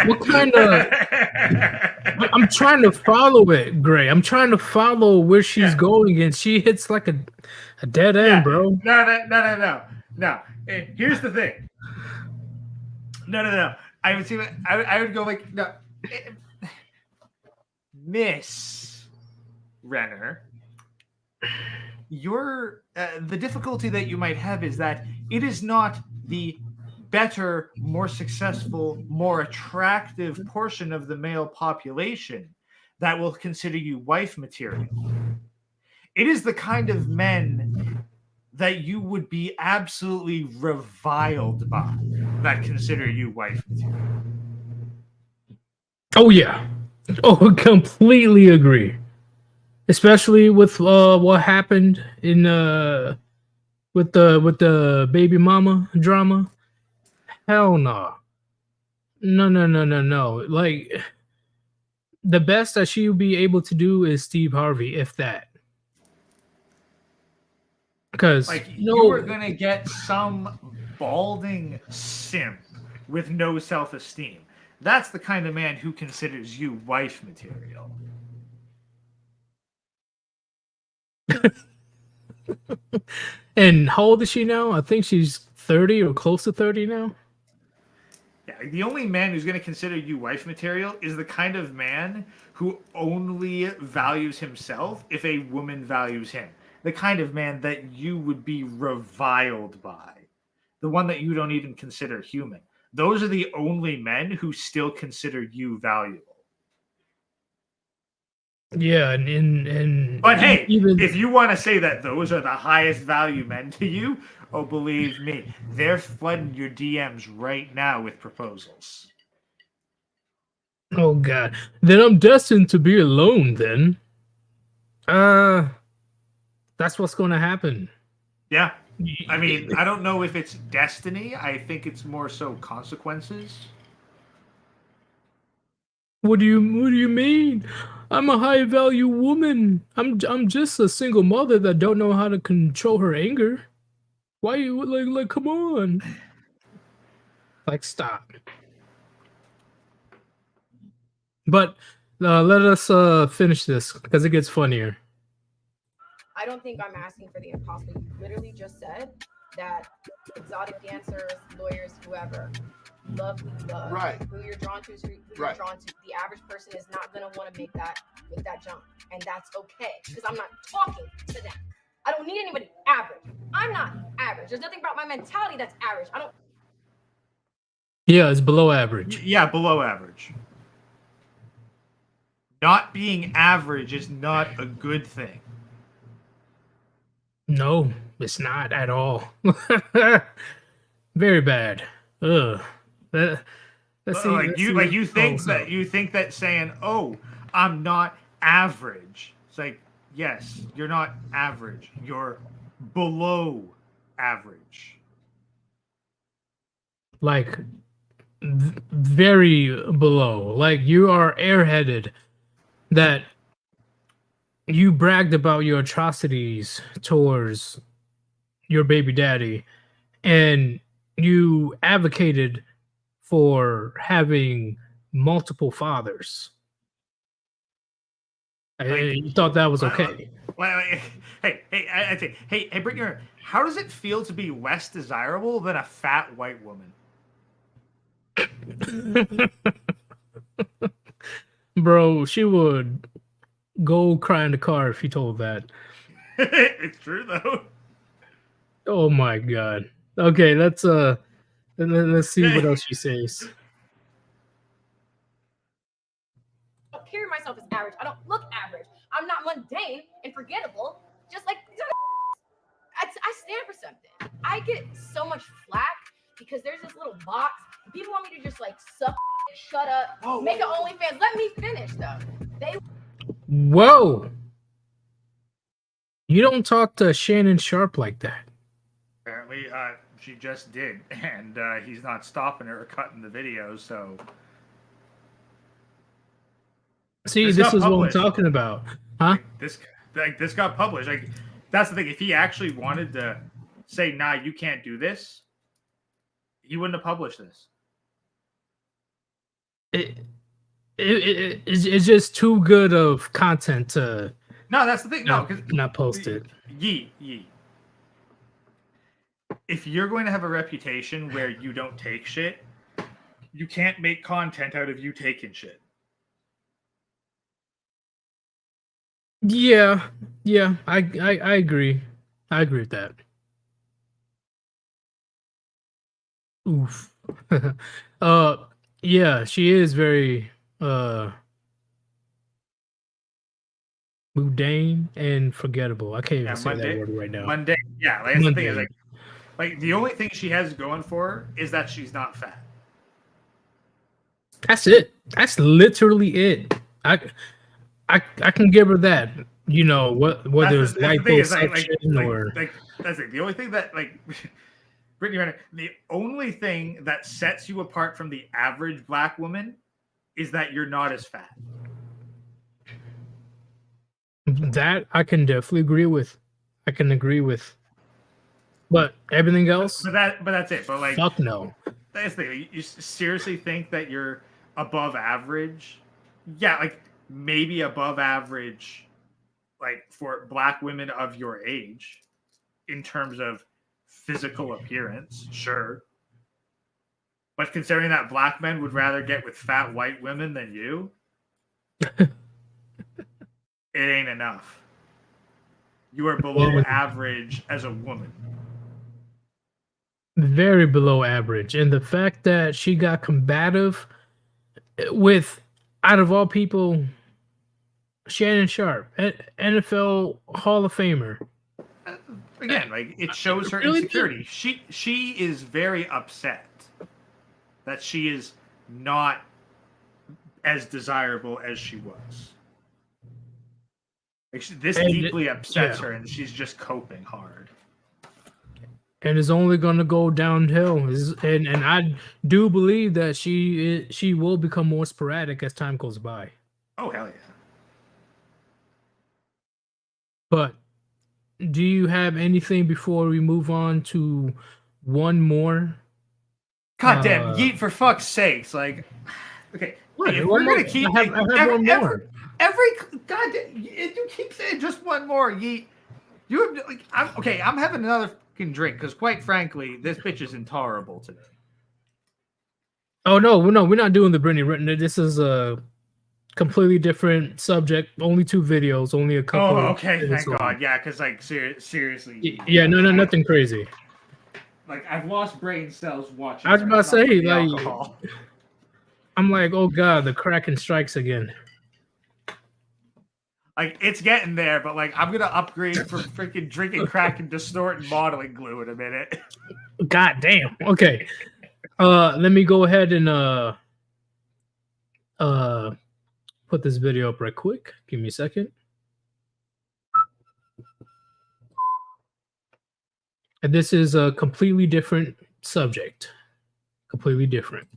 What kind of... I'm trying to follow it, Gray. I'm trying to follow where she's going, and she hits like a dead end, bro. No. Here's the thing. No. I would see. I would go like no, Miss Renner. Your the difficulty that you might have is that it is not the better, more successful, more attractive portion of the male population that will consider you wife material. It is the kind of men that you would be absolutely reviled by that consider you wife material. Oh yeah. Oh, completely agree. Especially with what happened in with the baby mama drama. Hell no. No. Like the best that she would be able to do is Steve Harvey, if that. Because like you were gonna get some balding simp with no self-esteem. That's the kind of man who considers you wife material. And how old is she now? I think she's 30 or close to 30 now. Yeah, the only man who's going to consider you wife material is the kind of man who only values himself if a woman values him. The kind of man that you would be reviled by. The one that you don't even consider human. Those are the only men who still consider you valuable. Yeah, and but hey, even if you want to say that those are the highest value men to you, oh, believe me, they're flooding your DMs right now with proposals. Oh God, then I'm destined to be alone. Then, that's what's going to happen. Yeah, I mean, I don't know if it's destiny. I think it's more so consequences. What do you mean? I'm a high value woman. I'm just a single mother that don't know how to control her anger. Why you like come on? Like stop. But let us finish this because it gets funnier. I don't think I'm asking for the impossible. You literally just said that exotic dancers, lawyers, whoever, love who you love. Right. Who you're drawn to is who you're drawn to. The average person is not going to want to make that jump. And that's okay. Because I'm not talking to them. I don't need anybody average. I'm not average. There's nothing about my mentality that's average. I don't. Yeah, it's below average. Yeah, below average. Not being average is not a good thing. No, it's not at all. Very bad. Ugh. You think that saying, "Oh, I'm not average." It's like, yes, you're not average. You're below average. Like very below. Like you are airheaded that you bragged about your atrocities towards your baby daddy and you advocated for having multiple fathers. You thought that was okay. Hey, Brittany, how does it feel to be less desirable than a fat white woman? Bro, she would go cry in the car if you told that. It's true though. Oh my God. Okay, let's see what else she says. I don't carry myself as average. I don't look average. I'm not mundane and forgettable. Just like I stand for something. I get so much flack because there's this little box. People want me to just like suck, shut up, make an OnlyFans. Let me finish though. Whoa. You don't talk to Shannon Sharp like that. Apparently, she just did, and he's not stopping her or cutting the video. So, see, this is what I'm talking about, huh? This got published. Like, that's the thing. If he actually wanted to say, "Nah, you can't do this," he wouldn't have published this. It's just too good of content to. No, that's the thing. No, because not post it. Yee. If you're going to have a reputation where you don't take shit, you can't make content out of you taking shit. Yeah, I agree. I agree with that. Oof. Yeah, she is very mundane and forgettable. I can't even say that word right now. Mundane. Yeah, like that's the thing is Mundane. like the only thing she has going for her is that she's not fat. That's it. That's literally it. I can give her that. You know, whether it's liposuction or like that's it. The only thing that like Brittany Renner, the only thing that sets you apart from the average black woman is that you're not as fat. that I can definitely agree with. But everything else, But that's it. But like, fuck no. that's the thing. You seriously think that you're above average? Yeah, like maybe above average, like for black women of your age, in terms of physical appearance, sure. But considering that black men would rather get with fat white women than you, it ain't enough. You are below average as a woman. Very below average. And the fact that she got combative with, out of all people, Shannon Sharp, NFL Hall of Famer. Again, like it shows her Really? insecurity. She is very upset that she is not as desirable as she was. Like this And deeply upsets yeah. her, and she's just coping hard. And it's only going to go downhill. And I do believe that she will become more sporadic as time goes by. Oh hell yeah! But do you have anything before we move on to one more? God damn, Yeet, for fuck's sakes! Like, okay, What? if One we're gonna more. keep I have one more. every goddamn, you keep saying just one more, Yeet. You have like, I'm having another fucking drink because, quite frankly, this bitch is intolerable today. Oh no, we're not doing the Brittany Renner. This is a completely different subject. Only 2 videos. Only a couple. Oh, okay, minutes thank long. God, yeah, because like seriously, Yeah, no, nothing crazy. like I've lost brain cells watching. I was about to say, the like, alcohol. I'm like, oh god, the Kraken strikes again. Like it's getting there, but like I'm gonna upgrade from freaking drinking crack and distort and modeling glue in a minute. God damn. Okay. Let me go ahead and put this video up right quick. Give me a second. And this is a completely different subject. Completely different.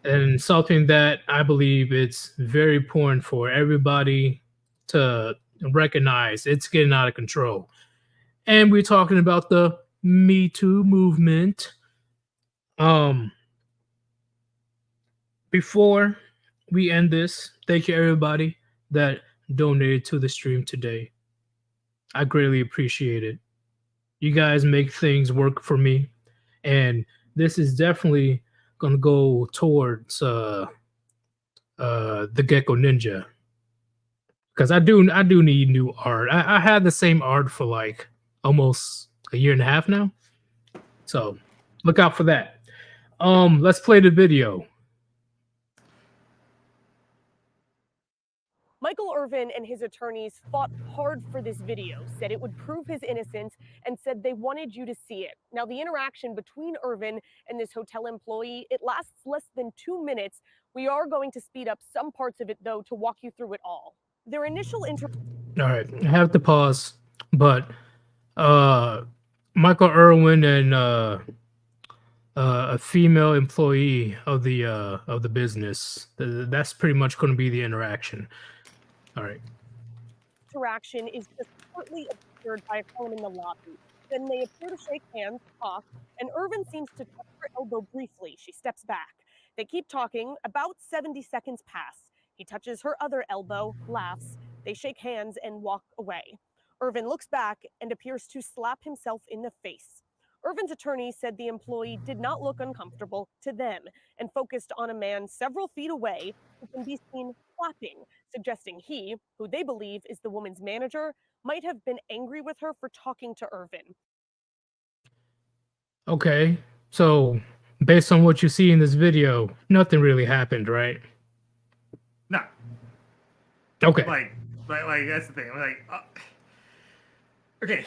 And something that I believe it's very important for everybody to recognize. It's getting out of control. And we're talking about the Me Too movement. Before we end this, thank you everybody that donated to the stream today. I greatly appreciate it. You guys make things work for me, and this is definitely gonna go towards the Gecko Ninja, because I do need new art. I had the same art for like almost a year and a half now, so look out for that. Let's play the video. Michael Irvin and his attorneys fought hard for this video, said it would prove his innocence, and said they wanted you to see it. Now, the interaction between Irvin and this hotel employee, it lasts less than 2 minutes. We are going to speed up some parts of it, though, to walk you through it all. Their initial All right, I have to pause, but Michael Irvin and a female employee of the business. That's pretty much going to be the interaction. All right. interaction is just partly obscured by a column in the lobby. Then they appear to shake hands, talk, and Irvin seems to touch her elbow briefly. She steps back. They keep talking. About 70 seconds pass. He touches her other elbow, laughs. They shake hands and walk away. Irvin looks back and appears to slap himself in the face. Irvin's attorney said the employee did not look uncomfortable to them and focused on a man several feet away who can be seen clapping, suggesting he, who they believe is the woman's manager, might have been angry with her for talking to Irvin. Okay, so based on what you see in this video, nothing really happened, right? No. Okay. Like that's the thing. Okay.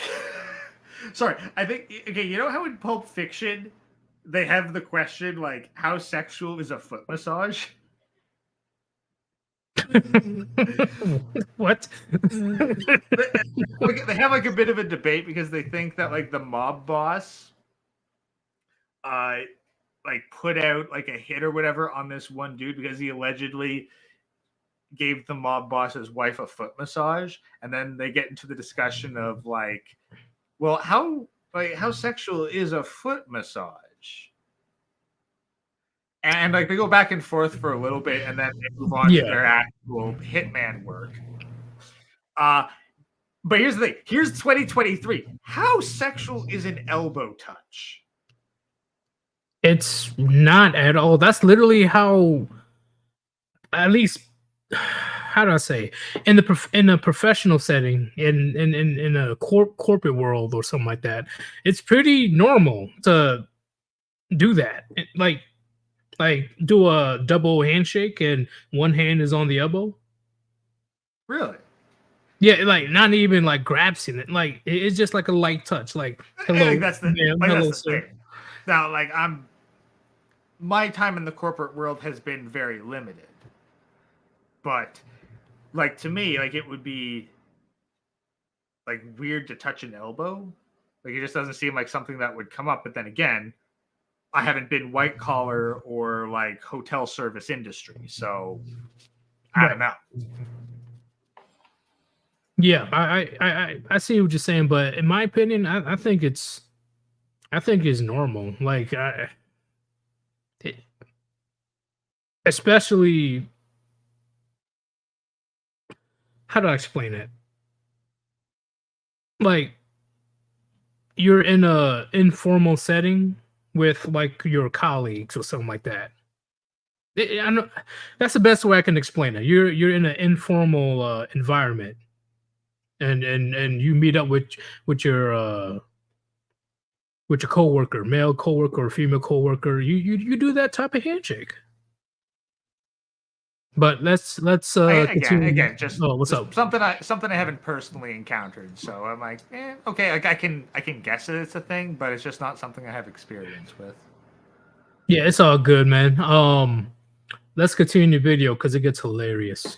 Sorry, I think you know how in Pulp Fiction they have the question like, how sexual is a foot massage? What? They have like a bit of a debate because they think that like the mob boss like put out like a hit or whatever on this one dude because he allegedly gave the mob boss's wife a foot massage, and then they get into the discussion of like, well, how sexual is a foot massage? And like they go back and forth for a little bit, and then they move on to their actual hitman work. But here's the thing. Here's 2023. How sexual is an elbow touch? It's not at all. That's literally how, at least, how do I say, in a professional setting, in a corporate world or something like that, it's pretty normal to do that. Like do a double handshake and one hand is on the elbow. Really? Yeah, like not even like grasping it. Like it's just like a light touch. Like hello, Like, that's the, ma'am, like, hello, that's the sir. thing. Now, like my time in the corporate world has been very limited, but like to me, like it would be like weird to touch an elbow. Like it just doesn't seem like something that would come up. But then again, I haven't been white collar or like hotel service industry, so I don't know. Yeah, I see what you're saying, but in my opinion, I think it's normal. Like especially, how do I explain it? Like you're in a informal setting with like your colleagues or something like that. I know that's the best way I can explain it. You're in an informal environment, and you meet up with your coworker, male coworker or female coworker. You do that type of handshake. But let's continue. Again, just what's up? Something I haven't personally encountered. So I'm like, okay, like I can guess that it's a thing, but it's just not something I have experience with. Yeah, it's all good, man. Let's continue the video because it gets hilarious.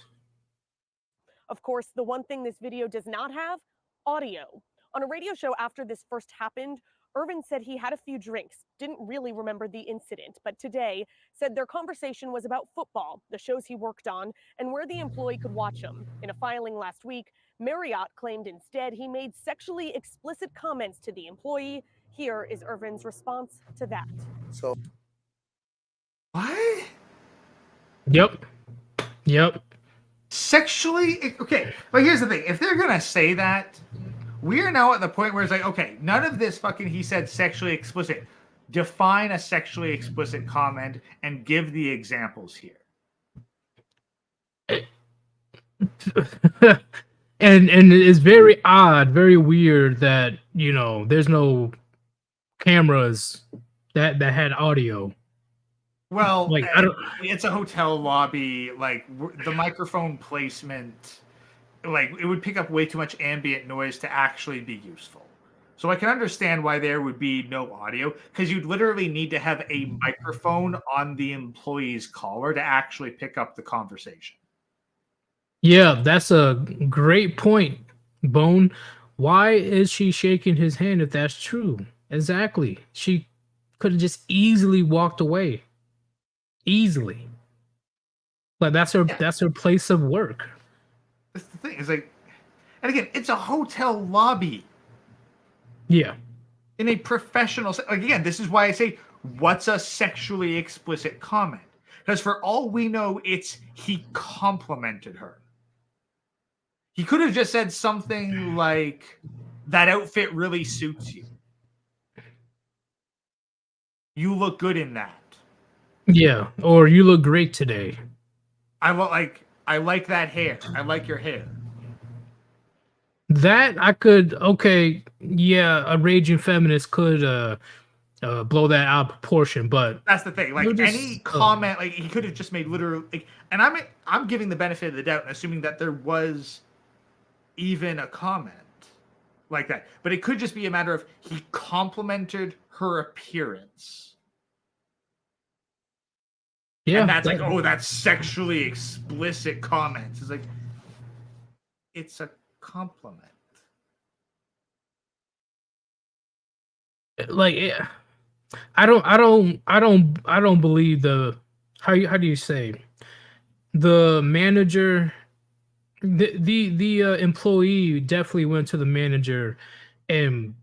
Of course, the one thing this video does not have, audio. On a radio show after this first happened, Irvin said he had a few drinks, didn't really remember the incident, but today said their conversation was about football, the shows he worked on, and where the employee could watch them. In a filing last week, Marriott claimed instead he made sexually explicit comments to the employee. Here is Irvin's response to that. So, what? Yep. Sexually? Okay, but here's the thing. If they're going to say that, we are now at the point where it's like, okay, none of this fucking, he said sexually explicit. Define a sexually explicit comment and give the examples here. And it's very odd, very weird that, you know, there's no cameras that had audio. Well, like it's a hotel lobby. Like the microphone placement, like it would pick up way too much ambient noise to actually be useful. So I can understand why there would be no audio, because you'd literally need to have a microphone on the employee's collar to actually pick up the conversation. Yeah, that's a great point, Bone. Why is she shaking his hand if that's true? Exactly. She could have just easily walked away. Easily. Like that's her place of work. That's the thing. It's like, and again, it's a hotel lobby. Yeah. In a professional, like again, this is why I say, what's a sexually explicit comment? Because for all we know, it's he complimented her. He could have just said something like, "That outfit really suits you." You look good in that. Yeah, or you look great today. I like that hair. I like your hair. That I could a raging feminist could blow that out of proportion, but That's the thing. Like any comment, like he could have just made literal. Like, and I'm giving the benefit of the doubt and assuming that there was even a comment like that, but it could just be a matter of he complimented her appearance. Yeah, and that's like, oh, that's sexually explicit comments. It's like, it's a compliment. Like, I don't believe the how do you say the manager, the employee definitely went to the manager and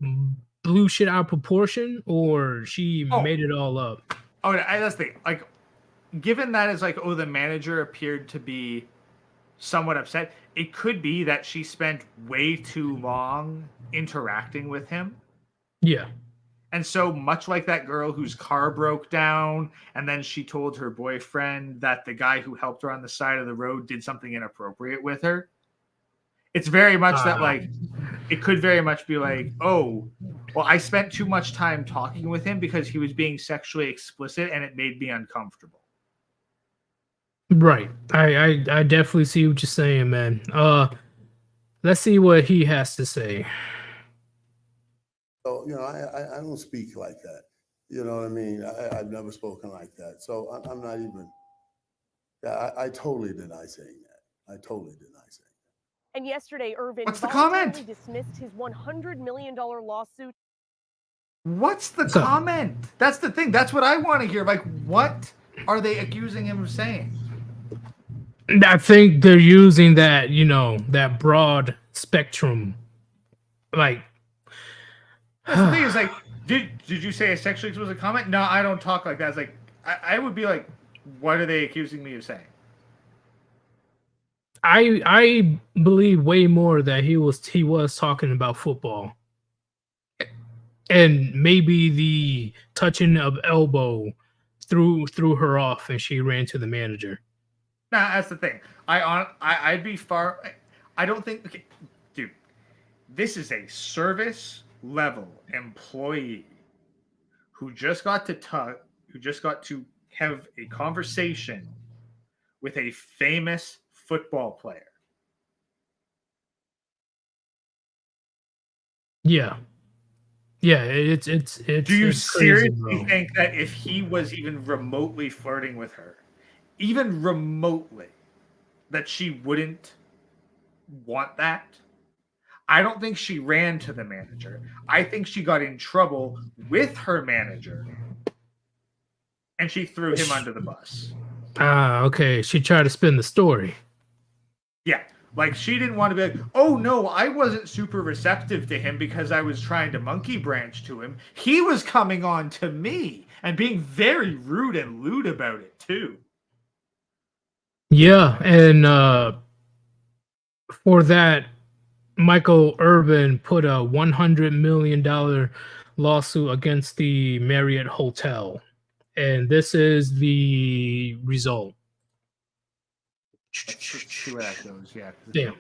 blew shit out of proportion, or she made it all up. Oh, that's the thing. Like, given that is like, oh, the manager appeared to be somewhat upset. It could be that she spent way too long interacting with him. Yeah. And so much like that girl whose car broke down, and then she told her boyfriend that the guy who helped her on the side of the road did something inappropriate with her. It's very much that, like, it could very much be like, oh, well, I spent too much time talking with him because he was being sexually explicit and it made me uncomfortable. Right. I definitely see what you're saying, man. Let's see what he has to say. So, you know, I don't speak like that. You know what I mean? I've never spoken like that. So I'm not even, I totally deny saying that. I totally deny saying that. And yesterday, Irvin What's the voluntarily comment? dismissed his $100 million lawsuit. What's the comment? That's the thing. That's what I want to hear. Like, what are they accusing him of saying? I think they're using that, you know, that broad spectrum. Like, that's the thing is, like, did you say a sexually explicit comment? No, I don't talk like that. It's like, I would be like, what are they accusing me of saying? I believe way more that he was talking about football, and maybe the touching of elbow threw her off, and she ran to the manager. Nah, that's the thing. I'd be far. I don't think. Okay, dude, this is a service level employee who just got to have a conversation with a famous football player. Yeah, it's. Do you it's crazy, seriously bro. think that if he was even remotely flirting with her, even remotely, that she wouldn't want that? I don't think she ran to the manager. I think she got in trouble with her manager and she threw him under the bus. Okay. She tried to spin the story. Yeah. Like, she didn't want to be like, oh no, I wasn't super receptive to him because I was trying to monkey branch to him. He was coming on to me and being very rude and lewd about it too. Yeah, and for that, Michael Irvin put a $100 million lawsuit against the Marriott Hotel, and this is the result. Let's see where that goes. Yeah. Damn.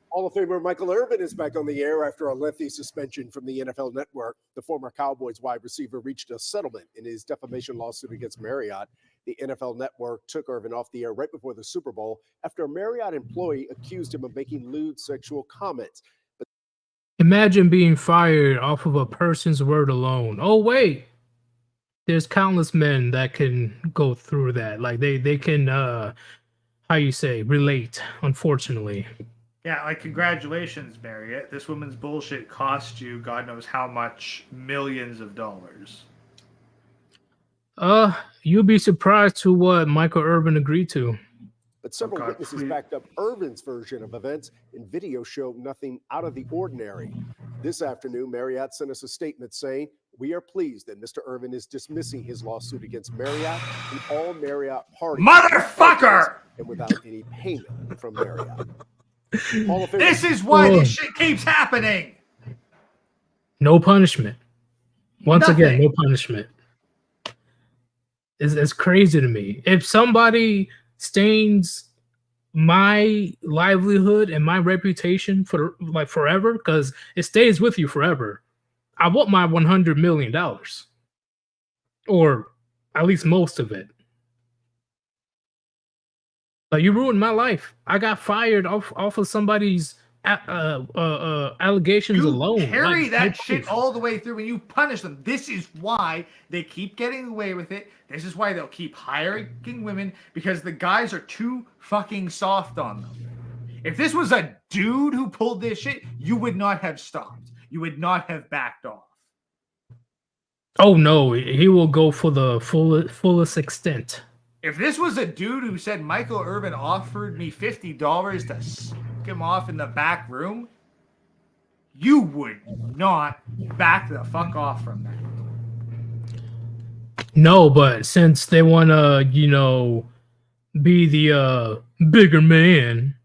Hall of Famer Michael Irvin is back on the air after a lengthy suspension from the NFL Network. The former Cowboys wide receiver reached a settlement in his defamation lawsuit against Marriott. The NFL Network took Irvin off the air right before the Super Bowl after a Marriott employee accused him of making lewd sexual comments. But Imagine being fired off of a person's word alone. Oh wait, there's countless men that can go through that. Like they can how you say relate. Unfortunately. Yeah, like, congratulations, Marriott. This woman's bullshit cost you God knows how much, millions of dollars. You'll be surprised to what Michael Irvin agreed to. But several witnesses backed up Irvin's version of events, and video showed nothing out of the ordinary. This afternoon, Marriott sent us a statement saying, "We are pleased that Mr. Irvin is dismissing his lawsuit against Marriott and all Marriott parties." Motherfucker! And without any payment from Marriott. Hall of Fame- This is why this shit keeps happening. No punishment. Once again, Nothing. no punishment. is crazy to me. If somebody stains my livelihood and my reputation for like forever, because it stays with you forever, I want my $100 million, or at least most of it. Like, you ruined my life. I got fired off of somebody's allegations You alone. carry Like, that shit all the way through and you punish them. This is why they keep getting away with it. This is why they'll keep hiring women, because the guys are too fucking soft on them. If this was a dude who pulled this shit, you would not have stopped. You would not have backed off. oh no, he will go for the fullest extent. If this was a dude who said Michael Irvin offered me $50 to suck him off in the back room, you would not back the fuck off from that. No, but since they want to, be the bigger man,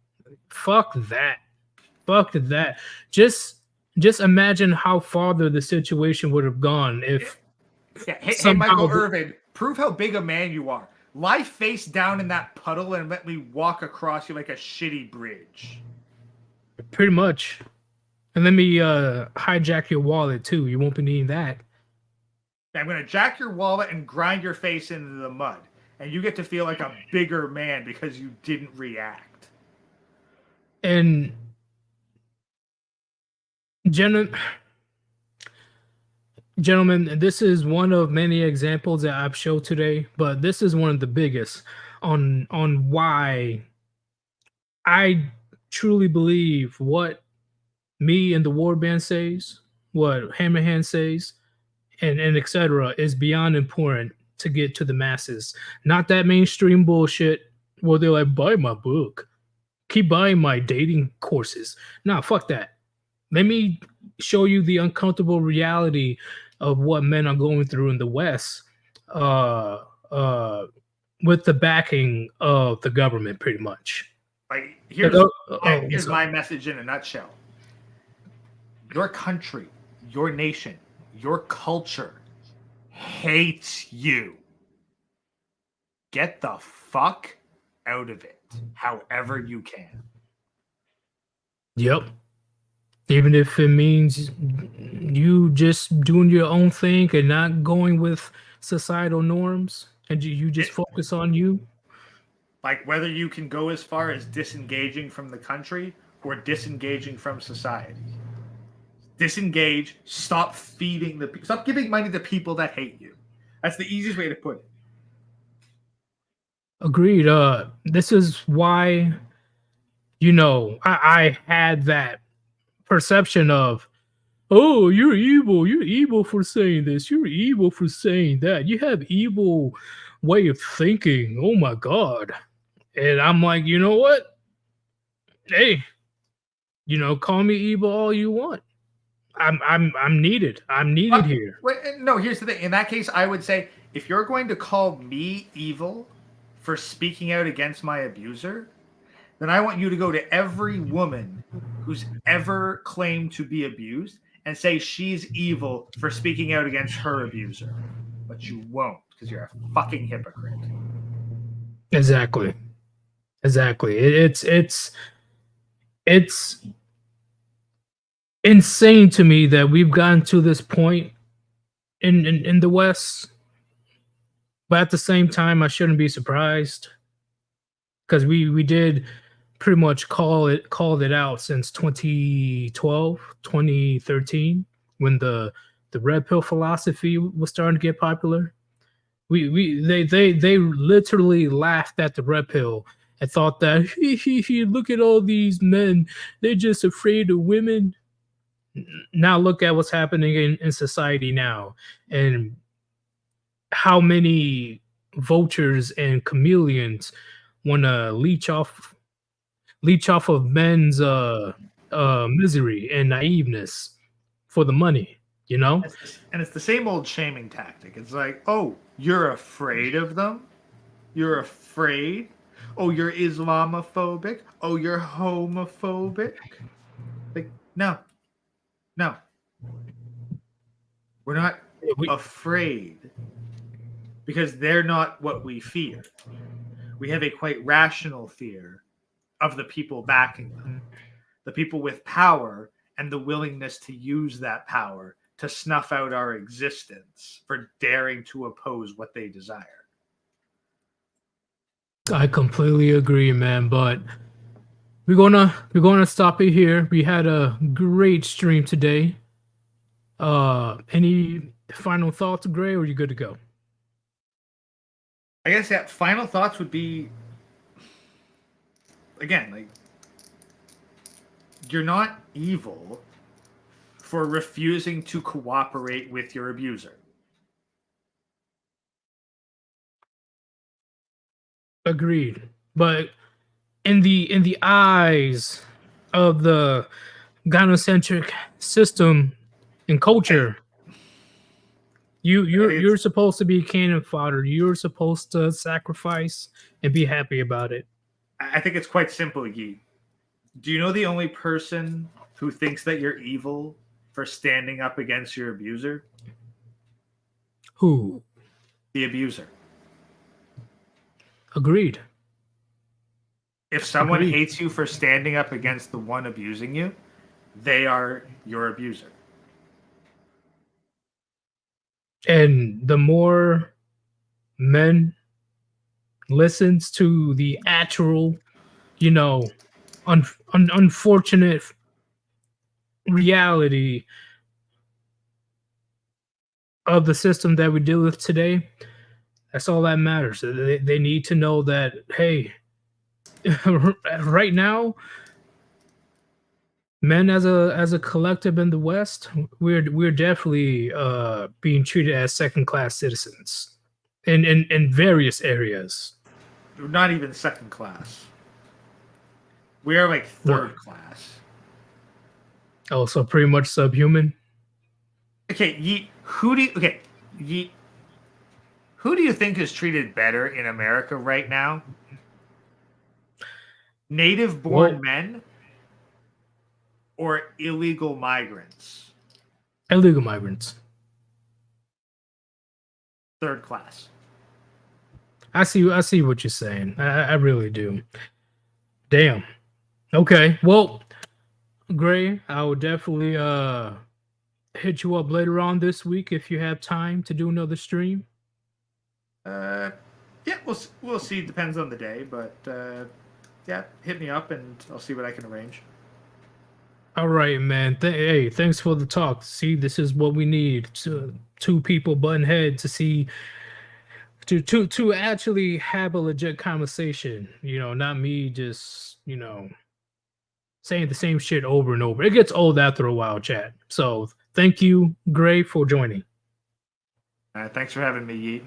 fuck that. Fuck that. Just imagine how farther the situation would have gone if Yeah, hey somehow Michael Irvin, prove how big a man you are. Lie face down in that puddle and let me walk across you like a shitty bridge. Pretty much. And let me hijack your wallet too. You won't be needing that. I'm going to jack your wallet and grind your face into the mud. And you get to feel like a bigger man because you didn't react. And gentlemen, this is one of many examples that I've showed today, but this is one of the biggest on why I truly believe what me and the Warband says, what Hammerhand says, and etc. is beyond important to get to the masses. Not that mainstream bullshit where they're like, buy my book, keep buying my dating courses. Nah, fuck that. Let me show you the uncomfortable reality of what men are going through in the West, with the backing of the government, pretty much. Like, here's my message in a nutshell. Your country, your nation, your culture hates you. Get the fuck out of it, however you can. Yep. Even if it means you just doing your own thing and not going with societal norms, and you just focus on you. Like, whether you can go as far as disengaging from the country or disengaging from society. Disengage, stop stop giving money to people that hate you. That's the easiest way to put it. Agreed. This is why, I had that perception of, oh, you're evil for saying this, you're evil for saying that, you have evil way of thinking, oh my god. And I'm like, you know what, hey, call me evil all you want. I'm needed here. No, here's the thing. In that case, I would say, if you're going to call me evil for speaking out against my abuser, then I want you to go to every woman who's ever claimed to be abused and say she's evil for speaking out against her abuser. But you won't, because you're a fucking hypocrite. Exactly. It's insane to me that we've gotten to this point in the West. But at the same time, I shouldn't be surprised, because we did pretty much called it out since 2012, 2013, when the red pill philosophy was starting to get popular. They literally laughed at the red pill and thought that look at all these men, they're just afraid of women. Now look at what's happening in society now, and how many vultures and chameleons want to leech off of men's misery and naiveness for the money, And it's the same old shaming tactic. It's like, oh, you're afraid of them? You're afraid? Oh, you're Islamophobic? Oh, you're homophobic? Like, no. We're not afraid. because they're not what we fear. We have a quite rational fear of the people backing them, the people with power and the willingness to use that power to snuff out our existence for daring to oppose what they desire. I completely agree, man. But we're gonna stop it here. We had a great stream today. Any final thoughts, Gray, or are you good to go? I guess final thoughts would be, again, like, you're not evil for refusing to cooperate with your abuser. Agreed. But in the eyes of the gynocentric system and culture, you're supposed to be cannon fodder. You're supposed to sacrifice and be happy about it. I think it's quite simple, Yeet. Do you know the only person who thinks that you're evil for standing up against your abuser? Who? The abuser. Agreed. If someone Agreed. hates you for standing up against the one abusing you, they are your abuser. And the more men listens to the actual, unfortunate reality of the system that we deal with today, that's all that matters. They need to know that, hey, right now, men as a collective in the West, we're definitely being treated as second-class citizens in various areas. We're not even second class. We are like third class. Oh, so pretty much subhuman. Okay, Yeet, who do you think is treated better in America right now? Native-born men or illegal migrants? Illegal migrants. Third class. I see what you're saying. I really do. Damn. Okay. Well, Gray, I will definitely hit you up later on this week if you have time to do another stream. Yeah, we'll see. Depends on the day, but yeah, hit me up and I'll see what I can arrange. All right, man. Hey, thanks for the talk. See, this is what we need. Two people button head to see to actually have a legit conversation. Not me just saying the same shit over and over. It gets old after a while, chat. So thank you, Gray, for joining. Thanks for having me, Yeet.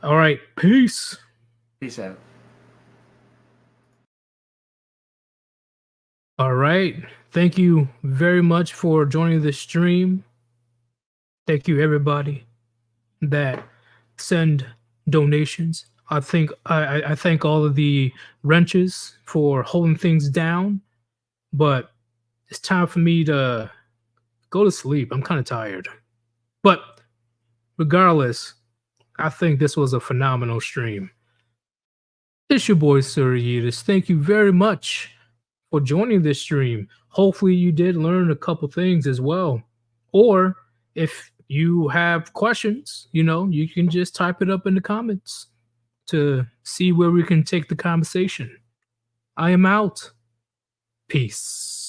All right, peace. Peace out. All right. Thank you very much for joining the stream. Thank you, everybody that send donations. I thank all of the wrenches for holding things down, but it's time for me to go to sleep. I'm kind of tired. But regardless, I think this was a phenomenal stream. It's your boy, Suriyitis. Thank you very much for joining this stream. Hopefully you did learn a couple things as well. Or if you have questions, you can just type it up in the comments to see where we can take the conversation. I am out. Peace.